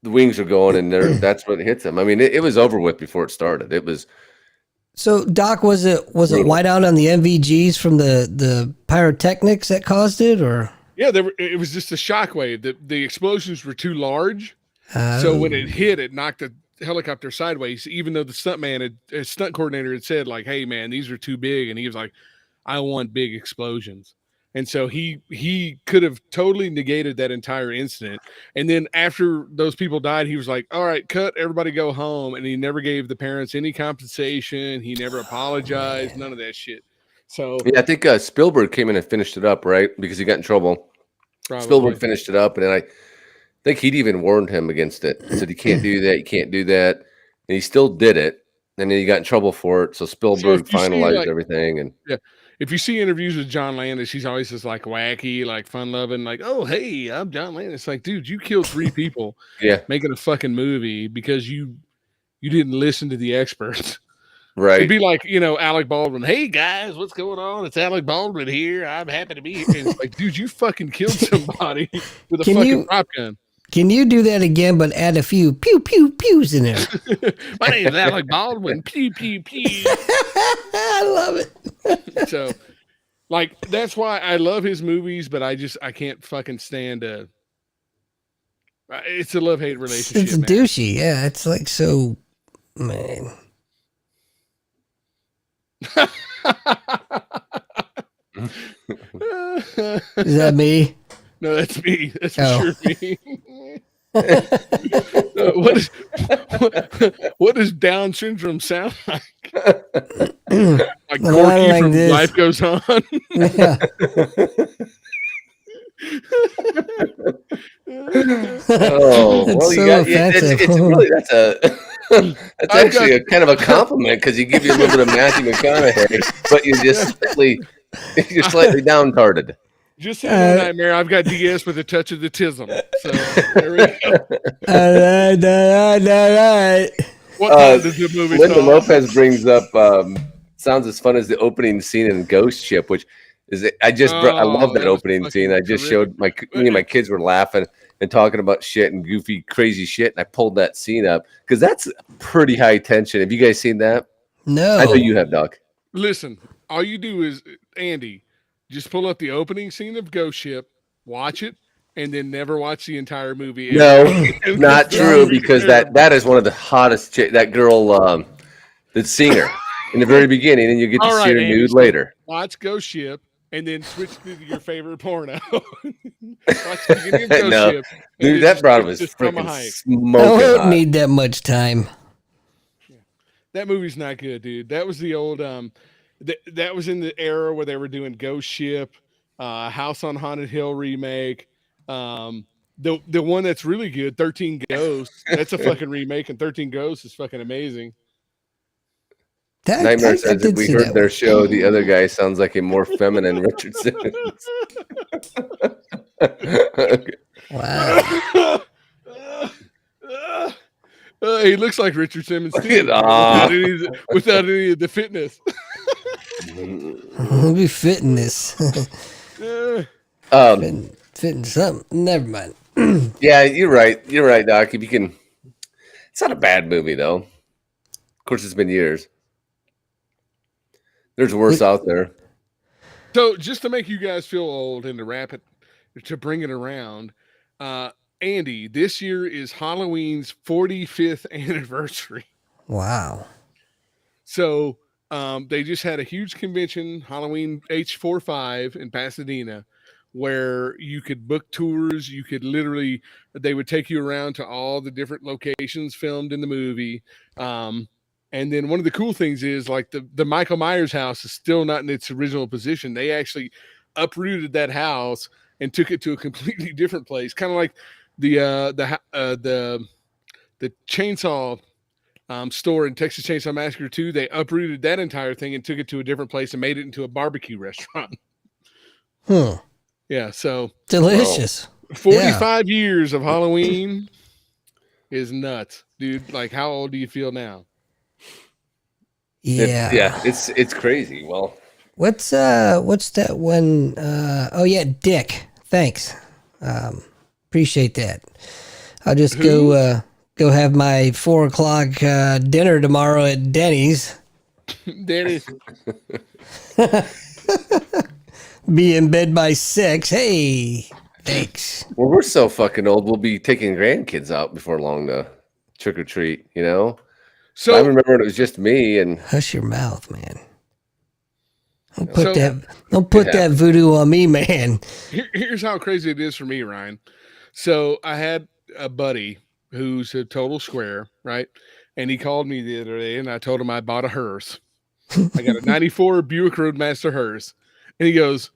wings are going, and that's what hits them. I mean, it was over with before it started. It was. So, Doc, was it whiteout on the MVGs from the pyrotechnics that caused it, or? Yeah, it was just a shockwave. The explosions were too large, so when it hit, it knocked the helicopter sideways. Even though the stunt coordinator had said, like, "Hey, man, these are too big," and he was like, "I want big explosions." And so he could have totally negated that entire incident. And then after those people died, he was like, all right, cut, everybody go home. And he never gave the parents any compensation. He never apologized, none of that shit. So yeah, I think Spielberg came in and finished it up, right? Because he got in trouble. Probably. Spielberg finished it up, and then I think he'd even warned him against it. He said, you can't do that, you can't do that. And he still did it. And then he got in trouble for it. So Spielberg finalized everything. And if you see interviews with John Landis, he's always just like wacky, like fun loving, like, oh, hey, I'm John Landis. Like, dude, you killed 3 people making a fucking movie because you didn't listen to the experts. Right. It'd be like, Alec Baldwin. Hey guys, what's going on? It's Alec Baldwin here. I'm happy to be here. And it's like, dude, you fucking killed somebody with a fucking prop gun. Can you do that again, but add a few pew pew pews in there? My name's Alec Baldwin. Pew pew pew. I love it. So, like, that's why I love his movies, but I can't fucking stand it's a love-hate relationship. It's douchey, yeah. It's like so, man. Is that me? No, that's me. That's for sure me. What does Down syndrome sound like? Like Corky from this. Life Goes On. Yeah. Oh, well, you got it's really that's actually a kind of a compliment because you give you a little bit of Matthew McConaughey, but you're slightly downtarded. Just had a nightmare. I've got DS with a touch of the tism. So there we go. All right. What time does the movie Linda Lopez brings up sounds as fun as the opening scene in Ghost Ship, which is I love that opening scene. I just showed me and my kids were laughing and talking about shit and goofy, crazy shit, and I pulled that scene up because that's pretty high tension. Have you guys seen that? No. I know you have, Doc. Listen, all you do is, Andy, just pull up the opening scene of Ghost Ship, watch it, and then never watch the entire movie. No, not true, because that is one of the hottest that girl, the singer in the very beginning, and you get to see her nude later. Watch Ghost Ship and then switch to your favorite porno. Watch the beginning of Ghost Ship. Dude, that broad was freaking smoking hot. I don't need that much time. That movie's not good, dude. That was the old that was in the era where they were doing Ghost Ship, House on Haunted Hill remake. The one that's really good, 13 Ghosts. That's a fucking remake, and 13 Ghosts is fucking amazing. Nightmare says if we heard their show, the other guy sounds like a more feminine Richard Simmons. Okay. Wow. He looks like Richard Simmons too, without any of the fitness. We'll be fitting this. Fitting something. Never mind. Yeah, you're right. You're right, Doc. If you can, it's not a bad movie though. Of course, it's been years. There's worse out there. So, just to make you guys feel old and to bring it around, Andy, this year is Halloween's 45th anniversary. Wow. So, they just had a huge convention, Halloween H45 in Pasadena, where you could book tours. You could they would take you around to all the different locations filmed in the movie. And then one of the cool things is like the Michael Myers house is still not in its original position. They actually uprooted that house and took it to a completely different place. Kind of like the chainsaw store in Texas Chainsaw Massacre 2. They uprooted that entire thing and took it to a different place and made it into a barbecue restaurant. Yeah, so delicious. 45 years of Halloween is nuts, dude. Like, how old do you feel now? Yeah. It's crazy. Well, what's that one? Oh yeah, Dick. Thanks. Appreciate that. I'll just go have my 4:00 dinner tomorrow at Denny's. Denny's. Be in bed by 6. Hey, thanks. Well, we're so fucking old. We'll be taking grandkids out before long to trick or treat. You know. So I remember when it was just me and hush your mouth, man. Don't put that voodoo on me, man. Here's how crazy it is for me, Ryan. So I had a buddy who's a total square, right? And he called me the other day, and I told him I bought a hearse. I got a 94 Buick Roadmaster hearse. And he goes,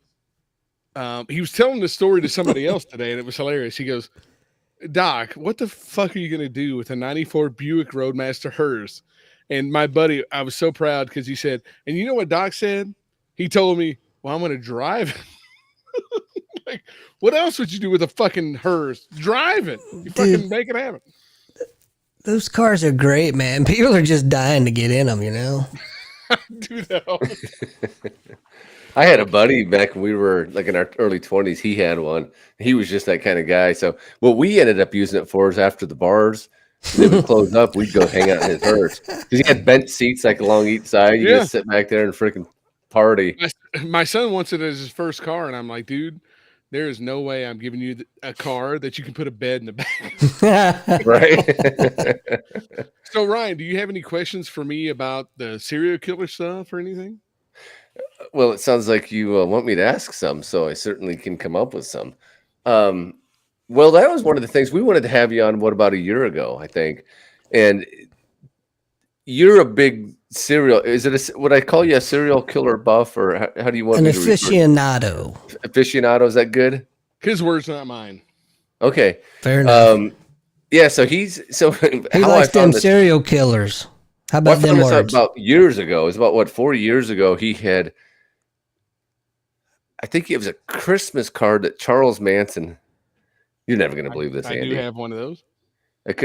he was telling the story to somebody else today, and it was hilarious. He goes, Doc, what the fuck are you going to do with a 94 Buick Roadmaster hearse? And my buddy, I was so proud because he said, and you know what Doc said? He told me, well, I'm going to drive. Like, what else would you do with a fucking hearse? Drive it. You fucking make it happen. Those cars are great, man. People are just dying to get in them, you know? Dude, no. I had a buddy back when we were like in our early 20s. He had one. He was just that kind of guy. So what we ended up using it for is after the bars, they would close up, we'd go hang out in his hearse. Because he had bench seats like along each side. You just sit back there and freaking party. My son wants it as his first car, and I'm like, dude, there is no way I'm giving you a car that you can put a bed in the back. Right. So, Ryan, do you have any questions for me about the serial killer stuff or anything? Well, it sounds like you want me to ask some, so I certainly can come up with some. Well, that was one of the things we wanted to have you on, about a year ago, I think. And you're a big would I call you a serial killer buff, or how do you want an me to aficionado? Aficionado, is that good? His words, not mine. Okay. Fair enough. Yeah, so he likes them serial killers. How about them words? About years ago. It was about 4 years ago. He had, I think it was a Christmas card that Charles Manson. You're never going to believe this, Andy. I do have one of those.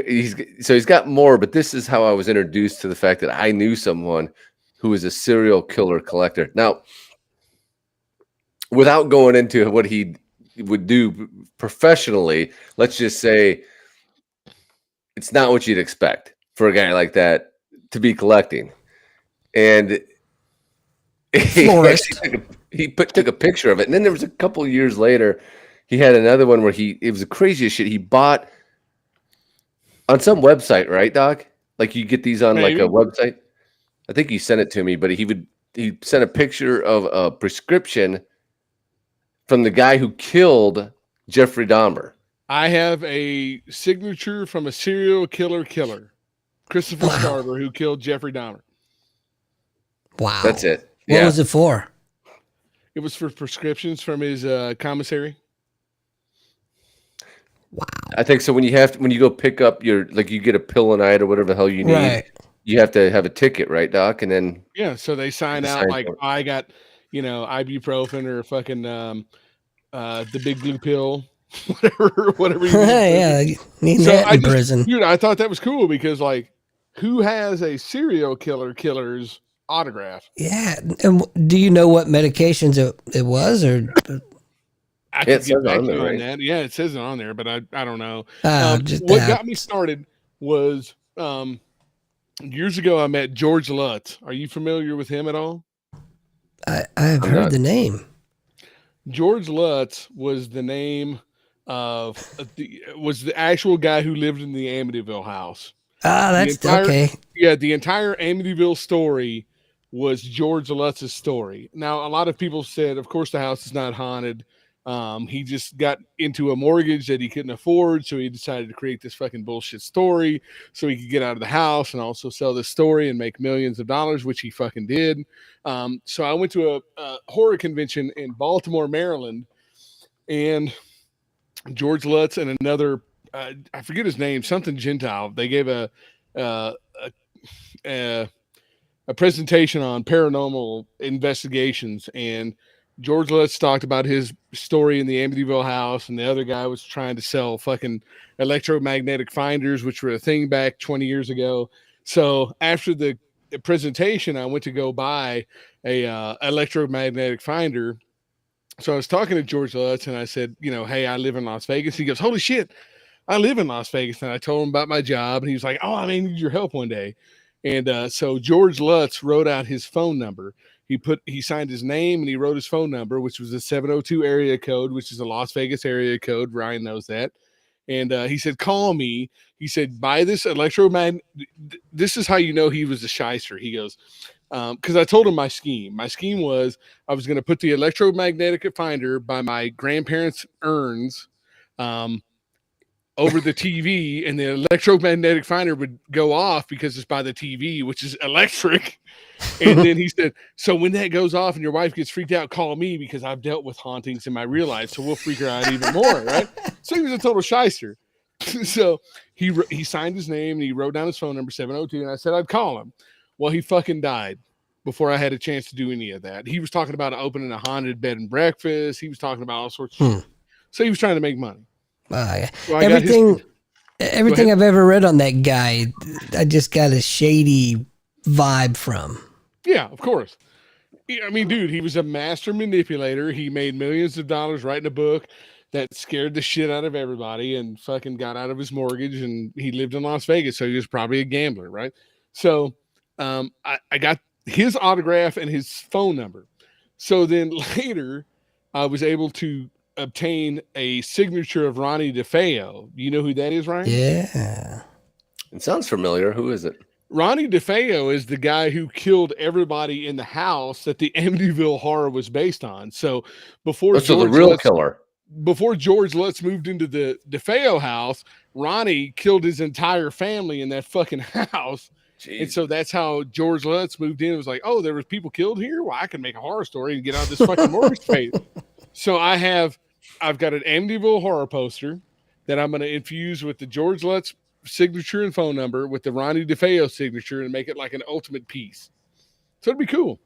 He's got more, but this is how I was introduced to the fact that I knew someone who was a serial killer collector. Now, without going into what he would do professionally, let's just say it's not what you'd expect for a guy like that to be collecting. And he took a picture of it. And then there was a couple of years later, he had another one where it was the craziest shit. He bought on some website, right, Doc? Like you get these on like a website. I think he sent it to me, but he sent a picture of a prescription from the guy who killed Jeffrey Dahmer. I have a signature from a serial killer, Christopher Carver, who killed Jeffrey Dahmer. Wow. That's it. What was it for? It was for prescriptions from his commissary. Wow. I think so. When you go pick up you get a pill a night or whatever the hell you need, right. You have to have a ticket, right, Doc? And then so they sign out like I got, ibuprofen or fucking the big blue pill, whatever. You need. Need that in prison. Dude, I thought that was cool because like, who has a serial killer's autograph? Yeah, and do you know what medications it was or? I could get back to you on that. Yeah, it says it on there, but I don't know. What got me started was years ago I met George Lutz. Are you familiar with him at all? I've heard the name. George Lutz was the name of the actual guy who lived in the Amityville house. That's okay. Yeah, the entire Amityville story was George Lutz's story. Now, a lot of people said, of course, the house is not haunted. He just got into a mortgage that he couldn't afford, so he decided to create this fucking bullshit story so he could get out of the house and also sell this story and make millions of dollars, which he fucking did. So I went to a horror convention in Baltimore, Maryland, and George Lutz and another, I forget his name, something Gentile. They gave a presentation on paranormal investigations, and George Lutz talked about his story in the Amityville house, and the other guy was trying to sell fucking electromagnetic finders, which were a thing back 20 years ago. So after the presentation, I went to go buy a electromagnetic finder. So I was talking to George Lutz, and I said, hey, I live in Las Vegas. He goes, holy shit, I live in Las Vegas. And I told him about my job, and he was like, oh, I may need your help one day. And so George Lutz wrote out his phone number. He signed his name and he wrote his phone number, which was a 702 area code, which is a Las Vegas area code. Ryan knows that. And he said, call me. He said, buy this electromagnet. This is how you know he was a shyster. He goes, because I told him my scheme. My scheme was I was going to put the electromagnetic finder by my grandparents' urns over the TV, and the electromagnetic finder would go off because it's by the TV, which is electric. And then he said, so when that goes off and your wife gets freaked out, call me because I've dealt with hauntings in my real life. So we'll freak her out even more. Right. So he was a total shyster. So he signed his name and he wrote down his phone number 702. And I said, I'd call him. Well, he fucking died. before I had a chance to do any of that. He was talking about opening a haunted bed and breakfast. He was talking about all sorts of shit. So he was trying to make money. So everything I've ever read on that guy, I just got a shady vibe from. Yeah, of course. I mean, dude, he was a master manipulator. He made millions of dollars writing a book that scared the shit out of everybody and fucking got out of his mortgage, and he lived in Las Vegas, so he was probably a gambler, right? So I got his autograph and his phone number. So then later, I was able to obtain a signature of Ronnie DeFeo. You know who that is, Ryan? Yeah. It sounds familiar. Who is it? Ronnie DeFeo is the guy who killed everybody in the house that the Amityville Horror was based on. So before before George Lutz moved into the DeFeo house, Ronnie killed his entire family in that fucking house. Jeez. And so that's how George Lutz moved in. It was like, oh, there was people killed here? Well, I can make a horror story and get out of this fucking mortgage payment. So I've got an Amityville Horror poster that I'm going to infuse with the George Lutz signature and phone number with the Ronnie DeFeo signature and make it like an ultimate piece. So it'd be cool.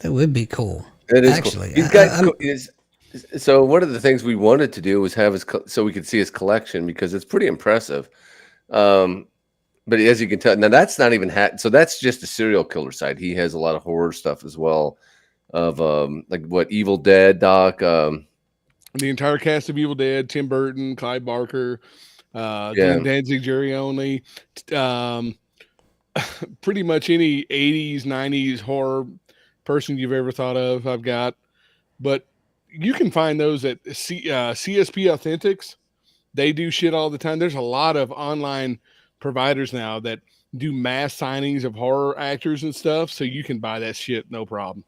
That would be cool. It is actually. Cool. So one of the things we wanted to do was have so we could see his collection, because it's pretty impressive. But as you can tell, now that's not even so that's just a serial killer side. He has a lot of horror stuff as well, of like what, Evil Dead, Doc. The entire cast of Evil Dead, Tim Burton, Clive Barker, Glenn Danzig, Jerry Only, pretty much any 80s, 90s horror person you've ever thought of, I've got. But you can find those at CSP Authentics. They do shit all the time. There's a lot of online providers now that do mass signings of horror actors and stuff, so you can buy that shit no problem.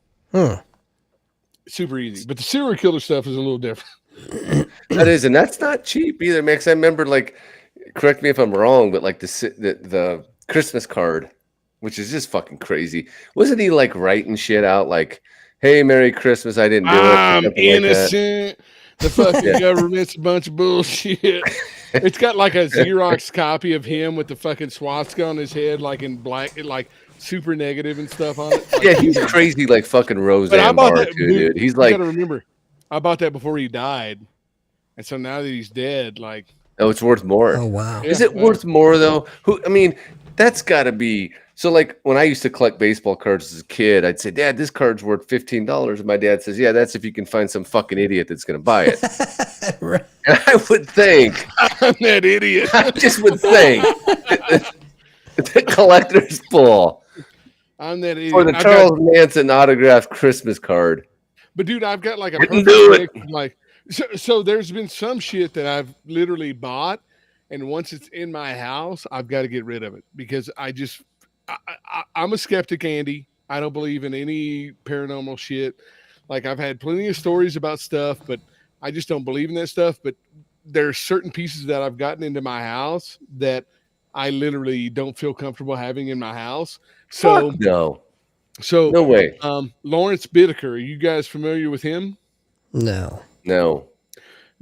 Super easy. But the serial killer stuff is a little different. That is, and that's not cheap either, man. Because I remember, like, correct me if I'm wrong, but like the Christmas card, which is just fucking crazy. Wasn't he like writing shit out like, "Hey, Merry Christmas, I didn't do it. I'm innocent. The fucking government's a bunch of bullshit." It's got like a Xerox copy of him with the fucking swastika on his head, like in black, like super negative and stuff on it. Like, yeah, he's crazy, like fucking Roseanne Barr, dude. He's like, you gotta remember, I bought that before he died, and so now that he's dead, like, oh, it's worth more. Oh wow, is it worth more though? I mean, that's got to be. So, like, when I used to collect baseball cards as a kid, I'd say, "Dad, this card's worth $15." And my dad says, "Yeah, that's if you can find some fucking idiot that's going to buy it." Right. And I would think, I'm that idiot. I just would think the collector's bull. I'm that idiot. For the Charles Manson autographed Christmas card. But dude, I've got like a perfect like. So there's been some shit that I've literally bought, and once it's in my house, I've got to get rid of it because I'm a skeptic, Andy. I don't believe in any paranormal shit. Like, I've had plenty of stories about stuff, but I just don't believe in that stuff. But there's certain pieces that I've gotten into my house that I literally don't feel comfortable having in my house. So fuck no. So no way. Lawrence Bittaker, are you guys familiar with him? No.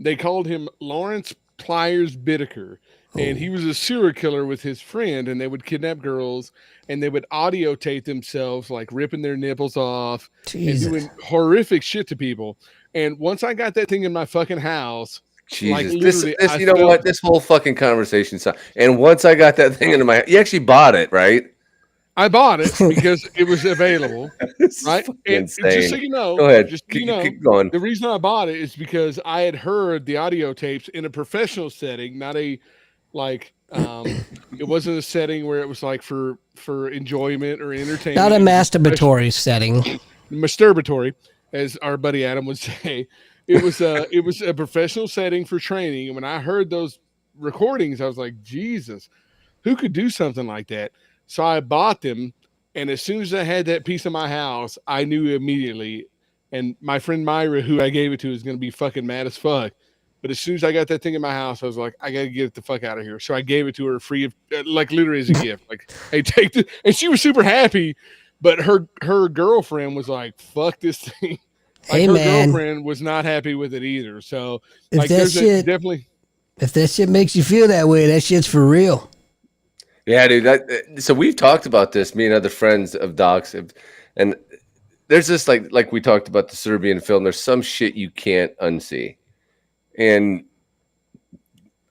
They called him Lawrence Pliers Bittaker. And he was a serial killer with his friend, and they would kidnap girls, and they would audio tape themselves, like ripping their nipples off and doing horrific shit to people. And once I got that thing in my fucking house, Jesus, like, you know what? This whole fucking conversation. And once I got that thing into my, you actually bought it, right? I bought it because it was available, right? And just so you know, go ahead. Just keep going. The reason I bought it is because I had heard the audio tapes in a professional setting, not a like it wasn't a setting where it was like for enjoyment or entertainment. Not a masturbatory setting. Masturbatory, as our buddy Adam would say. It was a professional setting for training. And when I heard those recordings, I was like, Jesus, who could do something like that? So I bought them, and as soon as I had that piece in my house, I knew immediately. And my friend Myra, who I gave it to, is going to be fucking mad as fuck. But as soon as I got that thing in my house, I was like, I got to get it the fuck out of here. So I gave it to her free of, like, literally as a gift. Like, hey, take it. And she was super happy. But her girlfriend was like, fuck this thing. Like, her girlfriend was not happy with it either. So, if like, that shit, definitely. If that shit makes you feel that way, that shit's for real. Yeah, dude. So we've talked about this, me and other friends of docs, and there's this like we talked about the Serbian film. There's some shit you can't unsee, and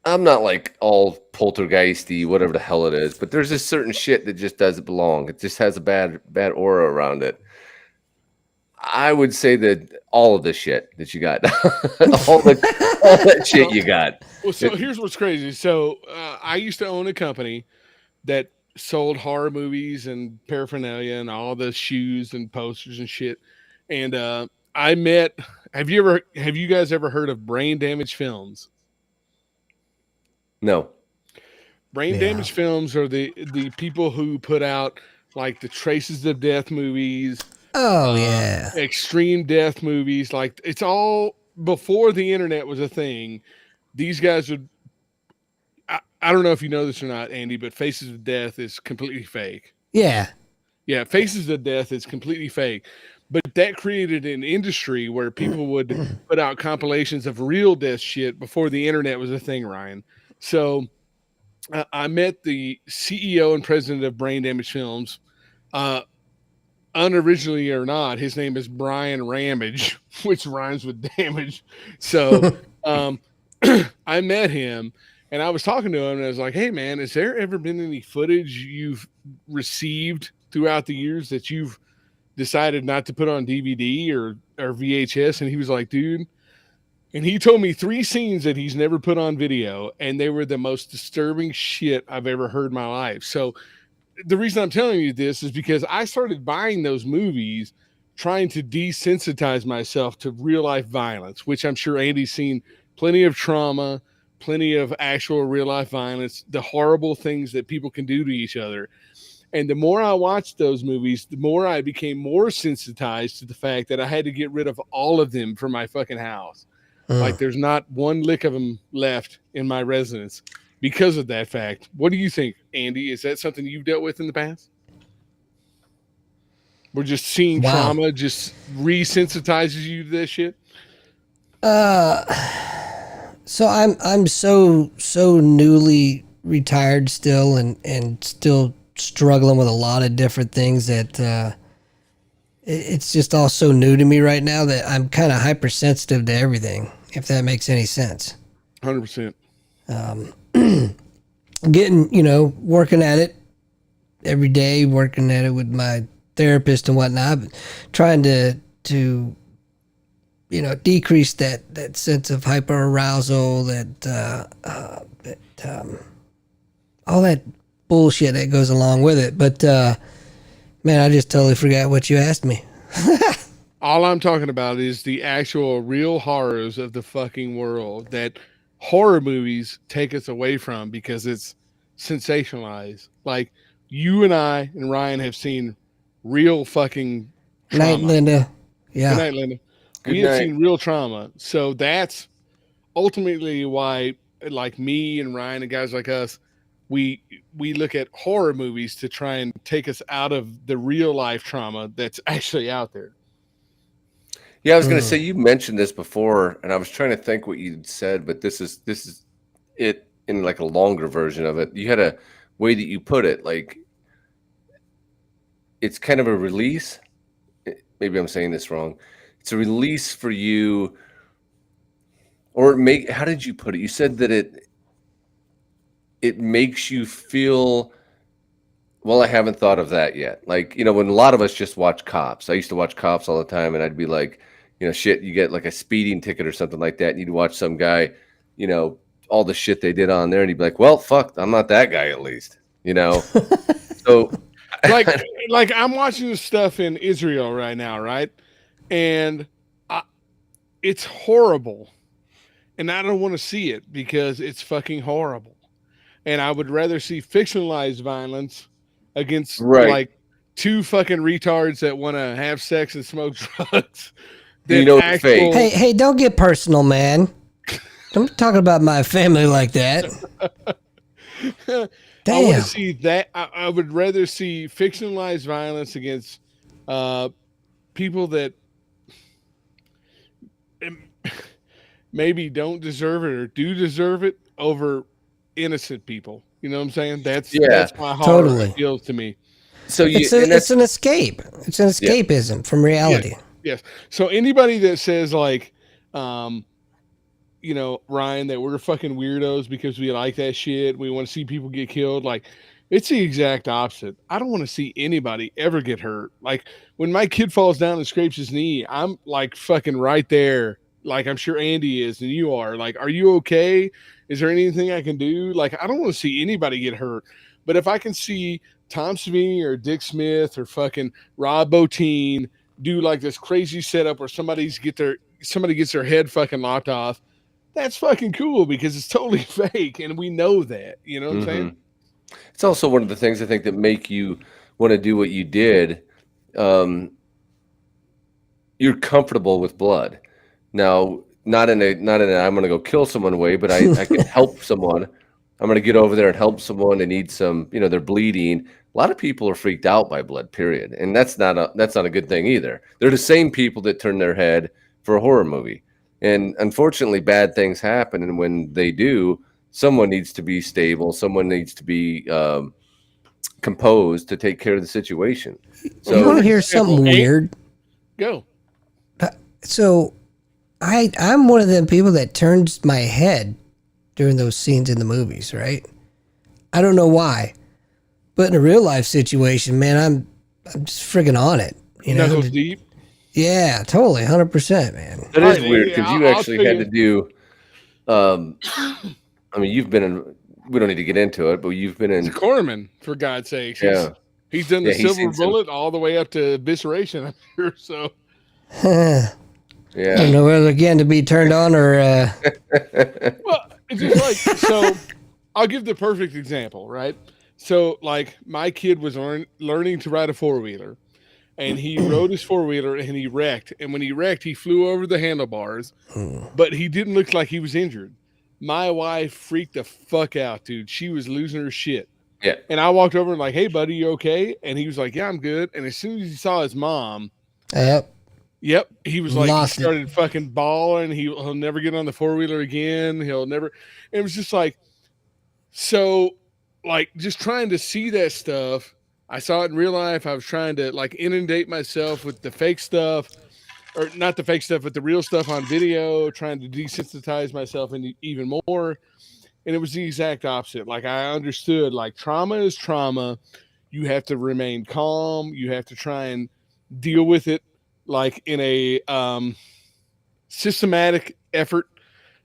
I'm not like all poltergeisty, whatever the hell it is, but there's this certain shit that just doesn't belong. It just has a bad aura around it. I would say that all of the shit that you got, all that shit you got. Well, so here's what's crazy. So I used to own a company that sold horror movies and paraphernalia and all the shoes and posters and shit. And I met. Have you guys ever heard of Brain Damage Films? No. Brain Damage Films are the people who put out like the Traces of Death movies. Oh yeah, extreme death movies. Like it's all before the internet was a thing. These guys would. I don't know if you know this or not, Andy, but Faces of Death is completely fake. yeah. Faces of Death is completely fake. But that created an industry where people would put out compilations of real death shit before the internet was a thing, Ryan. So I met the CEO and president of Brain Damage Films. Unoriginally or not, his name is Brian Ramage, which rhymes with damage. So I met him and I was talking to him and I was like, hey man, has there ever been any footage you've received throughout the years that you've decided not to put on DVD or VHS? And he was like, dude, and he told me 3 scenes that he's never put on video, and they were the most disturbing shit I've ever heard in my life. So the reason I'm telling you this is because I started buying those movies trying to desensitize myself to real life violence, which I'm sure Andy's seen plenty of trauma, plenty of actual real life violence, the horrible things that people can do to each other. And the more I watched those movies, the more I became more sensitized to the fact that I had to get rid of all of them from my fucking house. Like there's not one lick of them left in my residence because of that fact. What do you think, Andy? Is that something you've dealt with in the past? We're just seeing trauma just resensitizes you to this shit. So I'm so newly retired still and still struggling with a lot of different things that it's just all so new to me right now that I'm kind of hypersensitive to everything, if that makes any sense. 100%. Getting, working at it every day, working at it with my therapist and whatnot, trying to decrease that sense of hyperarousal, all that bullshit that goes along with it. But man, I just totally forgot what you asked me. All I'm talking about is the actual real horrors of the fucking world that horror movies take us away from because it's sensationalized. Like you and I and Ryan have seen real fucking trauma. Night, Linda. Yeah. Good night, Linda. We have seen real trauma. So that's ultimately why, like me and Ryan and guys like us, we look at horror movies to try and take us out of the real life trauma that's actually out there. Yeah, I was going to say, you mentioned this before, and I was trying to think what you'd said, but this is it in like a longer version of it. You had a way that you put it, like it's kind of a release. Maybe I'm saying this wrong. It's a release for you, or how did you put it? You said that it makes you feel, well, I haven't thought of that yet. Like, when a lot of us just watch Cops. I used to watch Cops all the time, and I'd be like, shit, you get like a speeding ticket or something like that, and you'd watch some guy, all the shit they did on there, and you'd be like, well, fuck, I'm not that guy at least, So like I'm watching this stuff in Israel right now, right? And it's horrible. And I don't want to see it because it's fucking horrible. And I would rather see fictionalized violence against like 2 fucking retards that want to have sex and smoke drugs. Fake. Hey, don't get personal, man. Don't talk about my family like that. Damn. I want to see that. I would rather see fictionalized violence against people that maybe don't deserve it or do deserve it over innocent people. You know what I'm saying? That's why horror appeals to me. So it's an escape. It's an escapism from reality. Yes. So anybody that says like, you know, Ryan, that we're fucking weirdos because we like that shit, we want to see people get killed, like, it's the exact opposite. I don't want to see anybody ever get hurt. Like when my kid falls down and scrapes his knee, I'm like fucking right there. Like I'm sure Andy is and you are. Like, are you okay? Is there anything I can do? Like, I don't want to see anybody get hurt. But if I can see Tom Savini or Dick Smith or fucking Rob Bottin do like this crazy setup where somebody gets their head fucking lopped off, that's fucking cool because it's totally fake and we know that. You know what I'm saying? It's also one of the things I think that make you want to do what you did. You're comfortable with blood. Now, not in a I'm going to go kill someone way, but I can help someone. I'm going to get over there and help someone. They need some, you know, they're bleeding. A lot of people are freaked out by blood, period. And that's not a good thing either. They're the same people that turn their head for a horror movie. And unfortunately, bad things happen. And when they do, someone needs to be stable. Someone needs to be composed to take care of the situation. So you want to hear something weird? Go. So I'm one of them people that turns my head during those scenes in the movies, right? I don't know why. But in a real life situation, man, I'm just friggin' on it. You know, knuckles deep. Yeah, totally, 100%, man. That is weird because you actually had to do. I mean, you've been in. We don't need to get into it, but you've been in. He's a corpsman, for God's sakes. He's done the silver bullet all the way up to evisceration, I'm sure. So. Yeah. I don't know whether again to be turned on or. Well, it's just like so. I'll give the perfect example, right? So, like, my kid was learning to ride a four-wheeler, and he rode his four-wheeler, and he wrecked. And when he wrecked, he flew over the handlebars, but he didn't look like he was injured. My wife freaked the fuck out, dude. She was losing her shit. Yeah. And I walked over and like, hey, buddy, you okay? And he was like, yeah, I'm good. And as soon as he saw his mom, Yep. He was like, he started fucking bawling. He'll never get on the four-wheeler again. He'll never. And it was just like, so, like, just trying to see that stuff. I saw it in real life. I was trying to, like, inundate myself with the fake stuff, or not the fake stuff, but the real stuff on video, trying to desensitize myself even more. And it was the exact opposite. Like, I understood, like, trauma is trauma. You have to remain calm. You have to try and deal with it, like, in a systematic effort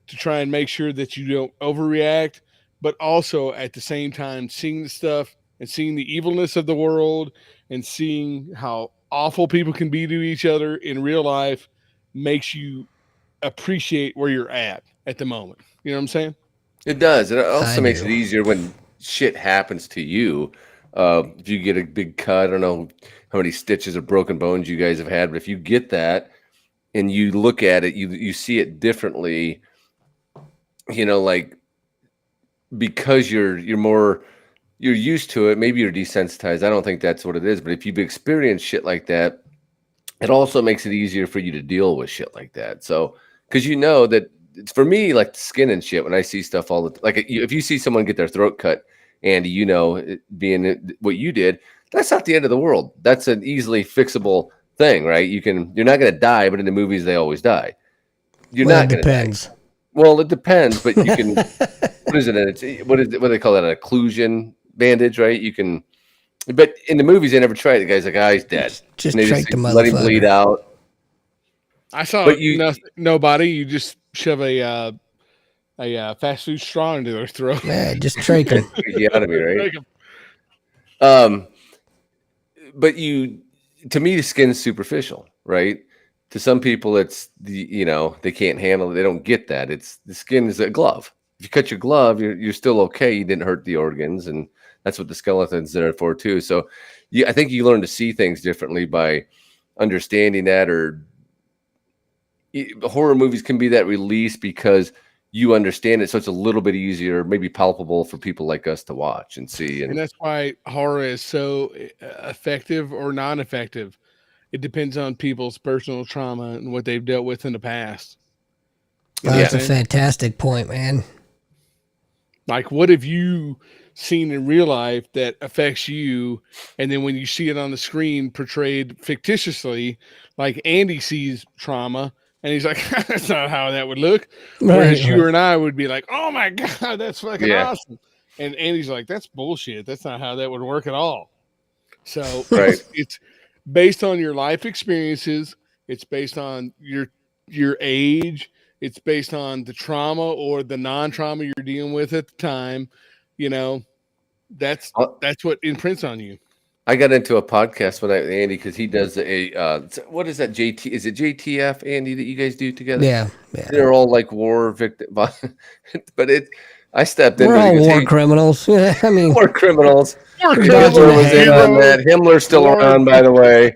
to try and make sure that you don't overreact, but also at the same time seeing the stuff and seeing the evilness of the world and seeing how awful people can be to each other in real life makes you appreciate where you're at the moment. You know what I'm saying? It does. It also makes it easier when shit happens to you. If you get a big cut, I don't know how many stitches or broken bones you guys have had, but if you get that and you look at it, you see it differently, you know, like, because you're used to it. Maybe you're desensitized. I don't think that's what it is. But if you've experienced shit like that, it also makes it easier for you to deal with shit like that. So, because you know that it's, for me, like the skin and shit, when I see stuff like if you see someone get their throat cut, Andy, you know, being what you did, that's not the end of the world. That's an easily fixable thing, right? You're not going to die, but in the movies, they always die. You're not going to die. Well, it depends, but you can. What is it? What do they call that? An occlusion bandage, right? You can. But in the movies, they never try it. The guy's like, he's dead. Just let him bleed out. I saw nobody. You just shove a fast food straw into their throat. Yeah, just trach them. You out of me, right? But to me, the skin's superficial, right? To some people, it's they can't handle it. They don't get that. It's the skin is a glove. If you cut your glove, you're still okay. You didn't hurt the organs, and that's what the skeleton's there for too. So, I think you learn to see things differently by understanding that. Or horror movies can be that release because you understand it, so it's a little bit easier, maybe palpable for people like us to watch and see. And that's why horror is so effective or non-effective. It depends on people's personal trauma and what they've dealt with in the past. That's a fantastic point, man. Like, what if you seen in real life that affects you, and then when you see it on the screen portrayed fictitiously, like Andy sees trauma and he's like, that's not how that would look. Whereas you and I would be like, oh my God, that's fucking awesome. And Andy's like, that's bullshit. That's not how that would work at all. So it's based on your life experiences. It's based on your age. It's based on the trauma or the non-trauma you're dealing with at the time. You know, that's what imprints on you. I got into a podcast with Andy because he does what is that, JT? Is it JTF, Andy, that you guys do together? Yeah. They're all like war victims, but I stepped into it. We're all war criminals. I mean, war criminals. Himmler was in on that. Himmler's still around, by the way.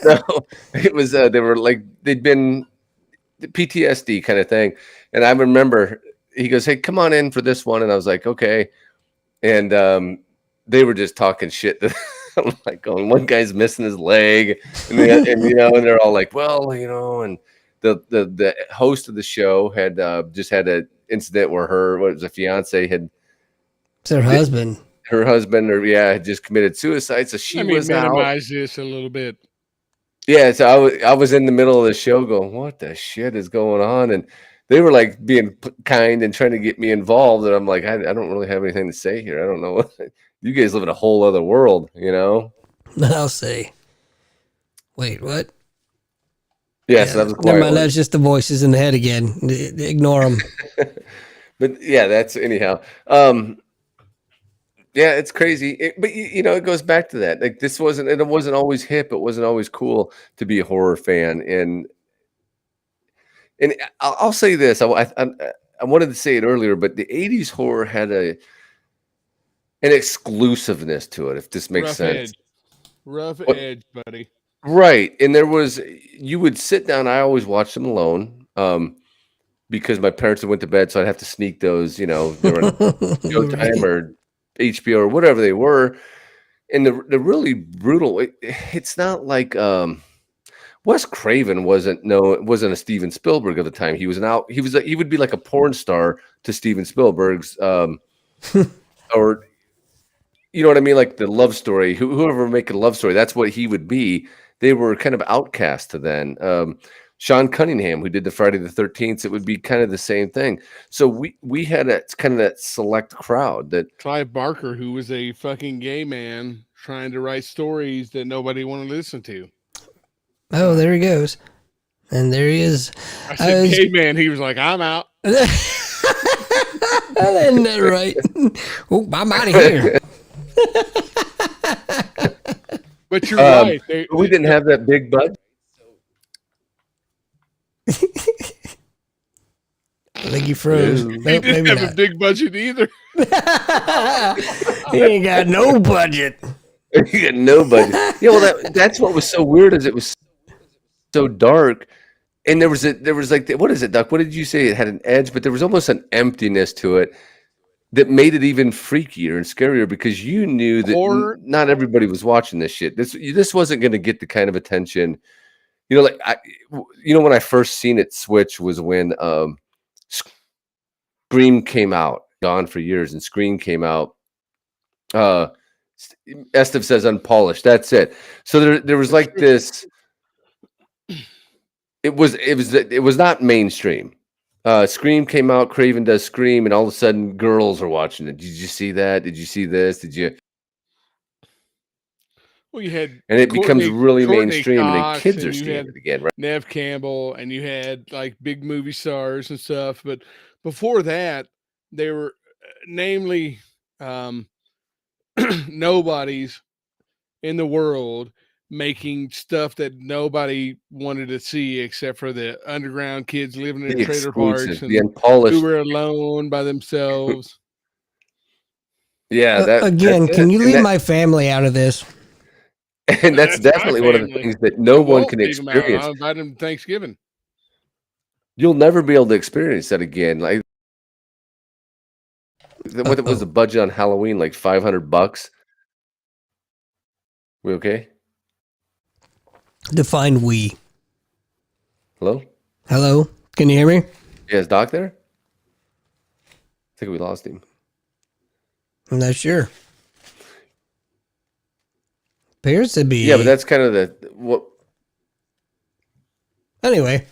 So it was they were like they'd been PTSD kind of thing, and I remember he goes, "Hey, come on in for this one," and I was like, "Okay," and they were just talking shit. I'm like, going, one guy's missing his leg, and they're all like, "Well, and the host of the show had just had an incident where her fiance had her husband had just committed suicide, so she was minimize this a little bit. Yeah, so I was in the middle of the show going, what the shit is going on? And they were like being kind and trying to get me involved, and I'm like, I don't really have anything to say here. I don't know what you guys live in a whole other world, I'll say. Wait, what? Yes, that was quiet. Never mind, that's just the voices in the head again. Ignore them. But yeah, that's anyhow. Yeah, it's crazy. But it goes back to that. Like it wasn't always hip. It wasn't always cool to be a horror fan. And I'll say this. I wanted to say it earlier, but the 80s horror had an exclusive-ness to it, if this makes sense. Rough edge, buddy. Right. And you would sit down. I always watched them alone because my parents went to bed, so I'd have to sneak those, they were on Showtime or HBO or whatever they were. And the really brutal, it's not like Wes Craven wasn't a Steven Spielberg of the time. He would be like a porn star to Steven Spielberg's or you know what I mean, like the love story. Whoever making a love story, that's what he would be. They were kind of outcast to then. Sean Cunningham, who did the Friday the 13th, it would be kind of the same thing. So we had kind of that select crowd that Clive Barker, who was a fucking gay man trying to write stories that nobody wanted to listen to. Oh, there he goes. And there he is. I said gay man. He was like, I'm out. Isn't that right? Oh, I'm out of here. But you're right. We didn't have that big budget. I think he froze. He didn't have a big budget either. He ain't got no budget. He got no budget. Yeah, well, that's what was so weird is it was so dark, and there was like what is it, Duck? What did you say? It had an edge, but there was almost an emptiness to it that made it even freakier and scarier because you knew that not everybody was watching this shit. This wasn't going to get the kind of attention. Like when I first seen it switch was when Scream came out. Gone for years, and Scream came out. Esteve says unpolished. That's it. So there was like this. It was not mainstream. Scream came out. Craven does Scream, and all of a sudden, girls are watching it. Did you see that? Did you see this? Did you? Well, you had, and it becomes really mainstream, Cox, and then kids are seeing it again, right? Nev Campbell, and you had like big movie stars and stuff. But before that, they were namely nobodies in the world making stuff that nobody wanted to see except for the underground kids living in trailer parks and who were alone by themselves. Yeah, again, can you leave my family out of this? And that's definitely one of the things that no one can experience. I'll invite them to Thanksgiving. You'll never be able to experience that again. Like, what was the budget on Halloween? Like $500. We okay? Define we. Hello? Hello? Can you hear me? Yeah, is Doc there? I think we lost him. I'm not sure. Appears to be. Yeah, but that's kind of what. Anyway.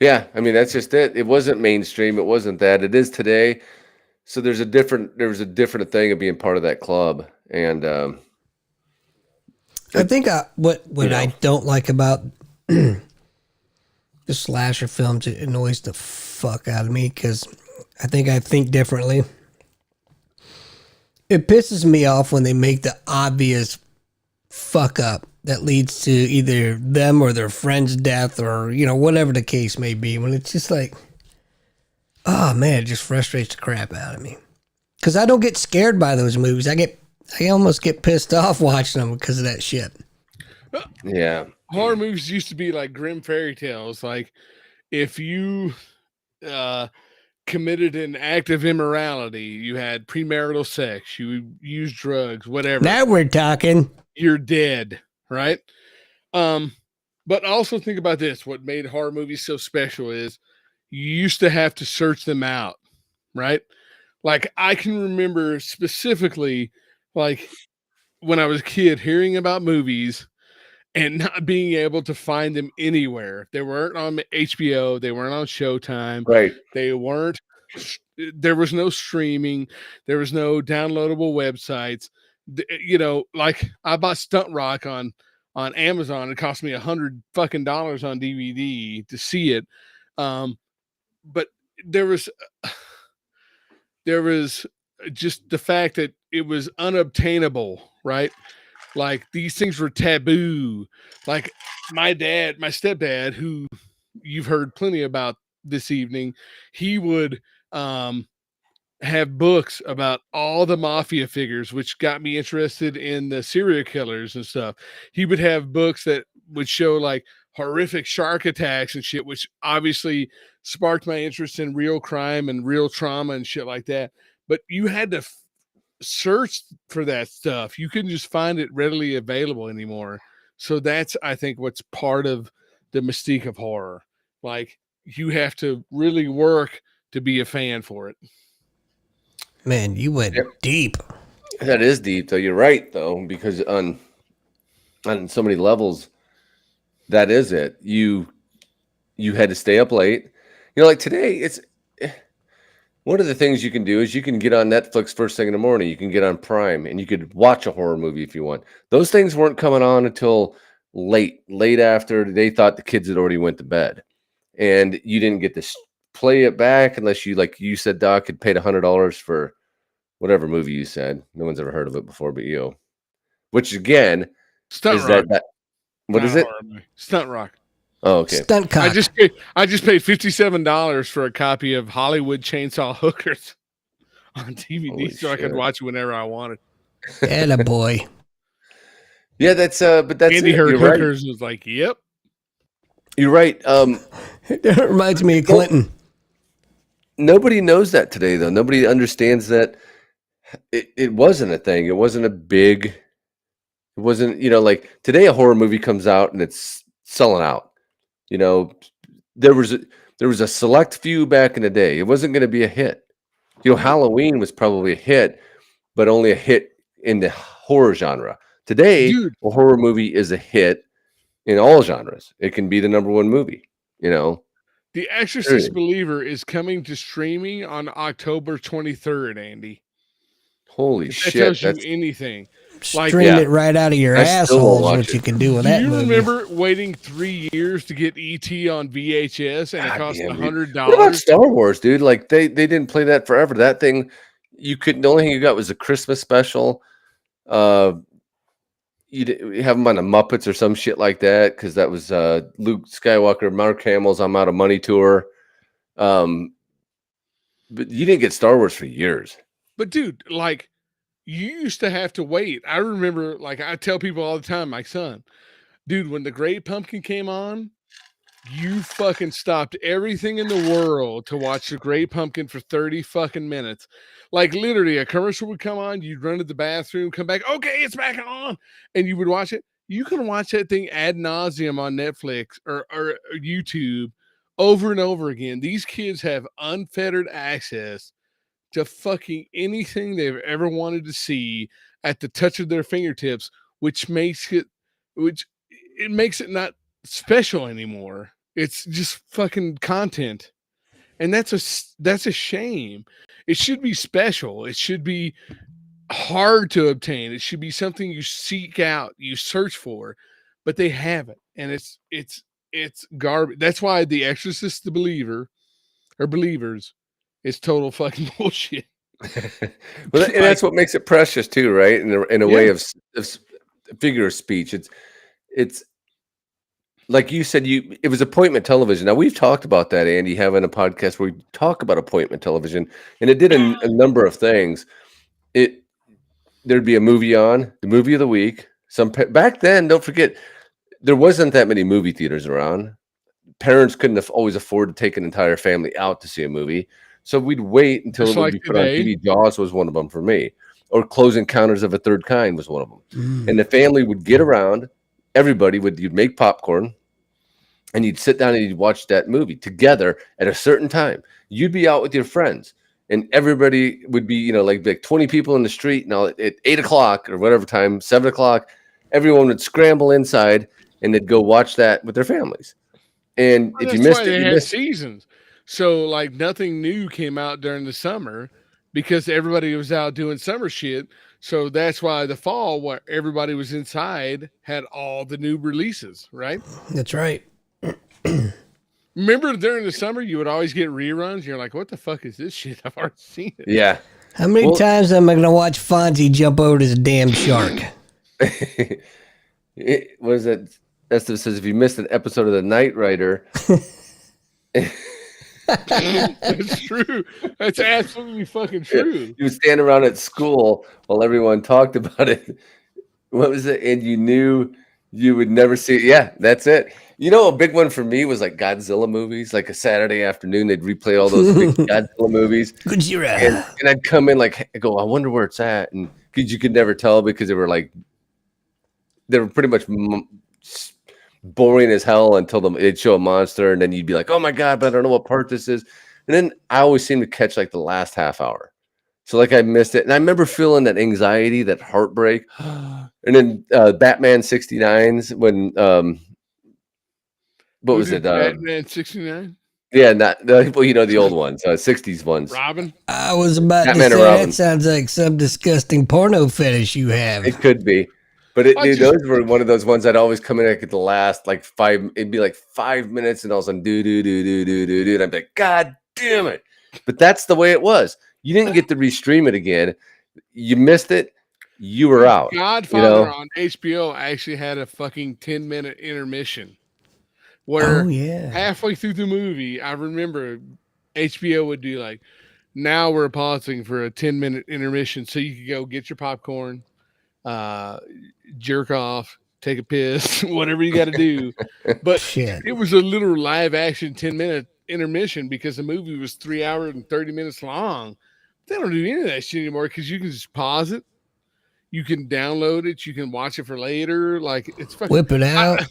Yeah, I mean that's just it. It wasn't mainstream. It wasn't that. It is today. So there was a different thing of being part of that club, and I think what I don't like about the slasher films, it annoys the fuck out of me because I think differently. It pisses me off when they make the obvious fuck up that leads to either them or their friend's death or, whatever the case may be. When it's just like, oh man, it just frustrates the crap out of me. Because I don't get scared by those movies. I almost get pissed off watching them because of that shit. Yeah. Horror movies used to be like grim fairy tales. Like if you committed an act of immorality, you had premarital sex, you used drugs, whatever. Now we're talking. You're dead, right? But also think about this. What made horror movies so special is you used to have to search them out, right? Like I can remember specifically, like when I was a kid, hearing about movies and not being able to find them anywhere. They weren't on HBO. They weren't on Showtime. Right. They weren't. There was no streaming. There was no downloadable websites. Like I bought Stunt Rock on Amazon. It cost me $100 fucking on DVD to see it. But there was just the fact that it was unobtainable, right? Like these things were taboo. Like my stepdad, who you've heard plenty about this evening, he would have books about all the mafia figures, which got me interested in the serial killers and stuff. He would have books that would show like horrific shark attacks and shit, which obviously sparked my interest in real crime and real trauma and shit like that. But you had to search for that stuff. You couldn't just find it readily available anymore. So that's, I think, what's part of the mystique of horror. Like you have to really work to be a fan for it. Man, you went deep. That is deep, though. You're right, though, because on so many levels, that is it. You had to stay up late. Like today, it's one of the things you can do is you can get on Netflix first thing in the morning. You can get on Prime, and you could watch a horror movie if you want. Those things weren't coming on until late after they thought the kids had already went to bed, and you didn't get to play it back unless you, like you said, Doc, had paid $100 for whatever movie you said. No one's ever heard of it before but you. Which again, Stunt is Rock. that what is it? Stunt Rock. Oh, okay. Stunt cock. I just paid $57 for a copy of Hollywood Chainsaw Hookers on DVD. Holy so I could shit. watch it whenever I wanted. And a boy. Yeah, that's but that's Andy it. heard You're Hookers right. and was like, "Yep." You're right. That reminds me of Clinton. Nobody knows that today, though. Nobody understands that it wasn't a thing. It wasn't a big. It wasn't, like today a horror movie comes out and it's selling out. There was a select few back in the day. It wasn't going to be a hit. Halloween was probably a hit, but only a hit in the horror genre. Today, a horror movie is a hit in all genres. It can be the number one movie. The Exorcist Believer is coming to streaming on October 23rd, Andy. Holy if shit. That tells you anything. Stream it right out of your asshole is what you can do with that movie. Do you remember waiting 3 years to get E.T. on VHS and it cost $100? What about Star Wars, dude? Like they didn't play that forever. That thing, the only thing you got was a Christmas special. You have them on the Muppets or some shit like that because that was Luke Skywalker, Mark Hamill's I'm Out of Money tour. But you didn't get Star Wars for years. But dude, like you used to have to wait. I remember, like I tell people all the time, my son, dude, when the Great Pumpkin came on, you fucking stopped everything in the world to watch the Great Pumpkin for 30 fucking minutes. Like literally a commercial would come on, you'd run to the bathroom, come back, okay, it's back on, and you would watch it. You can watch that thing ad nauseum on Netflix or YouTube over and over again. These kids have unfettered access to fucking anything they've ever wanted to see at the touch of their fingertips, which makes it not special anymore. It's just fucking content. And that's a shame. It should be special. It should be hard to obtain. It should be something you seek out, you search for, but they haven't. And it's garbage. That's why The Exorcist, the Believer, or Believers, is total fucking bullshit. Well, and that's what makes it precious too, right? In a way of figure of speech. It's like you said, it was appointment television. Now we've talked about that, Andy, having a podcast where we talk about appointment television, and it did a number of things. There'd be a movie on, the movie of the week. Back then, don't forget, there wasn't that many movie theaters around. Parents couldn't always afford to take an entire family out to see a movie. So we'd wait until it would be put on TV. Jaws was one of them for me. Or Close Encounters of a Third Kind was one of them. And the family would get around. You'd make popcorn. And you'd sit down and you'd watch that movie together at a certain time. You'd be out with your friends. And everybody would be, like 20 people in the street. And at 8 o'clock or whatever time, 7 o'clock, everyone would scramble inside and they'd go watch that with their families. And if you missed it, you missed seasons. So like nothing new came out during the summer because everybody was out doing summer shit. So that's why the fall, where everybody was inside, had all the new releases, right? That's right. Remember during the summer, you would always get reruns. You're like, what the fuck is this shit? I've already seen it. Yeah. How many times am I going to watch Fonzie jump over this damn shark? What is it? Esther says, if you missed an episode of The Knight Rider. That's true. That's absolutely fucking true. You would stand around at school while everyone talked about it. What was it? And you knew you would never see it. Yeah, that's it. A big one for me was like Godzilla movies. Like a Saturday afternoon, they'd replay all those big Godzilla movies. And I'd come in I go, I wonder where it's at. And because you could never tell because they were pretty much boring as hell until they'd show a monster. And then you'd be like, oh my God, but I don't know what part this is. And then I always seem to catch the last half hour. So I missed it. And I remember feeling that anxiety, that heartbreak. And then Batman 69's when, what was it? Batman 69? Yeah, the old ones, 60s ones. Robin? I was about Batman to say, that sounds like some disgusting porno fetish you have. It could be. But those were one of those ones I'd always come in at the last, it'd be 5 minutes and all of a sudden, do. And I'd be like, God damn it. But that's the way it was. You didn't get to restream it again. You missed it. You were out. Godfather on HBO actually had a fucking 10-minute intermission where halfway through the movie, I remember HBO would do now we're pausing for a 10-minute intermission so you could go get your popcorn, jerk off, take a piss, whatever you got to do. But it was a literal live action 10-minute intermission because the movie was 3 hours and 30 minutes long. They don't do any of that shit anymore because you can just pause it. You can download it. You can watch it for later. It's fucking whip it out.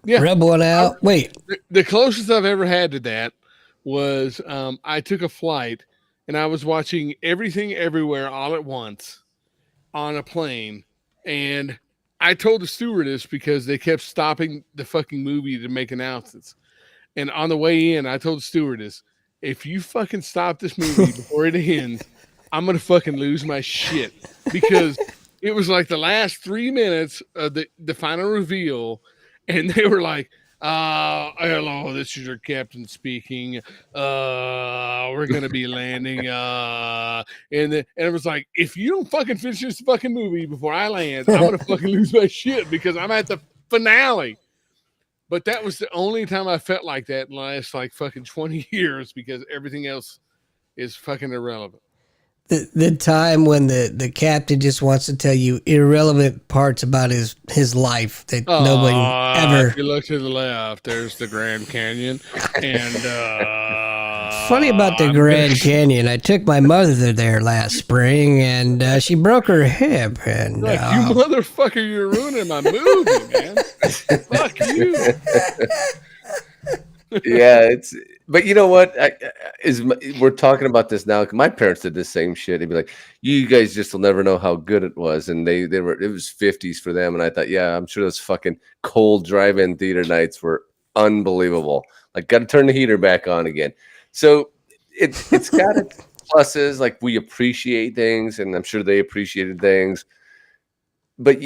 Rebel it out. Wait. The closest I've ever had to that was I took a flight and I was watching Everything Everywhere All at Once on a plane. And I told the stewardess because they kept stopping the fucking movie to make announcements. And on the way in, I told the stewardess, if you fucking stop this movie before it ends, I'm going to fucking lose my shit. Because it was the last 3 minutes of the final reveal. And they were like, hello, this is your captain speaking. We're going to be landing. And it was like, if you don't fucking finish this fucking movie before I land, I'm going to fucking lose my shit because I'm at the finale. But that was the only time I felt like that in the last fucking 20 years because everything else is fucking irrelevant. The time when the captain just wants to tell you irrelevant parts about his life that nobody ever. If you look to the left, there's the Grand Canyon, and funny about the Grand Canyon. I took my mother there last spring, and she broke her hip. And you motherfucker, you're ruining my movie, man. Fuck you. Yeah, but you know what? We're talking about this now. My parents did the same shit. They'd be like, "You guys just will never know how good it was," and it was 50s for them. And I thought, yeah, I'm sure those fucking cold drive-in theater nights were unbelievable. Like, got to turn the heater back on again. So it's got its pluses. Like, we appreciate things, and I'm sure they appreciated things. But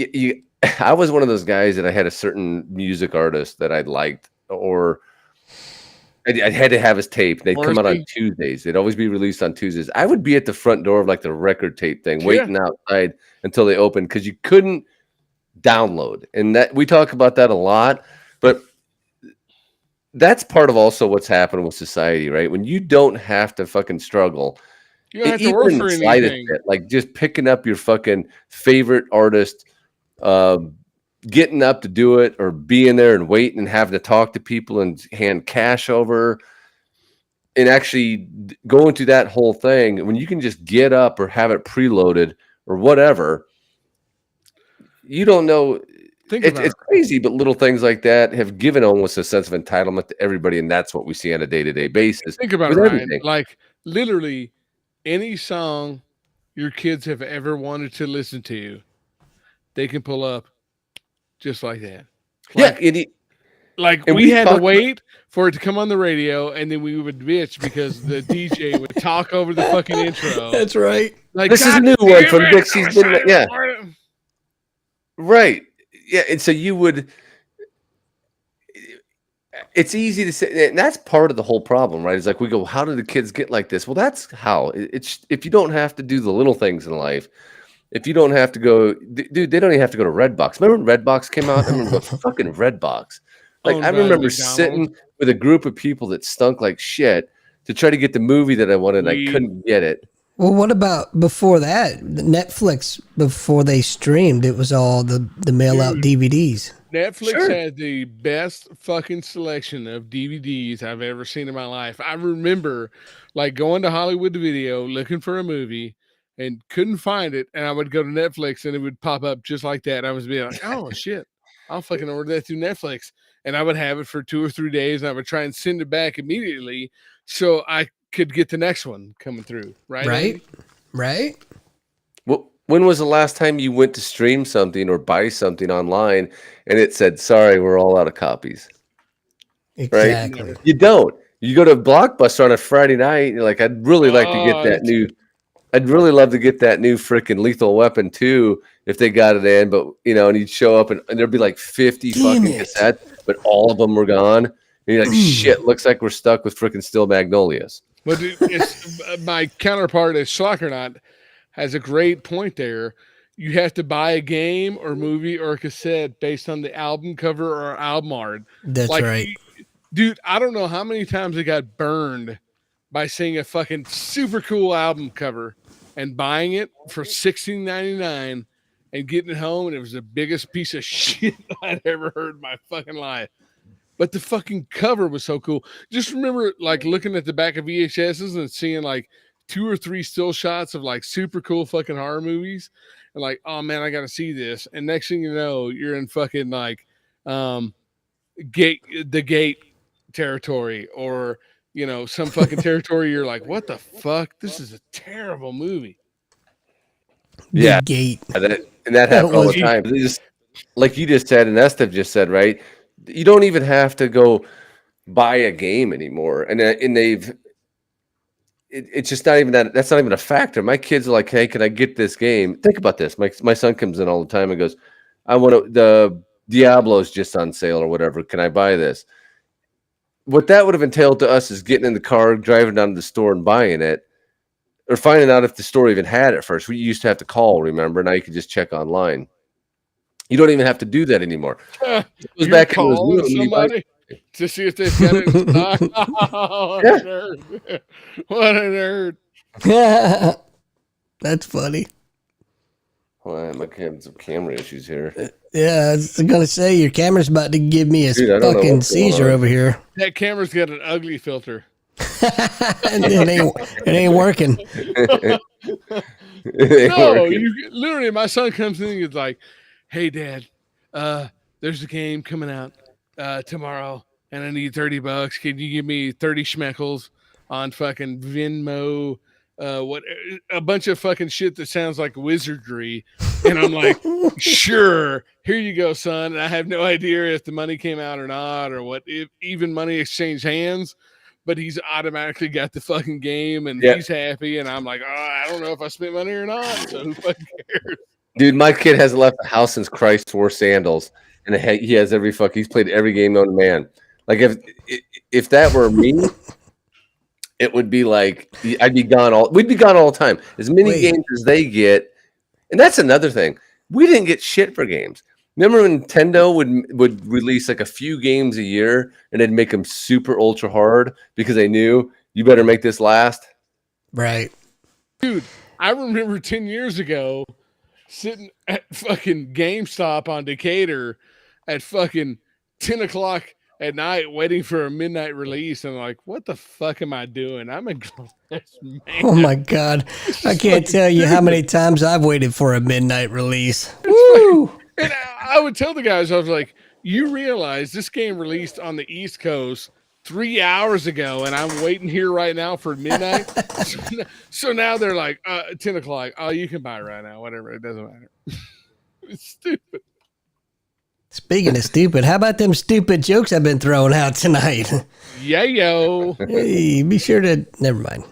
I was one of those guys that I had a certain music artist that I liked, or I had to have his tape. They'd come out on Tuesdays. They'd always be released on Tuesdays. I would be at the front door of like the record tape thing, waiting outside until they opened, because you couldn't download. And that we talk about that a lot, but that's part of also what's happened with society, right? When you don't have to fucking struggle, you don't have to work for anything. Like just picking up your fucking favorite artist, getting up to do it, or being there and waiting and having to talk to people and hand cash over, and actually going through that whole thing, when you can just get up or have it preloaded or whatever, you don't know. It's crazy, but little things like that have given almost a sense of entitlement to everybody, and that's what we see on a day-to-day basis. Think about it, Ryan. Like, literally any song your kids have ever wanted to listen to, they can pull up just like that. Like, we had to wait for it to come on the radio, and then we would bitch because the DJ would talk over the fucking intro. That's right. Like, this is a new one from Dixie's. Yeah. Right. Yeah. And so you would. It's easy to say, and that's part of the whole problem, right? It's like we go, how do the kids get like this? Well, that's how. It's if you don't have to do the little things in life. If you don't have to go, dude, they don't even have to go to Redbox. Remember when Redbox came out? I remember fucking Redbox. Like, I remember sitting with a group of people that stunk like shit to try to get the movie that I wanted. I couldn't get it. Well, what about before that? Netflix, before they streamed, it was all the mail-out DVDs. Netflix had the best fucking selection of DVDs I've ever seen in my life. I remember, like, going to Hollywood Video, looking for a movie, and couldn't find it, and I would go to Netflix, and it would pop up just like that. I was being like, oh, shit, I'll fucking order that through Netflix. And I would have it for 2 or 3 days, and I would try and send it back immediately so I could get the next one coming through, right? Right. Well, when was the last time you went to stream something or buy something online and it said, sorry, we're all out of copies? Exactly. Right? You don't. You go to Blockbuster on a Friday night, and you're like, I'd really like to get that new. I'd really love to get that new freaking Lethal Weapon 2 if they got it in, but and you'd show up and there'd be like 50 fucking cassettes, but all of them were gone. And you're like, shit, looks like we're stuck with freaking Steel Magnolias. But my counterpart at Schlockernaut has a great point there. You have to buy a game or movie or a cassette based on the album cover or album art. That's right. Dude, I don't know how many times I got burned by seeing a fucking super cool album cover and buying it for $16.99 and getting it home, and it was the biggest piece of shit I'd ever heard in my fucking life. But the fucking cover was so cool. Just remember, like, looking at the back of VHSs and seeing like 2 or 3 still shots of like super cool fucking horror movies, and like, oh man, I gotta see this. And next thing you know, you're in fucking like the gate territory, or some fucking territory. You're like, what the fuck? This is a terrible movie. Yeah, Gate. And that happens all the time. Just, like you just said, and Estef just said, right? You don't even have to go buy a game anymore, and it's just not even that. That's not even a factor. My kids are like, hey, can I get this game? Think about this. My son comes in all the time and goes, I want the Diablo's just on sale or whatever. Can I buy this? What that would have entailed to us is getting in the car, driving down to the store and buying it, or finding out if the store even had it first. We used to have to call, remember? Now you can just check online. You don't even have to do that anymore. You back call somebody to see if they've got it in stock. Oh, yeah. Nerd. What a nerd. Yeah. That's funny. Well, I'm having some camera issues here. Yeah, I was going to say, your camera's about to give me a fucking seizure over here. That camera's got an ugly filter. it ain't working. Literally, my son comes in and he's like, hey, Dad, there's a game coming out tomorrow. and I need $30. Can you give me 30 schmeckles on fucking Venmo? What a bunch of fucking shit that sounds like wizardry. And I'm like, sure, here you go, son. And I have no idea if the money came out or not, or what, if even money exchanged hands, but he's automatically got the fucking game and he's happy. And I'm like, I don't know if I spent money or not. So who fucking cares? Dude, my kid hasn't left the house since Christ wore sandals, and he has he's played every game known to man. Like if that were me, it would be like we'd be gone all the time. As many games as they get, and that's another thing. We didn't get shit for games. Remember when Nintendo would release like a few games a year, and they'd make them super ultra hard because they knew you better make this last. Right, dude. I remember 10 years ago sitting at fucking GameStop on Decatur at fucking 10 o'clock at night waiting for a midnight release. And like, what the fuck am I doing? I'm a grown-ass man. Oh my God. I can't tell you how many times I've waited for a midnight release. Woo! And I would tell the guys, I was like, you realize this game released on the East Coast 3 hours ago, and I'm waiting here right now for midnight. So now they're like, 10 o'clock. Oh, you can buy it right now. Whatever. It doesn't matter. It's stupid. Speaking of stupid, how about them stupid jokes I've been throwing out tonight? Yeah, yo. Hey, be sure to... Never mind.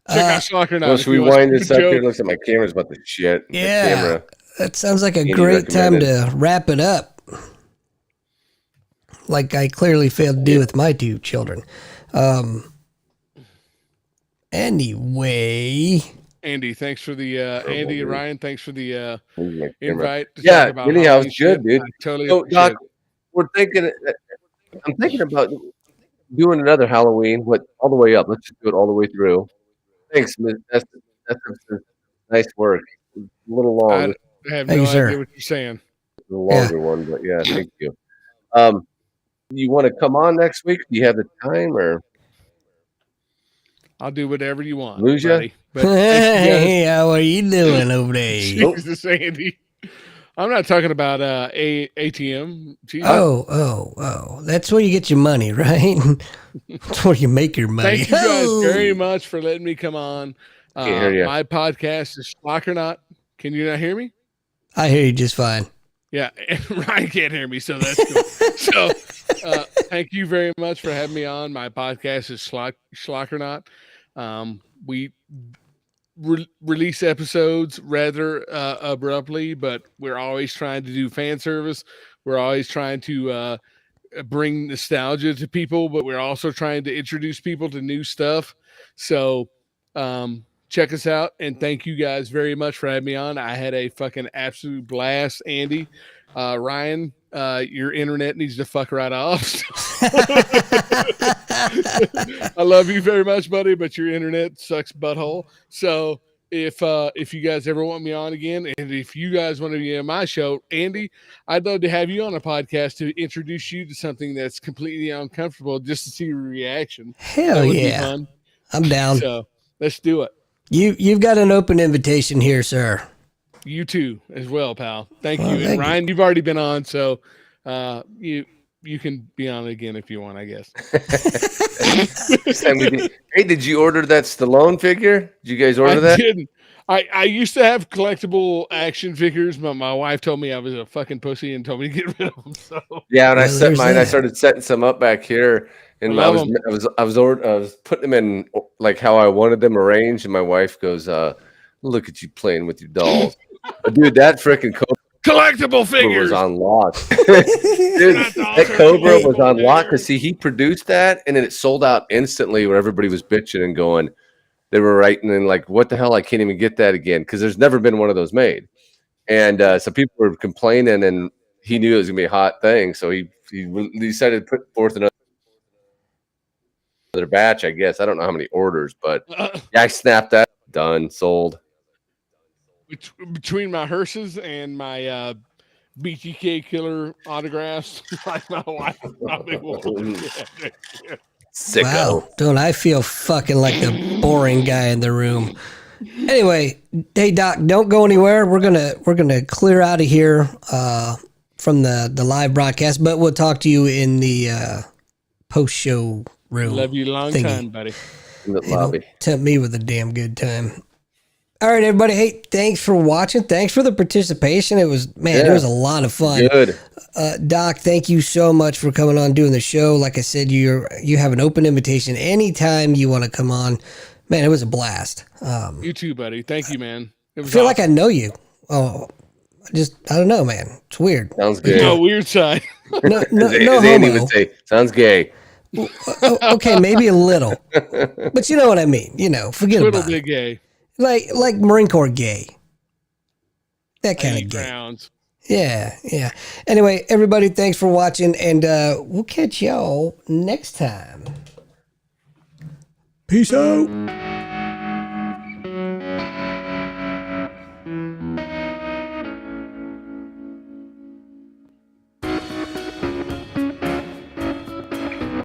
Check out Soccer Now. Well, should we wind this up here? Looks like my camera's about to shit. Yeah. That sounds like a great time to wrap it up. Like I clearly failed to do with my two children. Anyway, Andy, thanks for the Andy and Ryan. Thanks for the invite. To talk about anyhow, it's good, dude. So, Doc, I'm thinking about doing another Halloween, all the way up. Let's just do it all the way through. Thanks, that's nice work. A little long. I have no idea what you're saying. It's a longer one, but yeah, thank you. You want to come on next week? Do you have the time, or I'll do whatever you want. Lose you? Hey, how are you doing over there? Jesus, Andy. I'm not talking about ATM. Jesus. Oh. That's where you get your money, right? That's where you make your money. Thank you guys very much for letting me come on. Can't hear you. My podcast is Schlock or Not. Can you not hear me? I hear you just fine. Yeah, and Ryan can't hear me, so that's cool. So thank you very much for having me on. My podcast is Schlock or Not. We release episodes rather abruptly, but we're always trying to do fan service. We're always trying to bring nostalgia to people, but we're also trying to introduce people to new stuff. So check us out, and thank you guys very much for having me on. I had a fucking absolute blast, Andy. Ryan, your internet needs to fuck right off. I love you very much, buddy, but your internet sucks butthole. So if you guys ever want me on again, and if you guys want to be on my show, Andy, I'd love to have you on a podcast to introduce you to something that's completely uncomfortable just to see your reaction. Hell yeah. I'm down. So let's do it. You've got an open invitation here, sir. You too, as well, pal. Thank you. And Ryan, you've already been on, so you can be on again if you want, I guess. Hey, did you order that Stallone figure? Did you guys order that? I didn't. I used to have collectible action figures, but my wife told me I was a fucking pussy and told me to get rid of them. So yeah, and I set mine. I started setting some up back here. And I was putting them in like how I wanted them arranged, and my wife goes, "Look at you playing with your dolls, dude." That freaking collectible figure was on lock. Dude, that Cobra was on lock because he produced that, and then it sold out instantly. Where everybody was bitching and going, they were writing and like, "What the hell? I can't even get that again," because there's never been one of those made. And so people were complaining, and he knew it was gonna be a hot thing, so he decided to put forth another batch, I guess. I don't know how many orders, but yeah, I snapped that. Done, sold. Between my hearses and my BTK killer autographs, like my wife probably won't. Sicko. Wow, don't I feel fucking like the boring guy in the room? Anyway, hey Doc, don't go anywhere. We're gonna clear out of here. from the live broadcast, but we'll talk to you in the post-show room. Love you long time, buddy. In the lobby. Tempt me with a damn good time. All right, everybody. Hey, thanks for watching. Thanks for the participation. It was it was a lot of fun. Good. Doc, thank you so much for coming on doing the show. Like I said, you have an open invitation anytime you want to come on. Man, it was a blast. You too, buddy. Thank you, man. I feel like I know you. Oh, I don't know, man. It's weird. Sounds gay. No, weird side. No Andy would say, sounds gay. Okay, maybe a little, but you know what I mean. Forget little about bit it. gay. Like Marine Corps gay. That kind of gay. Grounds. Yeah. Anyway, everybody, thanks for watching, and we'll catch y'all next time. Peace out.